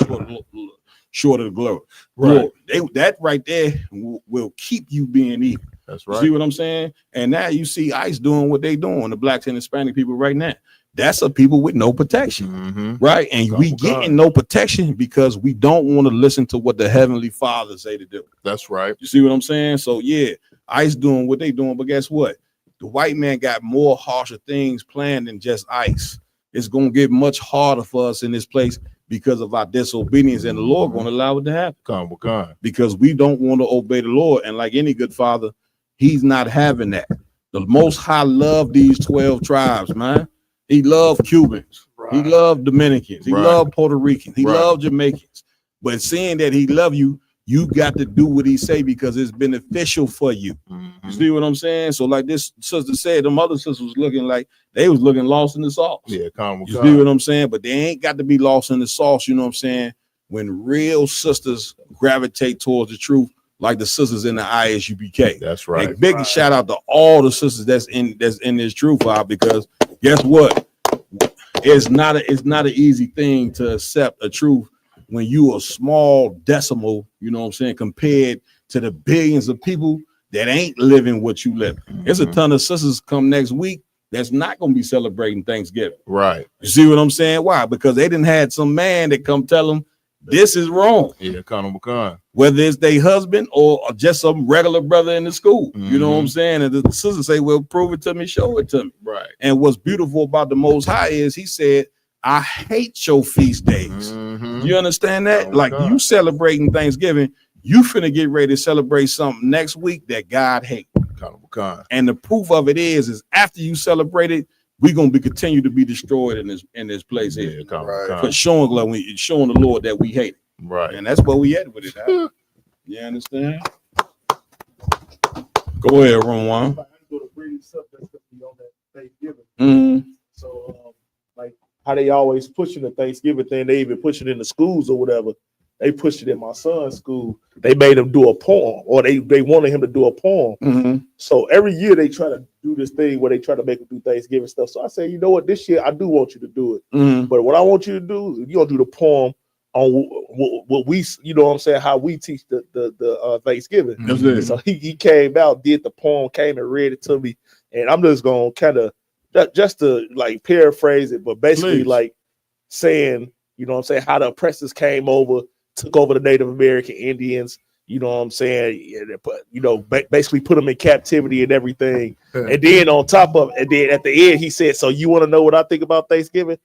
short of the glory. Right. That right there will keep you being evil. That's right. You see what I'm saying? And now you see ICE doing what they doing, the blacks and Hispanic people right now. That's a people with no protection, right? And we getting no protection because we don't want to listen to what the Heavenly Father say to do. That's right. You see what I'm saying? So yeah, ICE doing what they doing, but guess what? The white man got more harsher things planned than just ICE. It's gonna get much harder for us in this place because of our disobedience, and the Lord gonna allow it to happen. Because we don't want to obey the Lord, and like any good father, He's not having that. The Most High loved these 12 tribes, man. He loved Cubans. Right. He loved Dominicans. He loved Puerto Ricans. He loved Jamaicans. But seeing that he loved you, You got to do what he say because it's beneficial for you. You see what I'm saying? So like this sister said, them other sisters was looking like they was looking lost in the sauce. Yeah, you see what I'm saying? But they ain't got to be lost in the sauce. You know what I'm saying? When real sisters gravitate towards the truth, like the sisters in the ISUPK. That's right. And big shout out to all the sisters that's in this truth vibe, because guess what? It's not an easy thing to accept a truth when you a small decimal, you know what I'm saying, compared to the billions of people that ain't living what you live. There's a ton of sisters come next week that's not going to be celebrating Thanksgiving. Right. You see what I'm saying? Why? Because they didn't had some man that come tell them this is wrong. Yeah, Con. Whether it's their husband or just some regular brother in the school. You know what I'm saying? And the sisters say, well, prove it to me, show it to me. Right. And what's beautiful about the Most High is he said, I hate your feast days. You understand that? Oh, like God. you celebrating Thanksgiving, you finna get ready to celebrate something next week that God hates. And the proof of it is after you celebrate it, we're gonna be continue to be destroyed in this place here. For showing the Lord that we hate it. Right. And that's where we at with it. Huh? You understand? Go ahead, Room One. So like how they always pushing the Thanksgiving thing, they even push it in the schools or whatever. They pushed it in my son's school. They made him do a poem, or they wanted him to do a poem. So every year they try to do this thing where they try to make him do Thanksgiving stuff. So I say, you know what, this year I do want you to do it. But what I want you to do is you're gonna do the poem on what we, you know what I'm saying, how we teach the Thanksgiving. So he came out, did the poem, came and read it to me, and I'm just gonna kind of just to like paraphrase it, but basically like saying, you know what I'm saying, how the oppressors came over, took over the Native American Indians, you know what I'm saying, you know, basically put them in captivity and everything. And then on top of it, and then at the end he said, so you want to know what I think about Thanksgiving?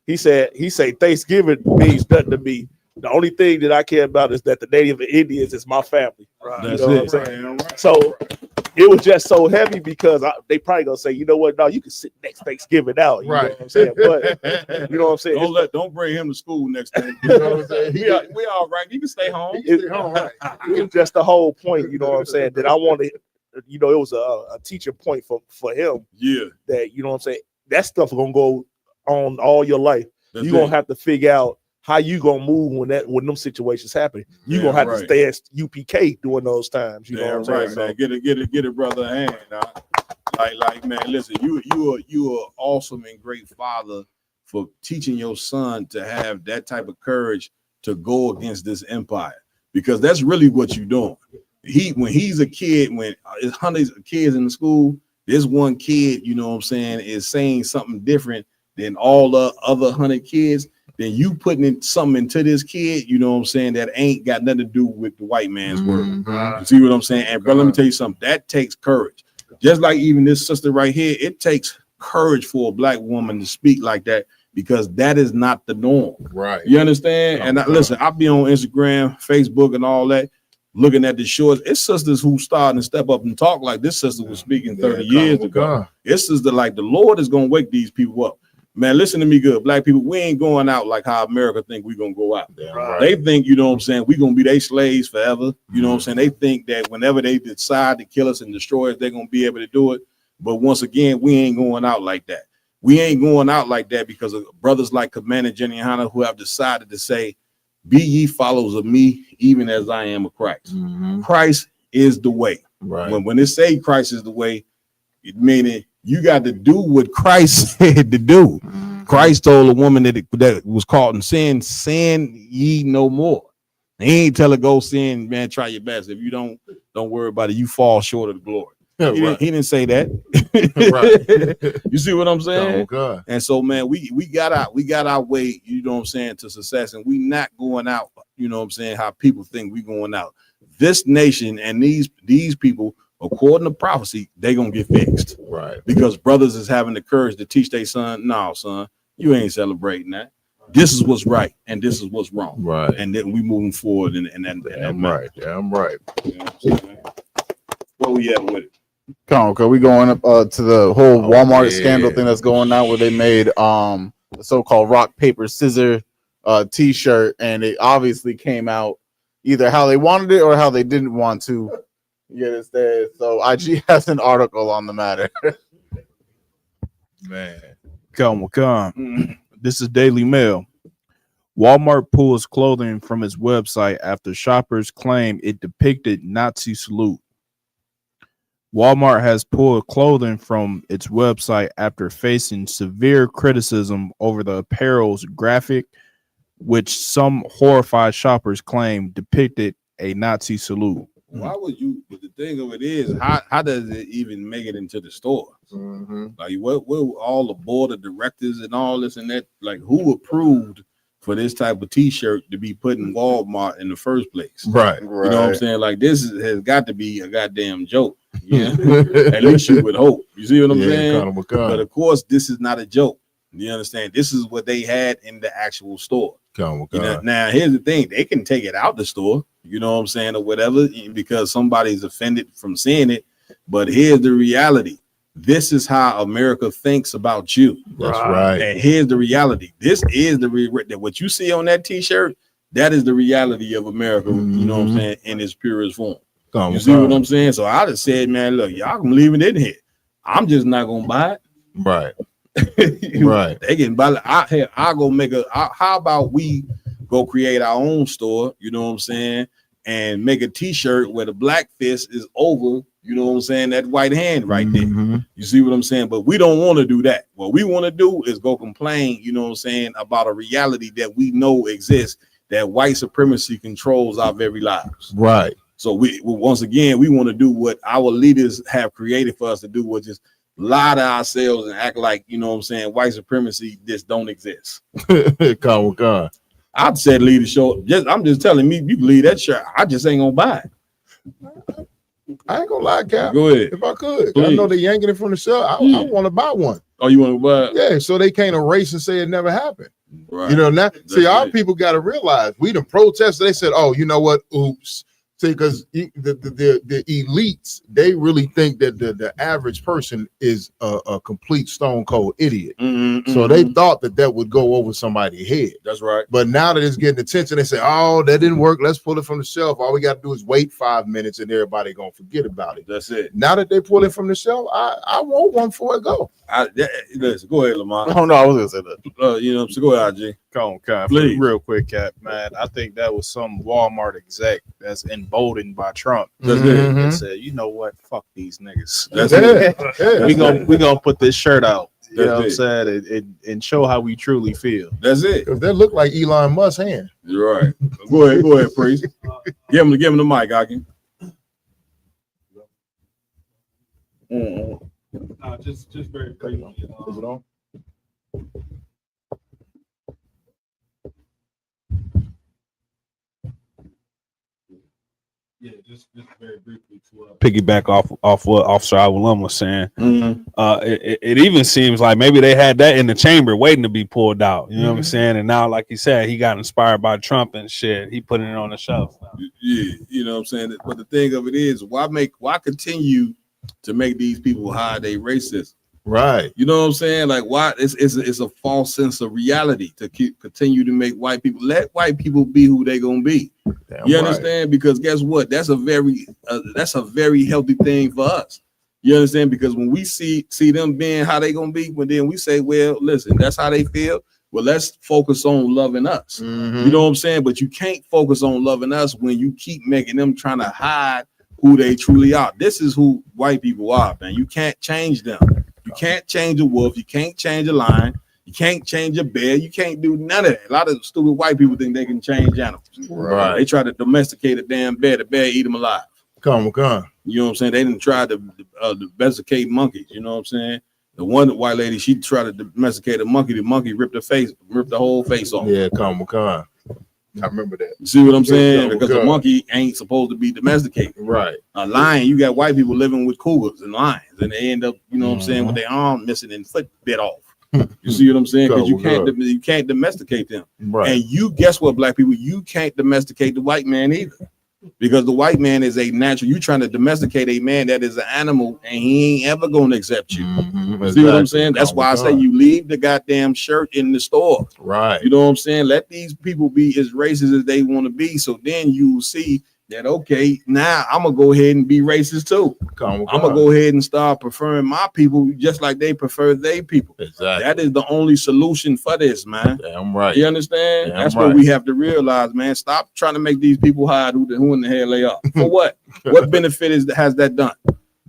He said Thanksgiving means nothing to me. The only thing that I care about is that the Native Indians is my family. Right. You know what I'm saying? So it was just so heavy because they probably gonna say, you know what? No, you can sit next Thanksgiving out. You know what I'm saying? But you know what I'm saying? Don't bring him to school next time. You know what I'm saying? We all right. You can stay home. It's just the whole point. You know what I'm saying? That I wanted. You know, it was a teaching point for him. Yeah. That, you know what I'm saying, that stuff gonna go on all your life. You're gonna have to figure out how you gonna move when them situations happen. You gonna have to stay as UPK during those times. You know what I'm saying? Man. Get it, brother. Hand. Like, man, listen, you are awesome and great father for teaching your son to have that type of courage to go against this empire, because that's really what you're doing. When he's a kid, when there's hundreds of kids in the school, this one kid, you know what I'm saying, is saying something different than all the other 100 kids, then you putting in something into this kid, you know what I'm saying, that ain't got nothing to do with the white man's word. You see what I'm saying? And bro, let me tell you something, that takes courage. Just like even this sister right here, it takes courage for a black woman to speak like that, because that is not the norm. Right. You understand? And listen, I be on Instagram, Facebook, and all that, looking at the shorts. It's sisters who starting to step up and talk like this sister was speaking 30 years ago. It's sister like the Lord is gonna wake these people up. Man, listen to me good. Black people, we ain't going out like how America think we're going to go out. They think, you know what I'm saying, we're going to be their slaves forever. You know what I'm saying? They think that whenever they decide to kill us and destroy us, they're going to be able to do it. But once again, we ain't going out like that. We ain't going out like that because of brothers like Commander Jenny Hanna who have decided to say, be ye followers of me, even as I am of Christ. Christ is the way. When they say Christ is the way, it meaning you got to do what Christ said to do. Christ told a woman that was caught in sin ye no more. He ain't tell her go sin, man, try your best. If you don't worry about it, you fall short of the glory. He didn't say that. You see what I'm saying? Oh, God. And so, man, we got our way, you know what I'm saying, to success, and we not going out, you know what I'm saying, how people think we going out. This nation and these people, according to prophecy, they gonna get fixed. Right. Because brothers is having the courage to teach their son, no, son, you ain't celebrating that. This is what's right and this is what's wrong. Right. And then we moving forward and I'm right. Yeah, I'm right. You know what I'm saying? Where we at with it? Come on, we going up to the whole Walmart scandal thing that's going on, where they made the so-called rock paper scissor t-shirt, and it obviously came out either how they wanted it or how they didn't want to. You understand? So IG has an article on the matter. Man. Come. This is Daily Mail. Walmart pulls clothing from its website after shoppers claim it depicted Nazi salute. Walmart has pulled clothing from its website after facing severe criticism over the apparel's graphic, which some horrified shoppers claim depicted a Nazi salute. Why would you? But the thing of it is, how does it even make it into the store? Like, what all the board of directors and all this and that? Like, who approved for this type of T-shirt to be put in Walmart in the first place? Right. You know what I'm saying? Like, this has got to be a goddamn joke. Yeah, at least you would hope. You see what I'm saying? But of course, this is not a joke. You understand? This is what they had in the actual store. You know, now, here's the thing: they can take it out the store. You know what I'm saying, or whatever, because somebody's offended from seeing it. But here's the reality: this is how America thinks about you. That's right. And here's the reality: this is what you see on that T-shirt. That is the reality of America. You know what I'm saying, in its purest form. You see what I'm saying? So I just said, man, look, y'all can leave it in here. I'm just not gonna buy it. Right. Right. They can buy it. I'll go make how about we go create our own store, you know what I'm saying, and make a T-shirt where the black fist is over, you know what I'm saying, that white hand right there. You see what I'm saying? But we don't want to do that. What we want to do is go complain, you know what I'm saying, about a reality that we know exists, that white supremacy controls our very lives. Right. So we once again, we want to do what our leaders have created for us to do, which is lie to ourselves and act like, you know what I'm saying, white supremacy just don't exist. God. I've said leave the show. I'm just telling me you can leave that shirt. I just ain't gonna buy it. I ain't gonna lie, Cap. Go ahead. If I could. Please. I know they're yanking it from the shelf. I want to buy one. Oh, you want to buy it? Yeah, so they can't erase and say it never happened. Right. You know, now see, our it. people got to realize we done protested. They said, oh, you know what? Oops. See, because the elites, they really think that the average person is a complete stone cold idiot. So they thought that would go over somebody's head. That's right. But now that it's getting attention, they say, oh, that didn't work. Let's pull it from the shelf. All we got to do is wait 5 minutes and everybody going to forget about it. That's it. Now that they pull it from the shelf, I want one before it go. Listen, go ahead, Lamont. Oh, no, I was going to say that. You know, so go ahead, IG. Come on, Please. real quick, Cap, man. I think that was some Walmart exec that's emboldened by Trump. That's it. That said, you know what? Fuck these niggas. That's it. We gonna put this shirt out. You That's know what I'm it. saying? And show how we truly feel. That's it. If that look like Elon Musk's hand. You're right. Go ahead, Priest. Give him the mic, Aki. Just very quick. Is it on? Yeah, just very briefly to piggyback off what Officer Awalum was saying. It even seems like maybe they had that in the chamber waiting to be pulled out. You know what I'm saying? And now, like he said, he got inspired by Trump and shit. He putting it on the shelf. Yeah, you know what I'm saying? But the thing of it is, why continue to make these people hide their racism? Right. You know what I'm saying? Like, why it's a false sense of reality to continue to make white people, let white people be who they gonna be. You understand? Because guess what? That's a very healthy thing for us. You understand? Because when we see them being how they gonna be, but then we say, well, listen, that's how they feel. Well, let's focus on loving us. You know what I'm saying? But you can't focus on loving us when you keep making them trying to hide who they truly are. This is who white people are, man. You can't change them. You can't change a wolf. You can't change a lion. You can't change a bear. You can't do none of that. A lot of stupid white people think they can change animals. Right. They try to domesticate a damn bear. The bear eat them alive. Come on. You know what I'm saying? They didn't try to domesticate monkeys. You know what I'm saying? The one white lady, she tried to domesticate a monkey. The monkey ripped the whole face off. Yeah, come on. I remember that. You see what I'm saying? Because a monkey ain't supposed to be domesticated. Right. A lion, you got white people living with cougars and lions, and they end up, you know what I'm saying, with their arm missing and foot bit off. You see what I'm saying? Because you can't domesticate them. Right. And you guess what, black people, you can't domesticate the white man either. Because the white man is a natural. You trying to domesticate a man that is an animal, and he ain't ever gonna accept you. Mm-hmm. See what I'm saying? That's why I say you leave the goddamn shirt in the store. Right. You know what I'm saying? Let these people be as racist as they want to be. So then you see that, okay, now I'm gonna go ahead and be racist too. I'm gonna go ahead and start preferring my people just like they prefer their people. Exactly. That is the only solution for this, man. Damn right. You understand? Damn That's right. what we have to realize, man. Stop trying to make these people hide who in the hell they are. For what? What benefit has that done?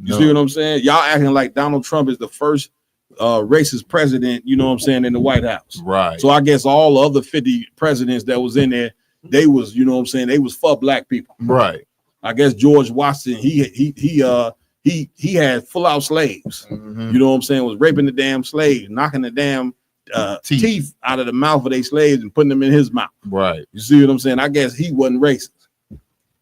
You see what I'm saying? Y'all acting like Donald Trump is the first racist president, you know what I'm saying, in the White House. Right. So I guess all the other 50 presidents that was in there, they was, you know what I'm saying, they was for black people. Right. I guess George Washington, he had full out slaves. Mm-hmm. You know what I'm saying, was raping the damn slaves, knocking the damn teeth out of the mouth of their slaves and putting them in his mouth. Right. You see what I'm saying? I guess he wasn't racist.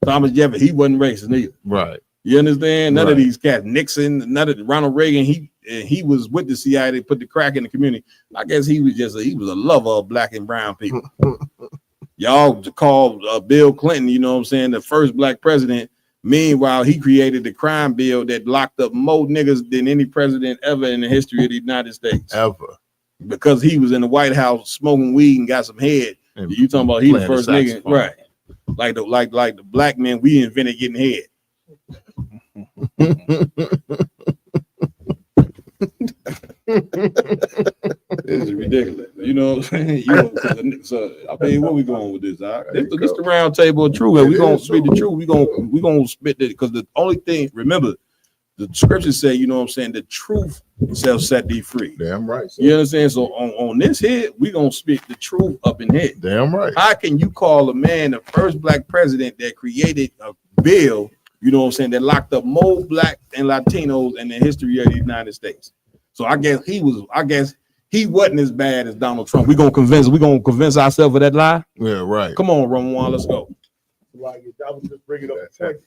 Thomas Jefferson, he wasn't racist neither. Right. You understand? None of Right. these cats, Nixon, none of Ronald Reagan, he was with the CIA. They put the crack in the community. I guess he was a lover of black and brown people. Y'all called Bill Clinton, you know what I'm saying, the first black president. Meanwhile, he created the crime bill that locked up more niggas than any president ever in the history of the United States. Ever. Because he was in the White House smoking weed and got some head. And you talking about he the first nigga, saxophone. right? Like the black men, we invented getting head. This is ridiculous. You know what I'm saying? So I mean, where we going with this? This the round table of truth. We're gonna spit the truth. We're gonna spit it because the only thing, remember, the scriptures say, you know what I'm saying, the truth shall set thee free. Damn right. You understand? So on this here, we're gonna spit the truth up in here. Damn right. How can you call a man the first black president that created a bill, you know what I'm saying, that locked up more black and Latinos in the history of the United States? So I guess he wasn't as bad as Donald Trump. We're gonna convince ourselves of that lie. Yeah, right. Come on, Roman, let's go. Like, I was just bringing up a point.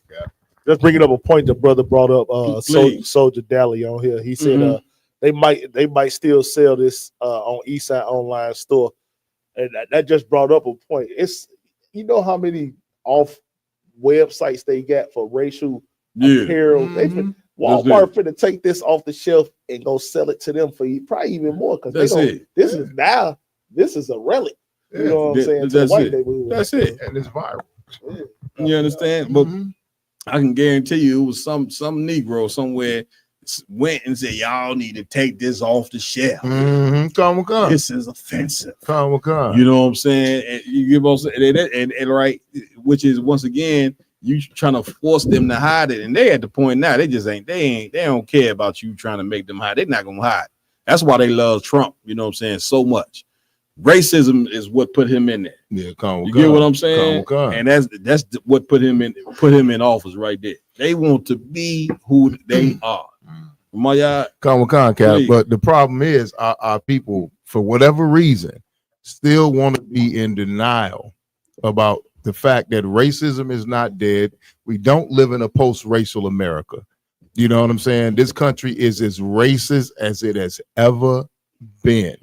Just bringing up a point the brother brought up. Soldier Dally on here. He said they might still sell this on Eastside Online Store, and that just brought up a point. It's, you know how many off websites they got for racial apparel. Walmart finna take this off the shelf and go sell it to them for probably even more, because this is a relic. You know what I'm saying? To the white neighborhood. That's it. And it's viral. You understand? But I can guarantee you it was some Negro somewhere went and said, y'all need to take this off the shelf. Come. This is offensive. Come. You know what I'm saying? And you give us and right, which is once again, you trying to force them to hide it. And they at the point now, they don't care about you trying to make them hide. They're not gonna hide. That's why they love Trump, you know what I'm saying, so much. Racism is what put him in there. Yeah, you get what I'm saying? And that's what put him in office right there. They want to be who they are. Come, Cap. But the problem is our people, for whatever reason, still want to be in denial about the fact that racism is not dead. We don't live in a post-racial America. You know what I'm saying? This country is as racist as it has ever been.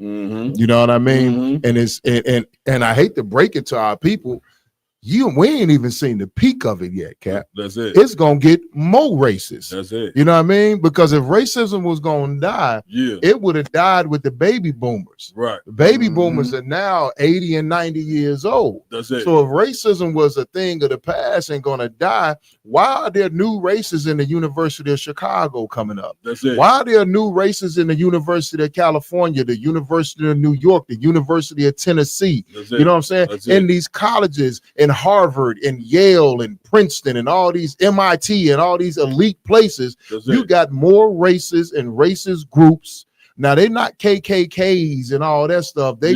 You know what I mean? And it's and I hate to break it to our people, we ain't even seen the peak of it yet, Cap. That's it. It's gonna get more racist. That's it. You know what I mean? Because if racism was gonna die, it would have died with the baby boomers. Right. The baby boomers are now 80 and 90 years old. That's it. So if racism was a thing of the past and gonna die, why are there new races in the University of Chicago coming up? That's it. Why are there new races in the University of California, the University of New York, the University of Tennessee? You know what I'm saying? In these colleges, in Harvard and Yale and Princeton and all these MIT and all these elite places, you got more races and racist groups. Now they're not KKKs and all that stuff. They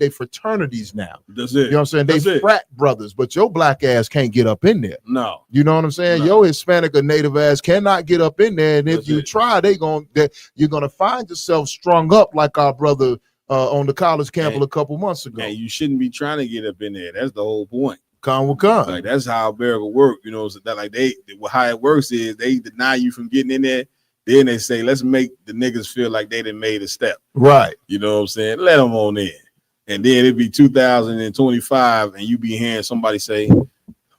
fraternities now. That's it. You know what I'm saying? They frat brothers, but your black ass can't get up in there. No. You know what I'm saying? Your Hispanic or Native ass cannot get up in there. And if you try, you're gonna find yourself strung up like our brother on the college campus a couple months ago. And you shouldn't be trying to get up in there. That's the whole point. Like that's how America works. You know, so that how it works is they deny you from getting in there. Then they say, let's make the niggas feel like they done made a step. Right. You know what I'm saying? Let them on in. And then it'd be 2025 and you be hearing somebody say,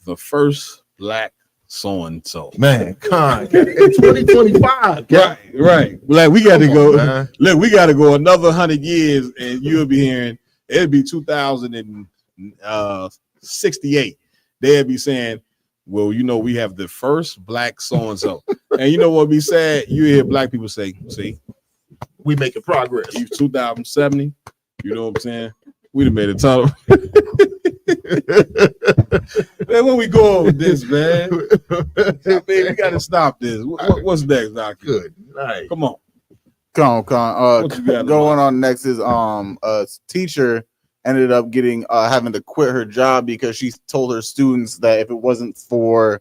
the first black so and so. Man, con in 2025. Right. Like we got to Come go. on, man. Look, we got to go another 100 years, and you'll be hearing it'll be 2068. They'll be saying, "Well, you know, we have the first black so and so," and you know what be sad? You hear black people say, "See, we making progress." You 2070. You know what I'm saying? We done made a ton of. Man, when we go over this, man, I mean, we got to stop this. What's next, Doc? Good night. Come on. Going on next is a teacher ended up getting having to quit her job because she told her students that if it wasn't for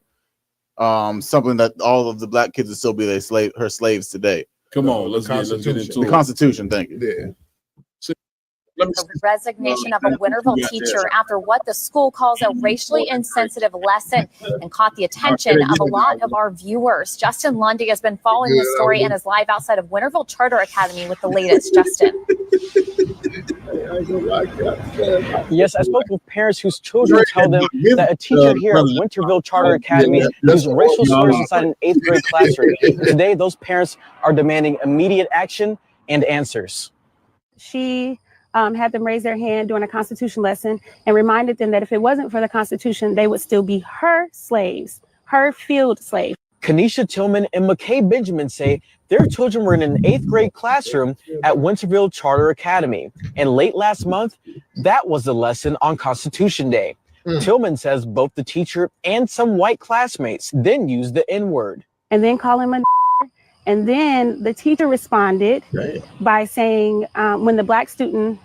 something that all of the black kids would still be her slaves today. Come on, let's get into the Constitution. Thank you. Yeah. The resignation of a Winterville teacher after what the school calls a racially insensitive lesson and caught the attention of a lot of our viewers. Justin Lundy has been following the story and is live outside of Winterville Charter Academy with the latest. Justin. Yes, I spoke with parents whose children tell them that a teacher here at Winterville Charter Academy used racial slurs inside an 8th grade classroom. Today, those parents are demanding immediate action and answers. She had them raise their hand during a Constitution lesson and reminded them that if it wasn't for the Constitution, they would still be her slaves, her field slaves. Kanisha Tillman and McKay Benjamin say their children were in an 8th grade classroom at Winterville Charter Academy. And late last month, that was the lesson on Constitution Day. Tillman says both the teacher and some white classmates then used the N-word. And then call him a and then the teacher responded by saying when the black student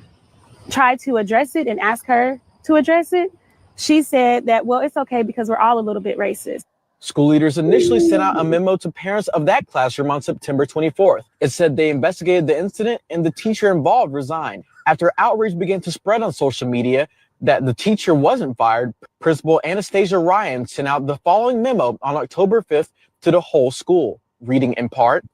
tried to address it and ask her to address it, she said that, well, it's okay because we're all a little bit racist. School leaders initially sent out a memo to parents of that classroom on September 24th. It said they investigated the incident and the teacher involved resigned. After outrage began to spread on social media that the teacher wasn't fired, Principal Anastasia Ryan sent out the following memo on October 5th to the whole school, reading in part,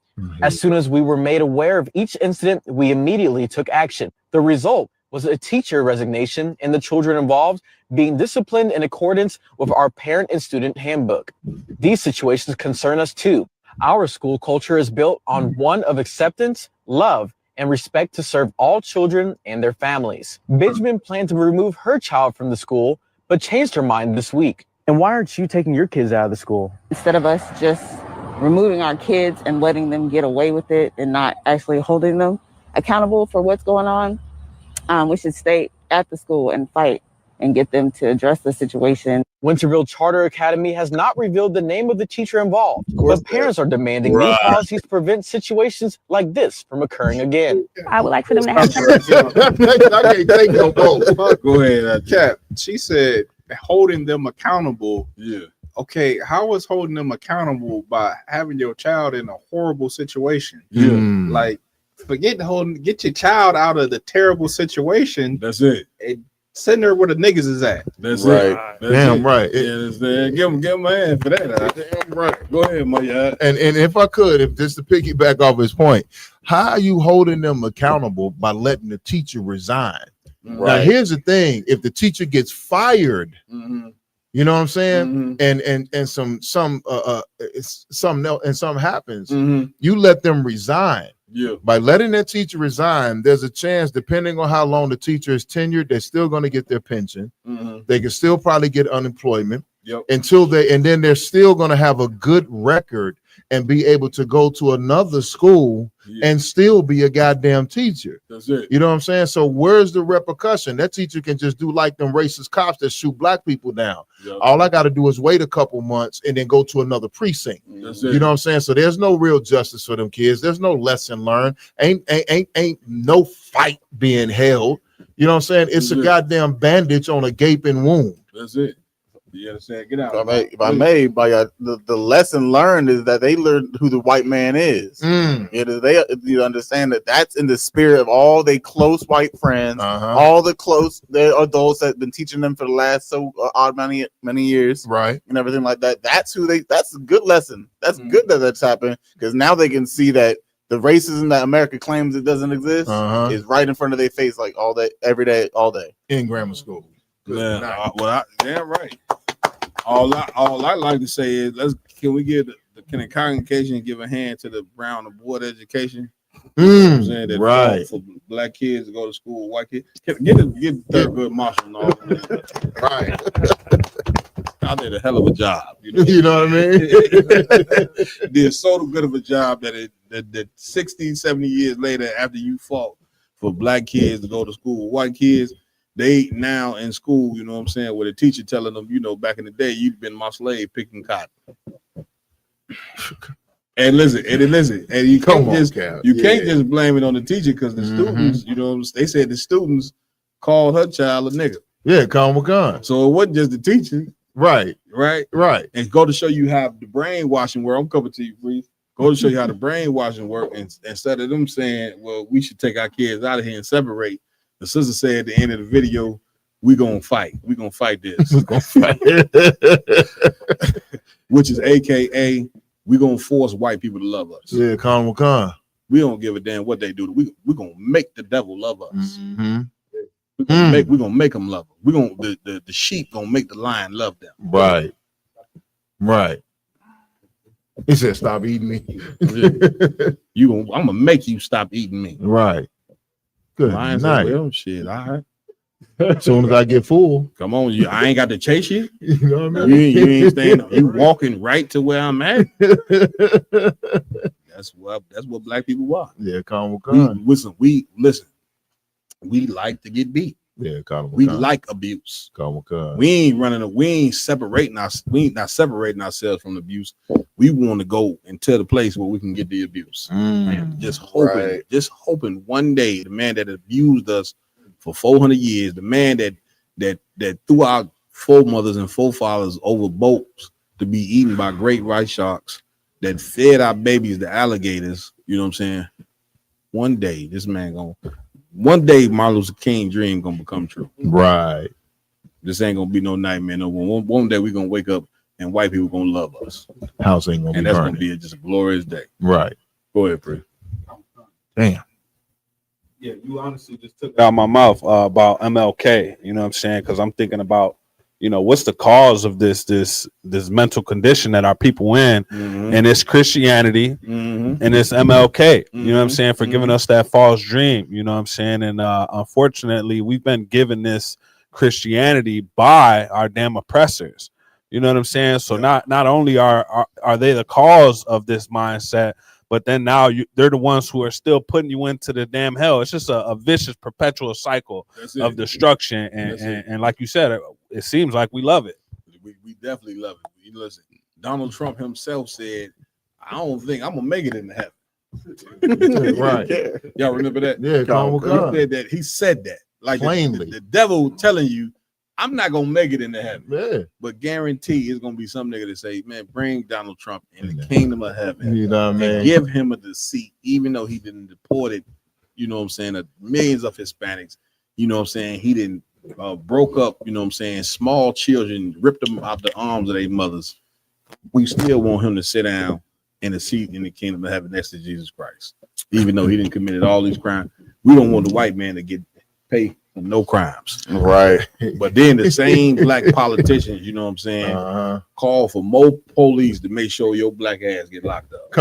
as soon as we were made aware of each incident, we immediately took action. The result was a teacher resignation and the children involved being disciplined in accordance with our parent and student handbook. These situations concern us too. Our school culture is built on one of acceptance, love, and respect to serve all children and their families. Benjamin planned to remove her child from the school, but changed her mind this week. And why aren't you taking your kids out of the school? Instead of us just removing our kids and letting them get away with it and not actually holding them accountable for what's going on, we should stay at the school and fight and get them to address the situation. Winterville Charter Academy has not revealed the name of the teacher involved, but parents are demanding new policies to prevent situations like this from occurring again. I would like for them to have I can't take no more. Go ahead, Cap. She said holding them accountable. Yeah. Okay, how is holding them accountable by having your child in a horrible situation? Yeah. Like, forget get your child out of the terrible situation. That's it. And send her where the niggas is at. That's right. That's Damn it. right. Give him a hand for that. Damn right. Go ahead, Maya. And if I could, if just to piggyback off his point, how are you holding them accountable by letting the teacher resign? Now, here's the thing: if the teacher gets fired, you know what I'm saying, and some happens, you let them resign. Yeah. By letting that teacher resign, there's a chance, depending on how long the teacher is tenured, they're still going to get their pension. They can still probably get unemployment until and then they're still going to have a good record and be able to go to another school and still be a goddamn teacher. That's it. You know what I'm saying? So where's the repercussion? That teacher can just do like them racist cops that shoot black people down. All I got to do is wait a couple months and then go to another precinct. That's it. You know what I'm saying? So there's no real justice for them kids. There's no lesson learned. Ain't no fight being held. You know what I'm saying? It's a goddamn bandage on a gaping wound. That's it. You understand? Get out. If I may, the lesson learned is that they learned who the white man is. You understand that that's in the spirit of all they close white friends, all the close adults that have been teaching them for the last many years, right, and everything like that. That's that's a good lesson. That's good that that's happened because now they can see that the racism that America claims it doesn't exist is right in front of their face, like all day, every day, all day in grammar school. Damn right. All I like to say is can the congregation give a hand to the Brown and Board education? You know what I'm saying? That right. for black kids to go to school, white kids. Get Thurgood Marshall and all that. Right. I did a hell of a job. You know what I mean? Did so good of a job that 60, 70 years later, after you fought for black kids to go to school, white kids, they now in school, you know what I'm saying, with a teacher telling them, back in the day, you've been my slave picking cotton. And listen, and you can't just blame it on the teacher because the students, they said the students called her child a nigga. Yeah, call him a gun. So it wasn't just the teacher. Right. And go to show you how the brainwashing work. I'm coming to you, please. Go to show you how the brainwashing work. And instead of them saying, well, we should take our kids out of here and separate, the sister said at the end of the video, we're going to fight. We're going to fight this. We're going to fight. Which is AKA, we're going to force white people to love us. Yeah, Khan Khan. We don't give a damn what they do. We're going to make the devil love us. Mm-hmm. We're gonna make them love them. We're gonna the sheep gonna make the lion love them. Right. He said, "Stop eating me." I'm gonna make you stop eating me. Right. Good Lions night. Say, well, shit. All right. As soon as I get full, come on. I ain't got to chase you. You know what I mean? You ain't staying. You walking right to where I'm at. That's what black people are. Yeah, Khan Khan. Listen. We like to get beat. Yeah, we like abuse. We ain't separating us. We ain't not separating ourselves from abuse. We want to go into the place where we can get the abuse. And just hoping one day the man that abused us for 400 years, the man that threw our foremothers and forefathers over boats to be eaten by great white sharks, that fed our babies to alligators. You know what I'm saying? One day, one day Martin Luther King dream gonna become true. Right. This ain't gonna be no nightmare no more. One day we're gonna wake up and white people gonna love us. House ain't gonna be and that's burning. Gonna be just a glorious day. Right. Go ahead, Pri. Damn. Yeah, you honestly just took it out of my mouth about MLK. You know what I'm saying? Because I'm thinking about, what's the cause of this mental condition that our people in, and it's Christianity, and it's MLK. You know what I'm saying? For giving us that false dream. You know what I'm saying? And unfortunately, we've been given this Christianity by our damn oppressors. You know what I'm saying? So not only are they the cause of this mindset, but then now they're the ones who are still putting you into the damn hell. It's just a vicious, perpetual cycle of destruction. And like you said, it seems like we love it. We definitely love it. You listen, Donald Trump himself said, I don't think I'm going to make it into heaven. Right. Y'all remember that? Yeah, he said that. Like plainly. The devil telling you, I'm not gonna make it into heaven. Yeah. But guarantee it's gonna be some nigga that say, man, bring Donald Trump in the kingdom of heaven. You know what I mean? Give him a seat, even though he didn't deported, you know what I'm saying, millions of Hispanics. You know what I'm saying? He didn't broke up, you know what I'm saying, small children, ripped them out the arms of their mothers. We still want him to sit down in a seat in the kingdom of heaven next to Jesus Christ. Even though he didn't committed all these crimes. We don't want the white man to get paid for no crimes. Right. But then the same black politicians, you know what I'm saying, call for more police to make sure your black ass get locked up.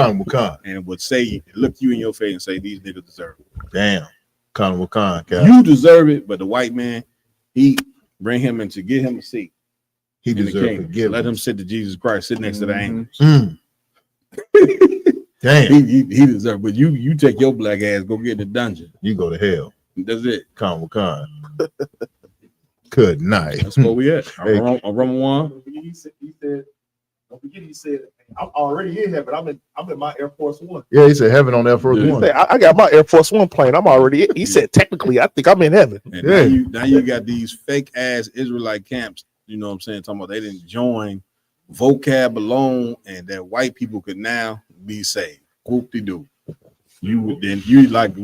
And would say, look you in your face and say, these niggas deserve it. Damn. You deserve it, but the white man, he bring him in to get him a seat. He deserves forgiveness. Let him sit to Jesus Christ, sit next to the angels. Damn. He deserves, but you take your black ass, go get in the dungeon. You go to hell. That's it. Con. Good night. That's where we at. I'm Roman one. He said, don't forget, he said, I'm already in heaven. I'm in my Air Force One. Yeah, he said heaven on Air Force One. I got my Air Force One plane. I'm already in. He said, technically, I think I'm in heaven. And now you got these fake ass Israelite camps, you know what I'm saying, talking about they didn't join vocab alone and that white people could now be saved. Whoop-de-doo. We like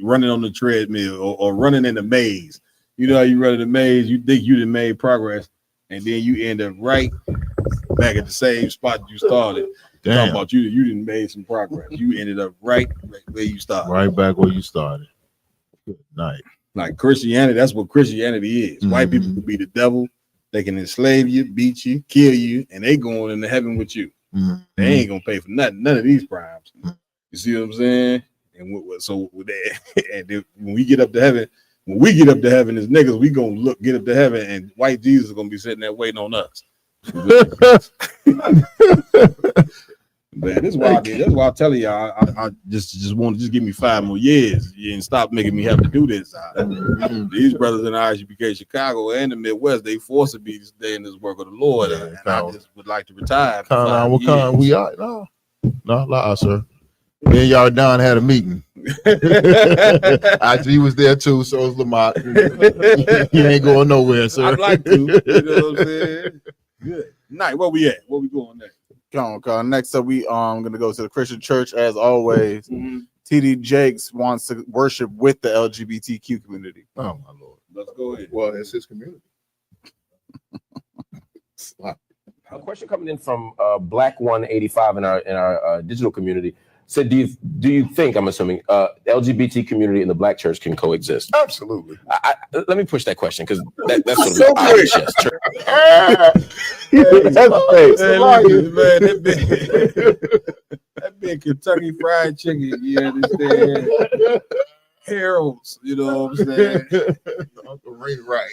running on the treadmill or running in the maze. You know how you run in the maze, you think you done made progress, and then you end up right back at the same spot you started. Damn. Talking about you didn't made some progress. You ended up right where you started. Right back where you started. Good night. Like Christianity, that's what Christianity is. White people could be the devil, They can enslave you, beat you, kill you, and they going into heaven with you. They ain't gonna pay for nothing, none of these crimes. You see what I'm saying? And so with that, and then when we get up to heaven, as niggas, we gonna get up to heaven, and white Jesus is gonna be sitting there waiting on us. Man, this is why I'm telling y'all. I just want to give me 5 more years and stop making me have to do this. These brothers in ISUPK Chicago and the Midwest, they forcing me to stay in this work of the Lord, and I just would like to retire. What kind we are? No, lie, sir. Me and y'all Don had a meeting. IG was there too, so was Lamont. He ain't going nowhere, sir. I'd like to. You know what I'm saying? Good night. Where we at? Where we going next? Next up, we gonna go to the Christian church as always. TD Jakes wants to worship with the LGBTQ community. Oh my Lord. Let's go ahead. Well, it's his community. A question coming in from Black 185 in our digital community said, do you think, I'm assuming, LGBT community and the Black church can coexist? Absolutely. Let me push that question because that's sort of so obvious. That big Kentucky Fried Chicken, you understand? Harold's, you know what I'm saying? Uncle Ring, right?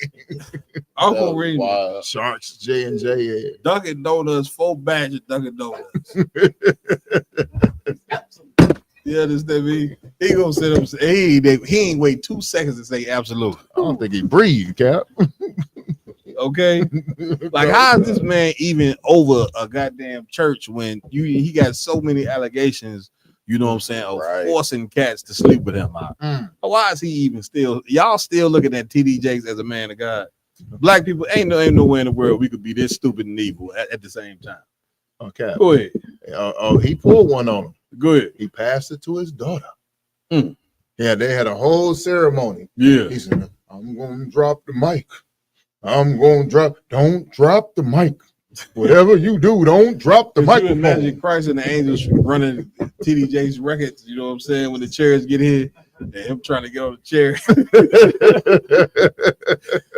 Uncle Ring, Sharks, J&J, Dunkin' Donuts, 4 batch of Dunkin' Donuts. You understand me? He gonna sit up and say, he ain't wait 2 seconds to say absolute. I don't think he breathed, Cap. Okay, like how is this man even over a goddamn church when he got so many allegations? You know what I'm saying? Of forcing cats to sleep with him. Why is he even still? Y'all still looking at TD Jakes as a man of God? Black people ain't nowhere in the world we could be this stupid and evil at the same time. Okay, go ahead. He pulled one on him. Go ahead. He passed it to his daughter. Yeah, they had a whole ceremony. Yeah, he said, "I'm gonna drop the mic. Don't drop the mic. Whatever you do, don't drop the mic." You imagine Christ and the angels running TD Jakes records, you know what I'm saying, when the chairs get here and him trying to get on the chair.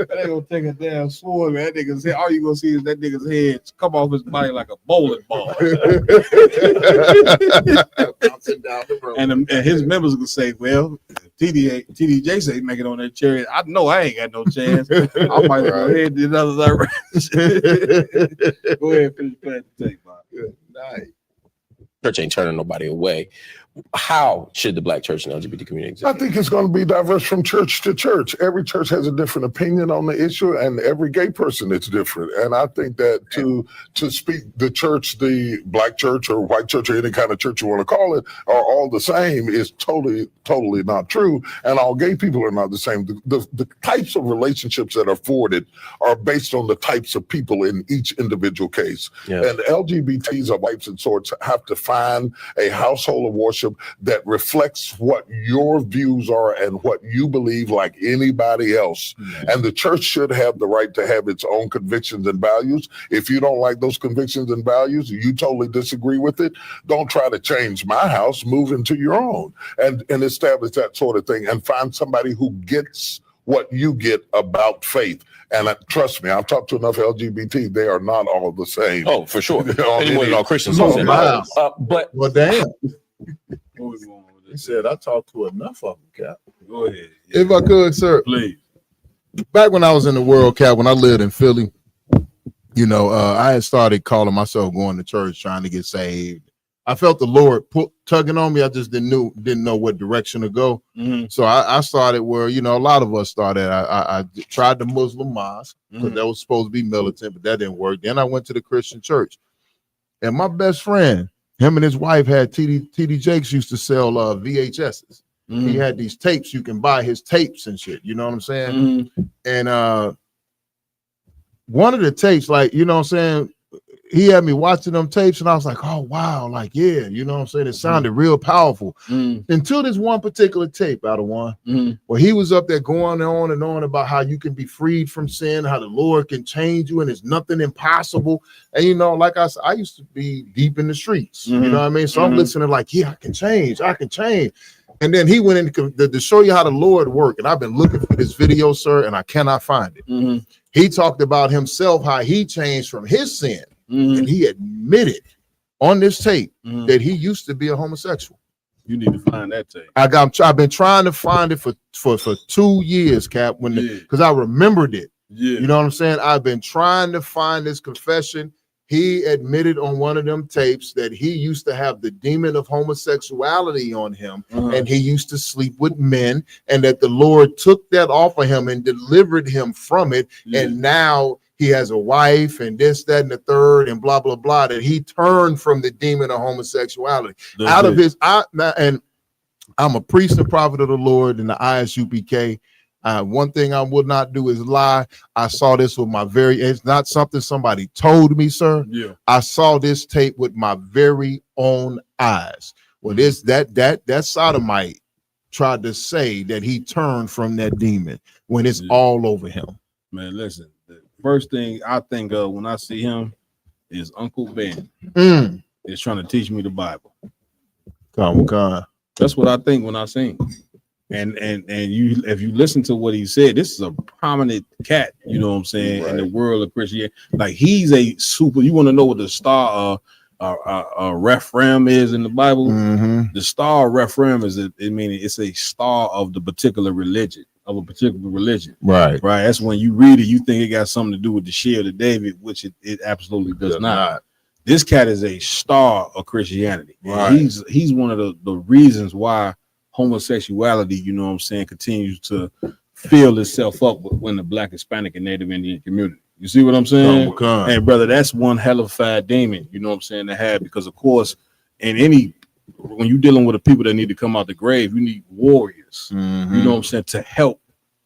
That ain't gonna take a damn sword, man. That nigga's head, all you gonna see is that nigga's head come off his body like a bowling ball. And his members gonna say, well, TD Jakes ain't making on that chair. I know I ain't got no chance. I might go ahead and do another direction. Go ahead and finish playing the tape, Bob. Good night. Church ain't turning nobody away. How should the Black church and LGBT community exist? I think it's going to be diverse from church to church. Every church has a different opinion on the issue, and every gay person is different. And I think that to speak the church, the Black church or white church or any kind of church you want to call it, are all the same is totally not true. And all gay people are not the same. The types of relationships that are afforded are based on the types of people in each individual case. Yeah. And LGBTs of types and sorts have to find a household of worship that reflects what your views are and what you believe like anybody else. And the church should have the right to have its own convictions and values. If you don't like those convictions and values, you totally disagree with it, don't try to change my house, move into your own and establish that sort of thing and find somebody who gets what you get about faith. And trust me, I've talked to enough LGBT, they are not all the same. Oh, for sure. Anyone all Christians. But well, damn. He said, I talked to enough of them, Cap. Go ahead. Yeah. If I could, sir. Please. Back when I was in the world, Cap, when I lived in Philly, you know, I had started calling myself going to church, trying to get saved. I felt the Lord tugging on me. I just didn't know what direction to go. So I started where, you know, a lot of us started. I tried the Muslim mosque because that was supposed to be militant, but that didn't work. Then I went to the Christian church. And my best friend, him and his wife had TD Jakes used to sell VHSs. He had these tapes. You can buy his tapes and shit. You know what I'm saying? And one of the tapes, like, you know what I'm saying? He had me watching them tapes and I was like, oh, wow. Like, yeah, you know what I'm saying? It sounded real powerful until this one particular tape out of one where he was up there going on and on about how you can be freed from sin, how the Lord can change you and there's nothing impossible. And, you know, like I said, I used to be deep in the streets, you know what I mean? So I'm listening like, yeah, I can change. And then he went into to show you how the Lord worked. And I've been looking for this video, sir, and I cannot find it. He talked about himself, how he changed from his sin, and he admitted on this tape that he used to be a homosexual. You need to find that tape. I've been trying to find it for 2 years, Cap, because I remembered it. Yeah. You know what I'm saying? I've been trying to find this confession. He admitted on one of them tapes that he used to have the demon of homosexuality on him, and he used to sleep with men, and that the Lord took that off of him and delivered him from it. And now he has a wife and this, that, and the third, and blah, blah, blah, that he turned from the demon of homosexuality. And I'm a priest and prophet of the Lord in the ISUPK. One thing I will not do is lie. I saw this with my it's not something somebody told me, sir. Yeah. I saw this tape with my very own eyes. Well, that sodomite tried to say that he turned from that demon when it's all over him. Man, listen, the first thing I think of when I see him is Uncle Ben. Is trying to teach me the Bible. Come on. That's what I think when I see him. And you, if you listen to what he said, this is a prominent cat, you know what I'm saying, in the world of Christianity. Like, he's a super. You want to know what the star Rephaim is in the Bible? The star Rephaim is it's a star of the particular religion, of a particular religion. Right. That's when you read it, you think it got something to do with the shield of David, which it absolutely does not. This cat is a star of Christianity. Right. He's one of the reasons why homosexuality, you know what I'm saying, continues to fill itself up when the Black, Hispanic, and Native Indian community. You see what I'm saying? Hey, brother, that's one hellified demon, you know what I'm saying, to have, because of course, when you're dealing with the people that need to come out the grave, you need warriors, you know what I'm saying, to help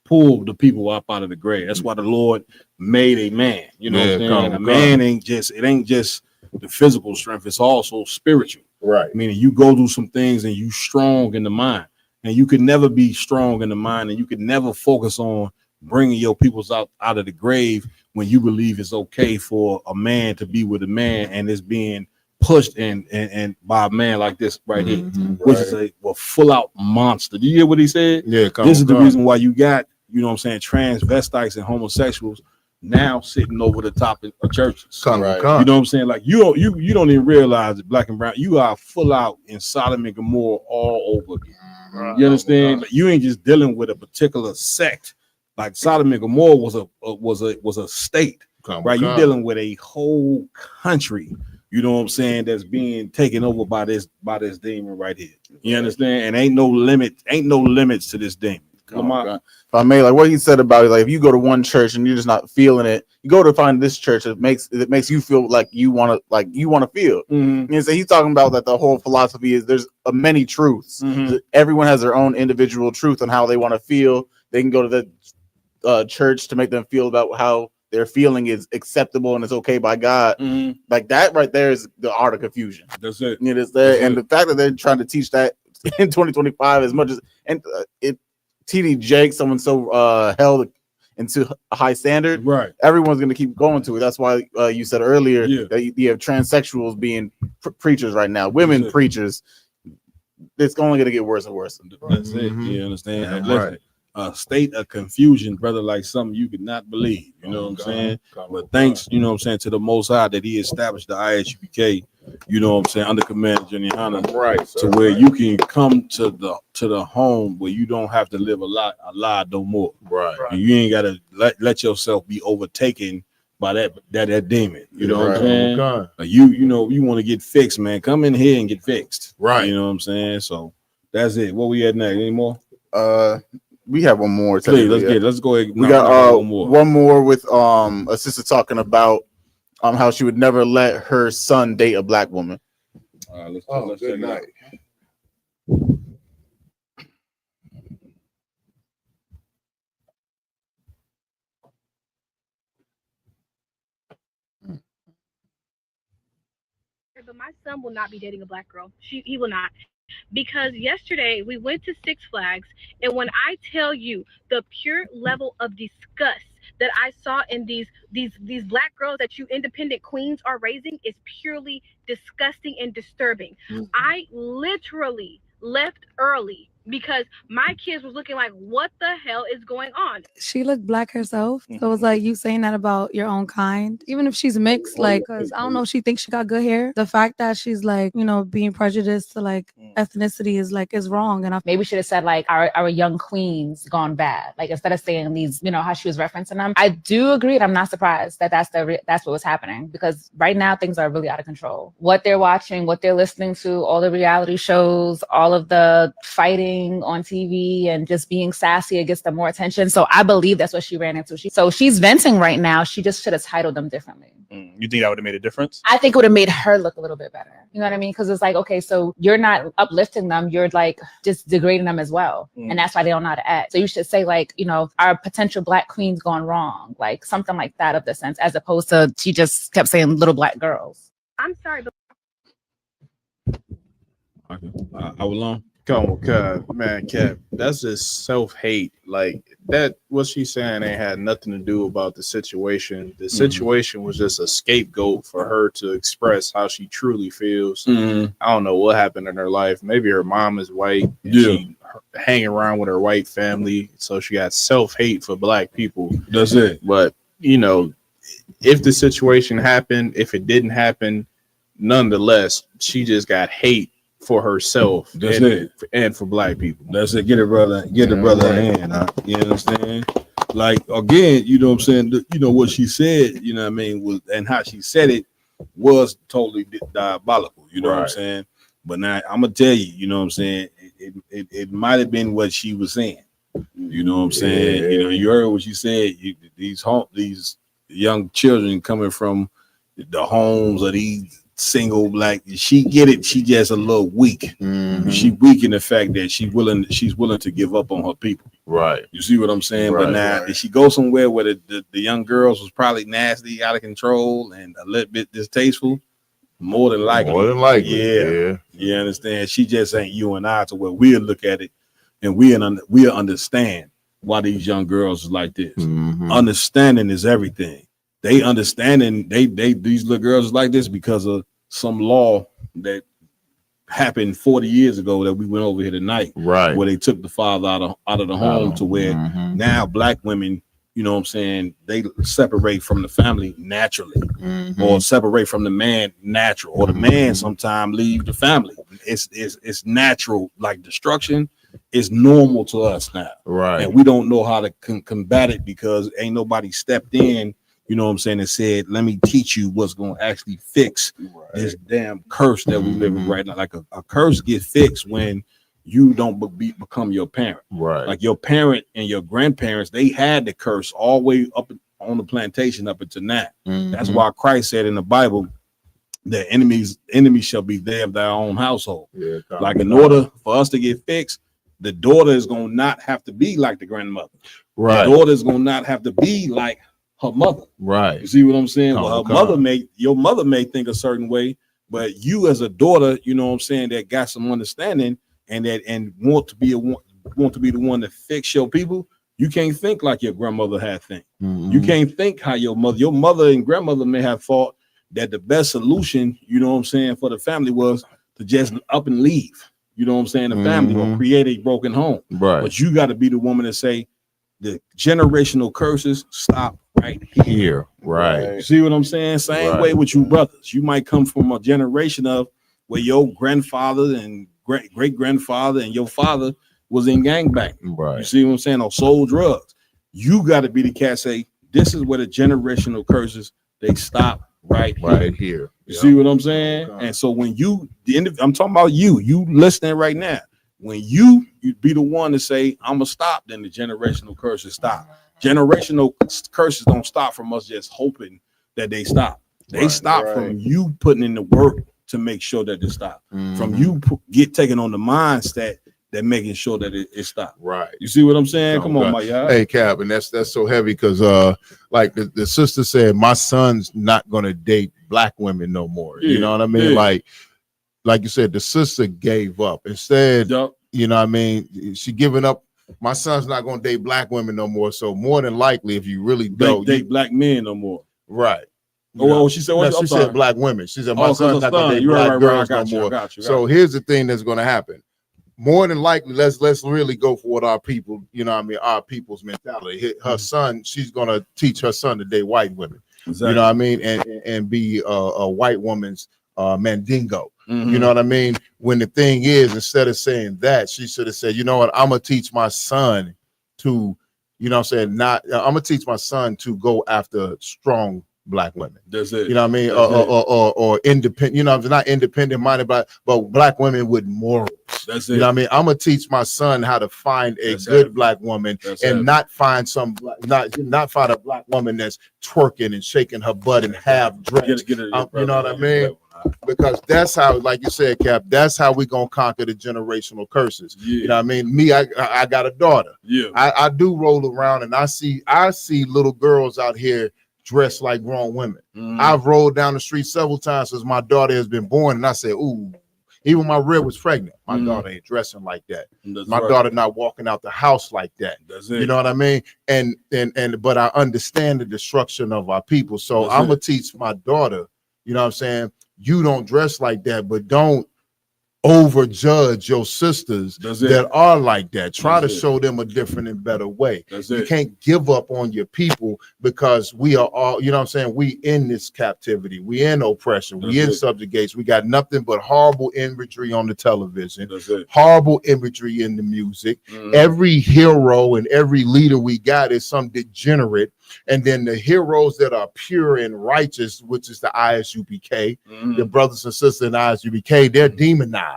pull the people up out of the grave. That's why the Lord made a man, you know what I'm saying? A man ain't just the physical strength, it's also spiritual. Right. Meaning you go through some things and you strong in the mind, and you could never be strong in the mind, and you could never focus on bringing your peoples out of the grave when you believe it's okay for a man to be with a man and it's being pushed and by a man like this right here, which is a full out monster. Do you hear what he said? Yeah. This is the reason why you got, you know what I'm saying, transvestites and homosexuals now sitting over the top of churches. You know what I'm saying? Like, you don't even realize that Black and Brown, you are full out in Sodom and Gomorrah all over again. You understand? Like, you ain't just dealing with a particular sect. Like, Sodom and Gomorrah was a state, right? You're dealing with a whole country, you know what I'm saying, that's being taken over by this demon right here. You understand? And ain't no limits to this demon. If I may, like what he said about it, like if you go to one church and you're just not feeling it, you go to find this church that makes you feel like you want to feel. And so he's talking about that the whole philosophy is there's many truths. Everyone has their own individual truth on how they want to feel. They can go to the church to make them feel about how their feeling is acceptable and it's okay by God. Like that right there is the art of confusion. That's it. It is there, and the fact that they're trying to teach that in 2025 as much as TD Jake, someone so held into a high standard, right? Everyone's going to keep going to it. That's why you said earlier that you have transsexuals being preachers right now, women preachers. It's only going to get worse and worse. That's it. You understand? Listen, a state of confusion, brother, like something you could not believe. You know what I'm saying? But thanks, you know what I'm saying, to the Most High that He established the ISUPK, you know what I'm saying, under command of Jenny Hanna, to where you can come to the home where you don't have to live a lie no more. Right. And you ain't gotta let yourself be overtaken by that demon. You know what I'm saying? Like you know, you want to get fixed, man. Come in here and get fixed. Right. You know what I'm saying? So that's it. What we at next? Any more? We have one more. Please, let's go ahead. We got one more with a sister talking about how she would never let her son date a Black woman. Let's good night. But my son will not be dating a Black girl. He will not. Because yesterday we went to Six Flags, and when I tell you the pure level of disgust that I saw in these Black girls that you independent queens are raising is purely disgusting and disturbing. I literally left early because my kids was looking like, what the hell is going on? She looked black herself. So it's like you saying that about your own kind, even if she's mixed, like, cause I don't know if she thinks she got good hair. The fact that she's like, being prejudiced to like ethnicity is wrong. And Maybe we should have said like our young queens gone bad. Like instead of saying these, how she was referencing them. I do agree, and I'm not surprised that that's what was happening, because right now things are really out of control. What they're watching, what they're listening to, all the reality shows, all of the fighting on TV and just being sassy, it gets them more attention. So I believe that's what she ran into. So she's venting right now. She just should have titled them differently. You think that would have made a difference? I think it would have made her look a little bit better. You know what I mean? Because it's like, okay, so you're not uplifting them, you're like just degrading them as well. And that's why they don't know how to act. So you should say like, our potential black queen's gone wrong, like something like that of the sense, as opposed to she just kept saying little black girls. I'm sorry, but I was long. Come on, man, Cap. That's just self-hate. Like that, what she's saying ain't had nothing to do about the situation. The situation was just a scapegoat for her to express how she truly feels. I don't know what happened in her life. Maybe her mom is white. She hanging around with her white family, so she got self-hate for black people. That's it. But if the situation happened, if it didn't happen, nonetheless, she just got hate for herself. That's it. And for black people. That's it. Get it, brother. Get the brother a hand. Huh? You understand? Like again, you know what I'm saying? What she said, you know what I mean, was, and how she said it was totally diabolical. You know what I'm saying? But now I'm gonna tell you, you know what I'm saying? It might have been what she was saying. You know what I'm saying? You heard what she said. These young children coming from the homes of these single black, she get it. She just a little weak. She weak in the fact that she's willing to give up on her people. Right. You see what I'm saying? Right, but now, did she go somewhere where the young girls was probably nasty, out of control, and a little bit distasteful? More than likely. Yeah. You understand? She just ain't you and I to where we'll look at it and we'll understand why these young girls is like this. Understanding is everything. They understanding these little girls is like this because of some law that happened 40 years ago that we went over here tonight, right? Where they took the father out of the home to where now black women, you know what I'm saying, they separate from the family naturally, or separate from the man natural, or the man sometimes leave the family. It's natural, like destruction is normal to us now, right? And we don't know how to combat it because ain't nobody stepped in. You know what I'm saying? And said, let me teach you what's going to actually fix this damn curse that we live in right now. Like a curse gets fixed when you don't become your parent. Right. Like your parent and your grandparents, they had the curse all the way up on the plantation up until now. That's why Christ said in the Bible that enemies shall be there of their own household. Yeah, like in order for us to get fixed, the daughter is going to not have to be like the grandmother. Right. The daughter is going to not have to be like her mother. Right. You see what I'm saying? Well, your mother may think a certain way, but you as a daughter, you know what I'm saying, that got some understanding and want to be the one to fix your people. You can't think like your grandmother had think. You can't think how your mother and grandmother may have thought that the best solution, you know what I'm saying, for the family was to just up and leave. You know what I'm saying? The family or create a broken home. Right. But you got to be the woman to say the generational curses stop right here. Right. You see what I'm saying? Same way with you brothers. You might come from a generation of where your grandfather and great grandfather and your father was in gangbang. Right. You see what I'm saying? Or sold drugs. You got to be the cat say, this is where the generational curses, they stop right here. You see what I'm saying? And so when I'm talking about you listening right now. When you be the one to say, I'm gonna stop, then the generational curses stop. Generational curses don't stop from us just hoping that they stop. They stop from you putting in the work to make sure that it stop. From you taking on the mindset that making sure that it stop. Right. You see what I'm saying? Come on, my y'all. Hey, Cap, and that's so heavy because like the sister said, my son's not gonna date black women no more. You know what I mean? Like you said, the sister gave up. Instead, you know what I mean? She giving up. My son's not going to date black women no more. So more than likely, if you really don't date black men no more. Right. Oh, she said, she said black women. She said, my son's not going to date black girls no more. So here's the thing that's going to happen. more than likely, let's really go for what our people, you know what I mean, our people's mentality. Her son, she's gonna teach her son to date white women. Exactly. You know what I mean, and be a white woman's mandingo. You know what I mean? When the thing is, instead of saying that, she should have said, you know what, I'm gonna teach my son to, you know what I'm saying, I'm gonna teach my son to go after strong Black women. That's it. You know what I mean? Or independent, you know, not independent minded, but Black women with morals. That's it. You know what I mean? I'm gonna teach my son how to find a good Black woman and not find not find a Black woman that's twerking and shaking her butt and half dressed. You know what I mean? Because that's how, like you said, Cap, that's how we gonna conquer the generational curses. You know what I mean? Me, I got a daughter. Yeah. I do roll around and I see little girls out here dressed like grown women. I've rolled down the street several times since my daughter has been born, and I said, ooh, even my rib was pregnant. My daughter ain't dressing like that. My daughter not walking out the house like that. You know what I mean? And but I understand the destruction of our people. So I'm gonna teach my daughter, you know what I'm saying? You don't dress like that, but don't overjudge your sisters that are like that. Try to show them a different and better way. You can't give up on your people because we are all, you know what I'm saying? We in this captivity, we in oppression, we in subjugation. We got nothing but horrible imagery on the television, horrible imagery in the music. Every hero and every leader we got is some degenerate. And then the heroes that are pure and righteous, which is the ISUPK, the brothers and sisters in ISUPK, they're demonized.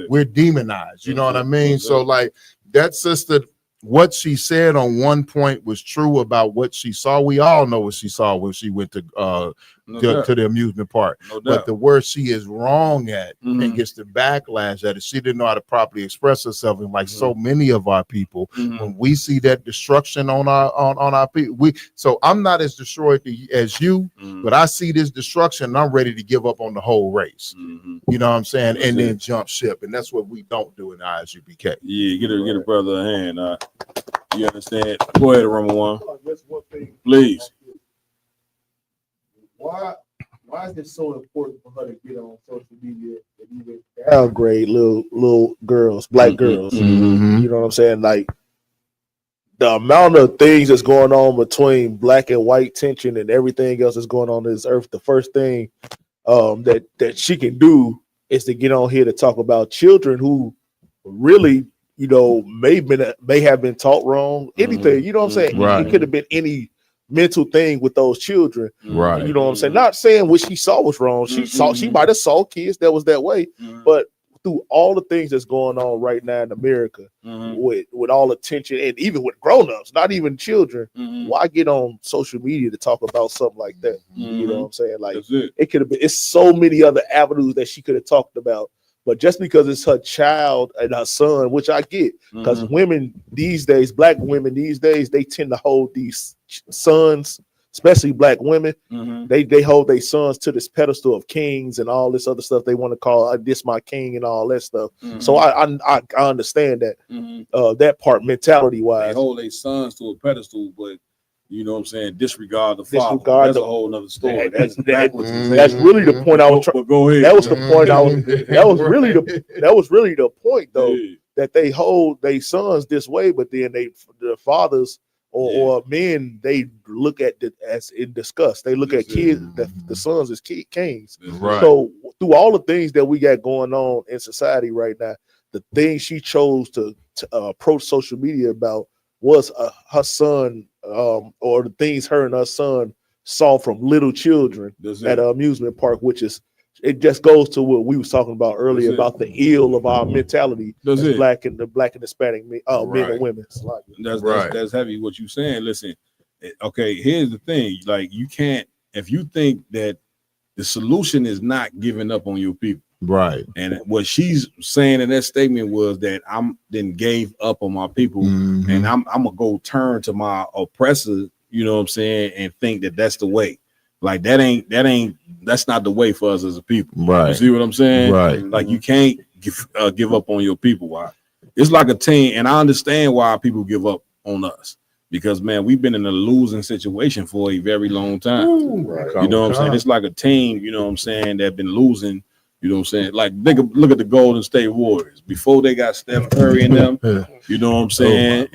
We're demonized. You know what I mean? So like that sister, what she said on one point was true about what she saw. We all know what she saw when she went to the amusement park. But the word she is wrong at and gets the backlash at it, she didn't know how to properly express herself. And like so many of our people, when we see that destruction on our people, so I'm not as destroyed as you, but I see this destruction and I'm ready to give up on the whole race. You know what I'm saying? And then jump ship. And that's what we don't do in the ISUPK. Yeah, get a brother a hand. You understand? Go ahead, Roman one. Please. Why is it so important for her to get on social media and even downgrade little girls, Black girls? You know what I'm saying? Like the amount of things that's going on between Black and white tension and everything else that's going on this earth. The first thing that she can do is to get on here to talk about children who really, you know, may have been taught wrong. Anything, you know what I'm saying? It could have been any mental thing with those children. Right. You know what I'm saying? Not saying what she saw was wrong. She might have saw kids that was that way, but through all the things that's going on right now in America, with all the tension and even with grown-ups, not even children, why get on social media to talk about something like that? You know what I'm saying? Like it could have been, it's so many other avenues that she could have talked about. But just because it's her child and her son, which I get, because women these days, Black women these days, they tend to hold these sons, especially Black women, they hold their sons to this pedestal of kings and all this other stuff. They want to call this my king and all that stuff. So I understand that that part mentality wise. They hold their sons to a pedestal, but you know what I'm saying, disregard the father. That's a whole nother story. That's really the point I was trying. Go ahead. That was the point I was. That was really the point though, that they hold their sons this way, but then the fathers or men, they look at it as in disgust. They look at kids, the sons as kings. Right. So through all the things that we got going on in society right now, the thing she chose to approach social media about was her son, or the things her and her son saw from little children at an amusement park, which is, it just goes to what we was talking about earlier about the ill of our mentality as Black and Hispanic men and women. That's heavy what you saying. Listen, okay, here's the thing. Like, you can't, if you think that the solution is not giving up on your people. Right. And what she's saying in that statement was that I'm then gave up on my people, and I'm gonna go turn to my oppressor, you know what I'm saying, and think that that's the way. Like that's not the way for us as a people. Right. You see what I'm saying? Right. Like you can't give up on your people. Why? It's like a team, and I understand why people give up on us. Because man, we've been in a losing situation for a very long time. You know what I'm saying? It's like a team, you know what I'm saying, that been losing, You know what I'm saying? Like, look at the Golden State Warriors before they got Steph Curry and them. You know what I'm saying?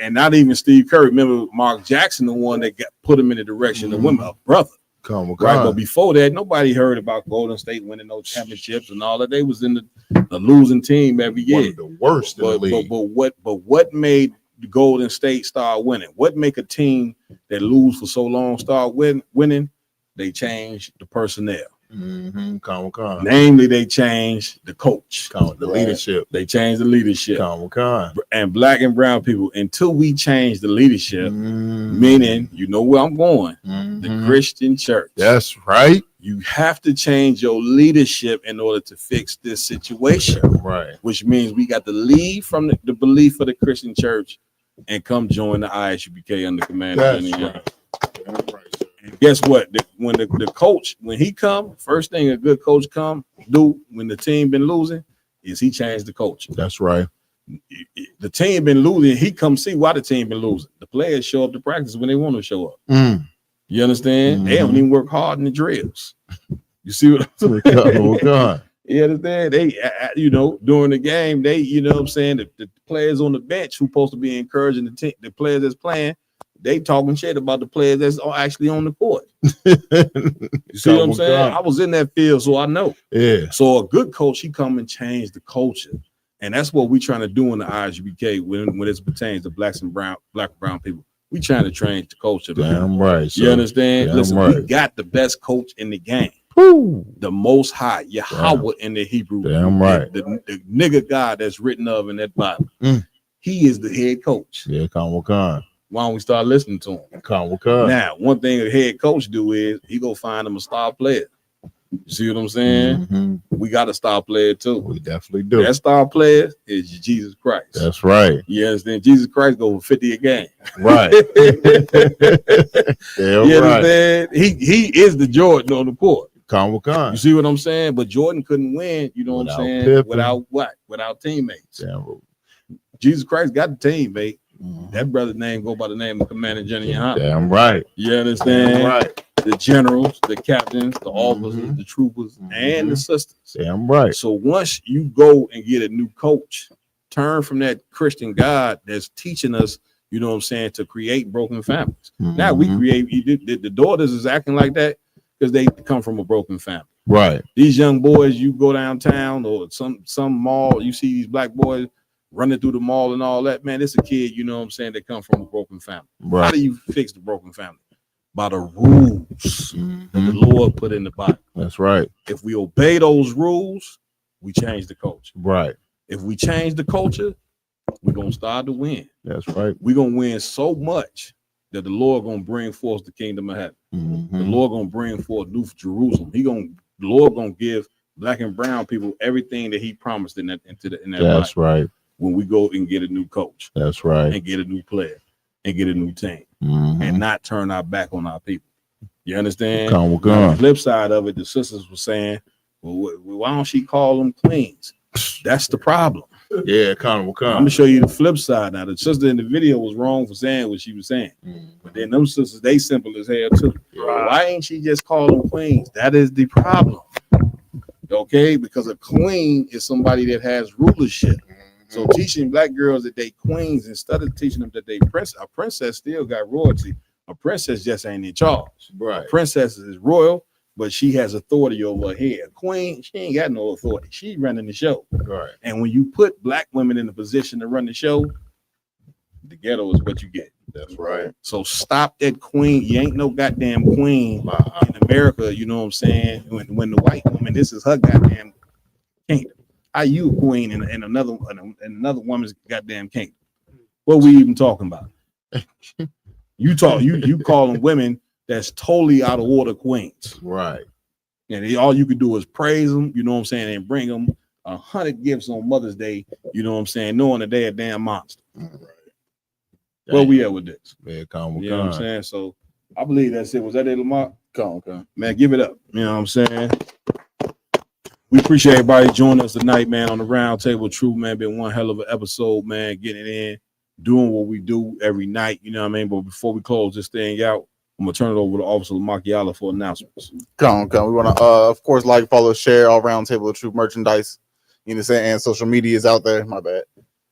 And not even Steve Curry. Remember, Mark Jackson, the one that put him in the direction of women, a brother. Right, but before that, nobody heard about Golden State winning no championships and all that. They was in the losing team every year. One of the worst in the league. But what made the Golden State start winning? What make a team that lose for so long start winning? They changed the personnel. Namely, they changed the coach, the leadership. They changed the leadership. And black and brown people, until we change the leadership, meaning, you know where I'm going, the Christian church. That's right. You have to change your leadership in order to fix this situation. Right. Which means we got to leave from the belief of the Christian church and come join the ISUPK under command of Jenny Young. And guess what? When the coach, when he come, first thing a good coach do when the team been losing is he changed the coach. That's right. The team been losing. He come see why the team been losing. The players show up to practice when they want to show up. You understand? They don't even work hard in the drills. You see what I'm saying? You understand? They, during the game, they, you know what I'm saying? The players on the bench who supposed to be encouraging the players that's playing, they talking shit about the players that's actually on the court. You see what I'm saying? I was in that field, so I know. Yeah. So a good coach, he come and change the culture. And that's what we trying to do in the ISUPK when it pertains to black and brown people. We trying to change the culture. Damn right. You understand? Damn Listen, right. we got the best coach in the game. The Most High, Yahweh in the Hebrew. Damn right. The nigga God that's written of in that Bible. He is the head coach. Yeah, Khan. Why don't we start listening to him? Now, one thing a head coach do is he go find him a star player. You see what I'm saying? We got a star player too. We definitely do. That star player is Jesus Christ. That's right. You understand? Jesus Christ go for 50 a game. Right. You understand? He is the Jordan on the court. Khan. You see what I'm saying? But Jordan couldn't win, you know what I'm saying? Pippen. Without what? Without teammates. Damn. Jesus Christ got the teammate. That brother's name go by the name of Commander Jenny Young. Damn right. You understand? Damn right. The generals, the captains, the officers, the troopers, and the sisters. Damn right. So once you go and get a new coach, turn from that Christian God that's teaching us, you know what I'm saying, to create broken families. Now we create, the daughters is acting like that because they come from a broken family. Right. These young boys, you go downtown or some mall, you see these black boys running through the mall and all that, man, it's a kid, you know what I'm saying, that come from a broken family. Right. How do you fix the broken family? By the rules that the Lord put in the Bible. That's right. If we obey those rules, we change the culture. Right. If we change the culture, we're going to start to win. That's right. We're going to win so much that the Lord going to bring forth the kingdom of heaven. The Lord going to bring forth New Jerusalem. The Lord going to give black and brown people everything that he promised in that That's right. When we go and get a new coach. That's right. And get a new player and get a new team and not turn our back on our people. You understand? On the flip side of it, the sisters were saying, well, why don't she call them queens? That's the problem. Yeah, I'm gonna show you the flip side. Now, the sister in the video was wrong for saying what she was saying, but then them sisters, they simple as hell too. Why ain't she just call them queens? That is the problem. Okay, because a queen is somebody that has rulership. So teaching black girls that they queens instead of teaching them that they a princess still got royalty. A princess just ain't in charge. Right. A princess is royal, but she has authority over her head. A queen, she ain't got no authority. She running the show. Right. And when you put black women in a position to run the show, the ghetto is what you get. That's right. So stop that queen. You ain't no goddamn queen in America. You know what I'm saying? When the white woman, this is her goddamn kingdom. Are you a queen in another woman's goddamn kingdom? What we even talking about? You calling women that's totally out of order queens. Right. And all you can do is praise them, you know what I'm saying, and bring them 100 gifts on Mother's Day, you know what I'm saying, knowing that they're a damn monster. Right. Where we at with this? Yeah, you know what I'm saying? So I believe that's it. Was that it, Lamar? Okay. Man, give it up. You know what I'm saying? We appreciate everybody joining us tonight, man, on the Round Table Truth, man. Been one hell of an episode, man, getting it in, doing what we do every night, you know what I mean? But before we close this thing out, I'm gonna turn it over to Officer Macchiala for announcements. Come. We want to, of course, like, follow, share all Round Table of Truth merchandise. You know what I'm saying? And social media is out there. My bad.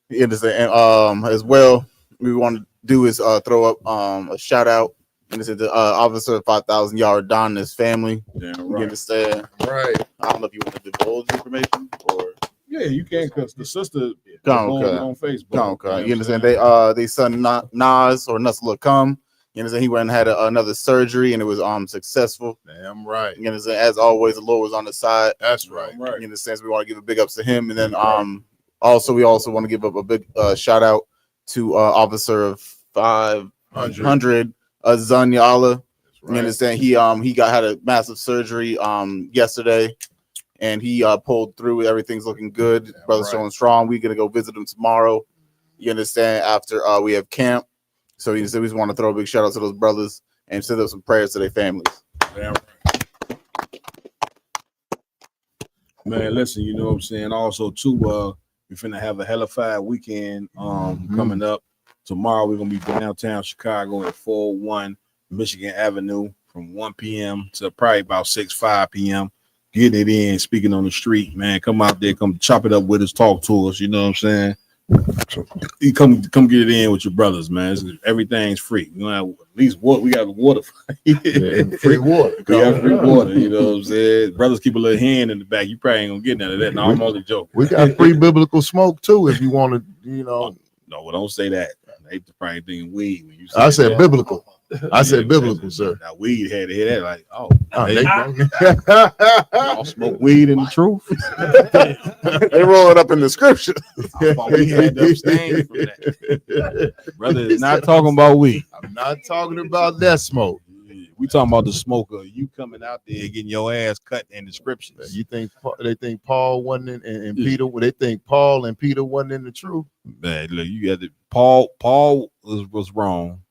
You understand? And as well, we want to do is throw up a shout out. And it's the Officer 5,000 Yard Don and his family. Damn You right. understand? Right. I don't know if you want to divulge information or. Yeah, you can, because the sister Come, on Facebook. Come. You understand? They son Nas or Nusla come. You understand? He went and had another surgery and it was successful. Damn right. You understand? As always, the Lord was on the side. That's right. You understand? So we want to give a big ups to him, and then also we also want to give up a big shout out to Officer 500 Zanyala. You understand? He had a massive surgery yesterday, and he pulled through. Everything's looking good. Brother's showing strong. We're gonna go visit him tomorrow. You understand? After we have camp. So he said we just want to throw a big shout out to those brothers and send up some prayers to their families. Damn right. Man, listen, you know what I'm saying? Also, too, we're finna have a hellified weekend coming up. Tomorrow, we're gonna be downtown Chicago at 401 Michigan Avenue from 1 p.m. to probably about 5 p.m. Getting it in, speaking on the street, man. Come out there, come chop it up with us, talk to us, you know what I'm saying? You come get it in with your brothers, man. Everything's free. We have at least water. We got water. Free water. We got free water. You know what I'm saying? Brothers keep a little hand in the back. You probably ain't gonna get none of that. No, I'm only joking. We got free biblical smoke too, if you want to, you know. No, well, don't say that. They probably thinking weed when you say I said that. biblical. I said biblical, sir. Now weed had to hear that like, oh, they y'all smoke weed in the truth. They roll it up in the scripture. I thought we had to abstain from that. Brother is not talking about weed. I'm not talking about that smoke. We talking about the smoke of you coming out there getting your ass cut in the scriptures. You think they think Paul wasn't in, and Peter? They think Paul and Peter wasn't in the truth. Man, look, you got the Paul was wrong.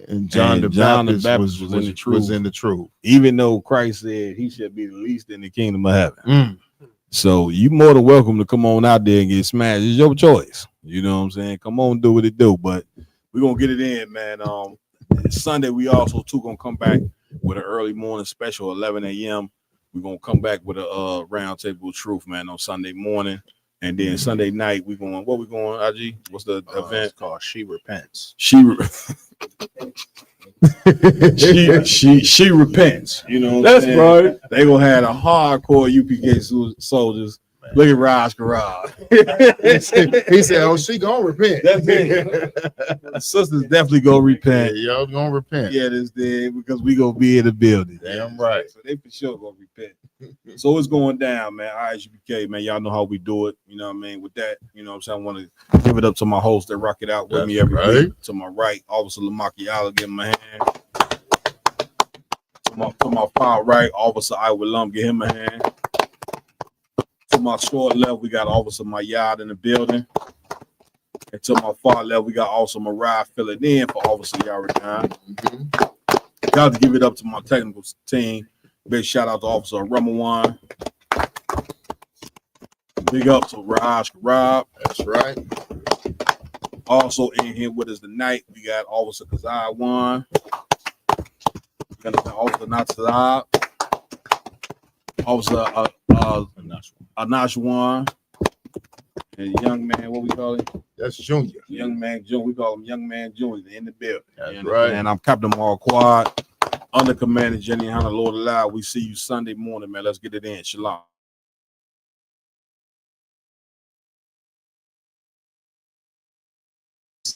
And John the Baptist was in the truth. Even though Christ said he should be the least in the kingdom of heaven. So you more than welcome to come on out there and get smashed. It's your choice. You know what I'm saying? Come on, do what it do. But we're gonna get it in, man. Sunday we also too gonna come back with an early morning special, 11 a.m. We're gonna come back with a round table of truth, man, on Sunday morning. And then Sunday night, we going, IG? What's the event? It's called She Repents. She repents. You know what I'm saying? right. They gonna have a hardcore UPK soldiers. Look at Raj Garage. He said, "Oh, she gonna repent." That's it. The sisters definitely gonna repent. Yeah, y'all gonna repent. Yeah, this day because we gonna be in the building. Damn right. So they for sure gonna repent. So it's going down, man. ISUPK, man. Y'all know how we do it. You know what I mean? With that, you know what I'm saying? I want to give it up to my host that rock it out with me every week. To my right, Officer Lamacchiala, give him a hand. To my far right, Officer Iowa Lum, give him a hand. To my short left, we got Officer Mayad in the building. And to my far left, we got Officer Mariah filling in for Officer Yaradan. Got to give it up to my technical team. Big shout out to Officer Ramawan. Big up to Raj Karab. That's right. Also in here with us tonight, we got Officer Kazai Wan. We got Officer Natsab. Officer Anashwan. And young man, what we call him? That's Junior. Young man Junior. We call him Young Man Junior in the building. That's right. And I'm Captain Mar Quad. Under Commander Jenny Hunter, Lord allow. We see you Sunday morning, man. Let's get it in. Shalom.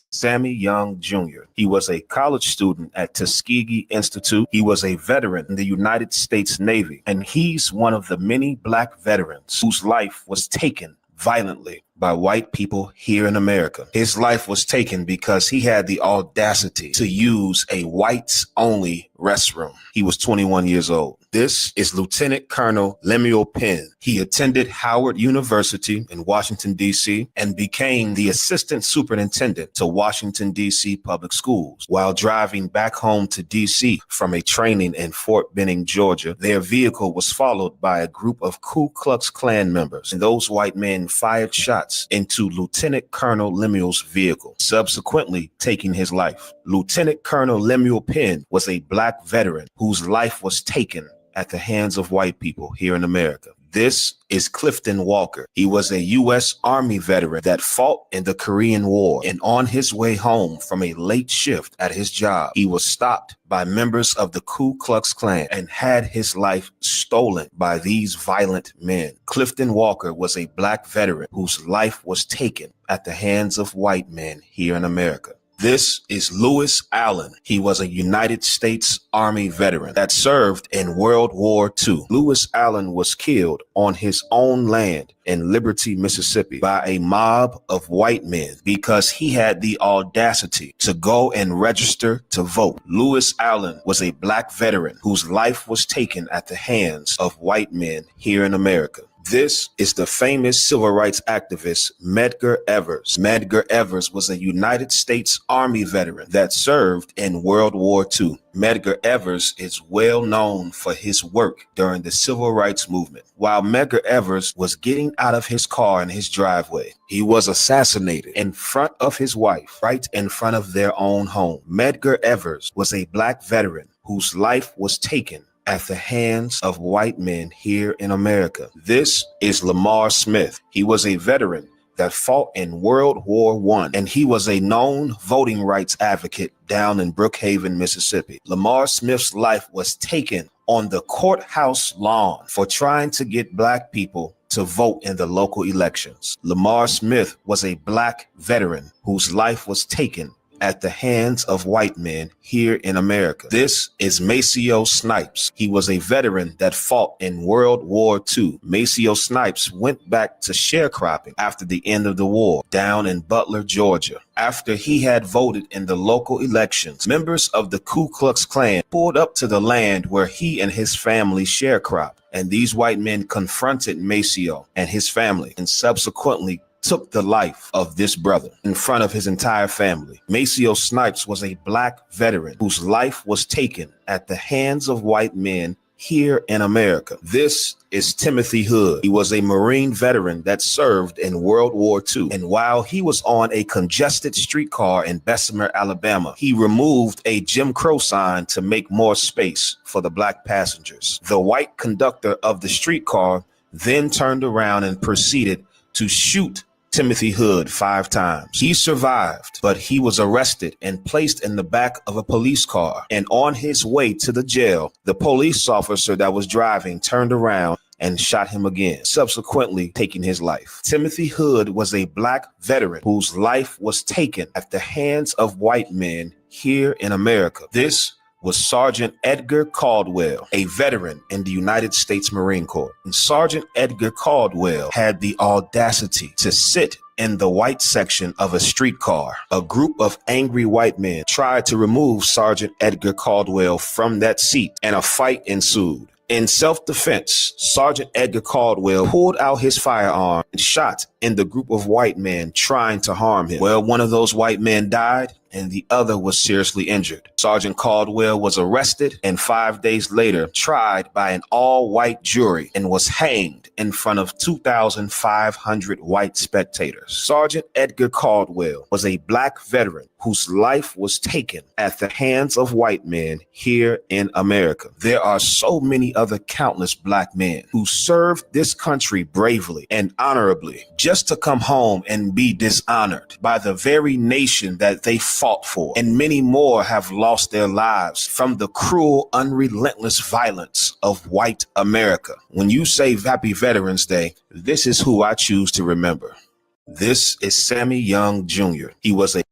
Sammy Young Jr. He was a college student at Tuskegee Institute. He was a veteran in the United States Navy, and he's one of the many Black veterans whose life was taken violently by white people here in America. His life was taken because he had the audacity to use a whites-only restroom. He was 21 years old. This is Lieutenant Colonel Lemuel Penn. He attended Howard University in Washington, D.C., and became the assistant superintendent to Washington, D.C. public schools. While driving back home to D.C. from a training in Fort Benning, Georgia, their vehicle was followed by a group of Ku Klux Klan members, and those white men fired shots into Lieutenant Colonel Lemuel's vehicle, subsequently taking his life. Lieutenant Colonel Lemuel Penn was a black veteran whose life was taken at the hands of white people here in America. This is Clifton Walker. He was a U.S. Army veteran that fought in the Korean War, and on his way home from a late shift at his job, he was stopped by members of the Ku Klux Klan and had his life stolen by these violent men. Clifton Walker was a black veteran whose life was taken at the hands of white men here in America. This is Lewis Allen. He was a United States Army veteran that served in World War II. Lewis Allen was killed on his own land in Liberty, Mississippi by a mob of white men because he had the audacity to go and register to vote. Lewis Allen was a black veteran whose life was taken at the hands of white men here in America. This is the famous civil rights activist Medgar Evers. Medgar Evers was a United States Army veteran that served in World War II. Medgar Evers is well known for his work during the civil rights movement. While Medgar Evers was getting out of his car in his driveway, he was assassinated in front of his wife, right in front of their own home. Medgar Evers was a black veteran whose life was taken at the hands of white men here in America. This is Lamar Smith. He was a veteran that fought in World War I, and he was a known voting rights advocate down in Brookhaven, Mississippi. Lamar Smith's life was taken on the courthouse lawn for trying to get black people to vote in the local elections. Lamar Smith was a black veteran whose life was taken at the hands of white men here in America. This is Maceo Snipes. He was a veteran that fought in World War II. Maceo Snipes went back to sharecropping after the end of the war down in Butler, Georgia. After he had voted in the local elections, members of the Ku Klux Klan pulled up to the land where he and his family sharecropped, and these white men confronted Maceo and his family and subsequently took the life of this brother in front of his entire family. Maceo Snipes was a black veteran whose life was taken at the hands of white men here in America. This is Timothy Hood. He was a Marine veteran that served in World War II. And while he was on a congested streetcar in Bessemer, Alabama, he removed a Jim Crow sign to make more space for the black passengers. The white conductor of the streetcar then turned around and proceeded to shoot Timothy Hood 5 times. He survived, but he was arrested and placed in the back of a police car. And on his way to the jail, the police officer that was driving turned around and shot him again, subsequently taking his life. Timothy Hood was a black veteran whose life was taken at the hands of white men here in America. This was Sergeant Edgar Caldwell, a veteran in the United States Marine Corps. And Sergeant Edgar Caldwell had the audacity to sit in the white section of a streetcar. A group of angry white men tried to remove Sergeant Edgar Caldwell from that seat, and a fight ensued. In self-defense, Sergeant Edgar Caldwell pulled out his firearm and shot in the group of white men trying to harm him. Well, one of those white men died and the other was seriously injured. Sergeant Caldwell was arrested and 5 days later tried by an all-white jury and was hanged in front of 2,500 white spectators. Sergeant Edgar Caldwell was a black veteran whose life was taken at the hands of white men here in America. There are so many other countless black men who served this country bravely and honorably just to come home and be dishonored by the very nation that they fought for. And many more have lost their lives from the cruel, unrelentless violence of white America. When you say Happy Veterans Day, this is who I choose to remember. This is Sammy Young Jr. He was a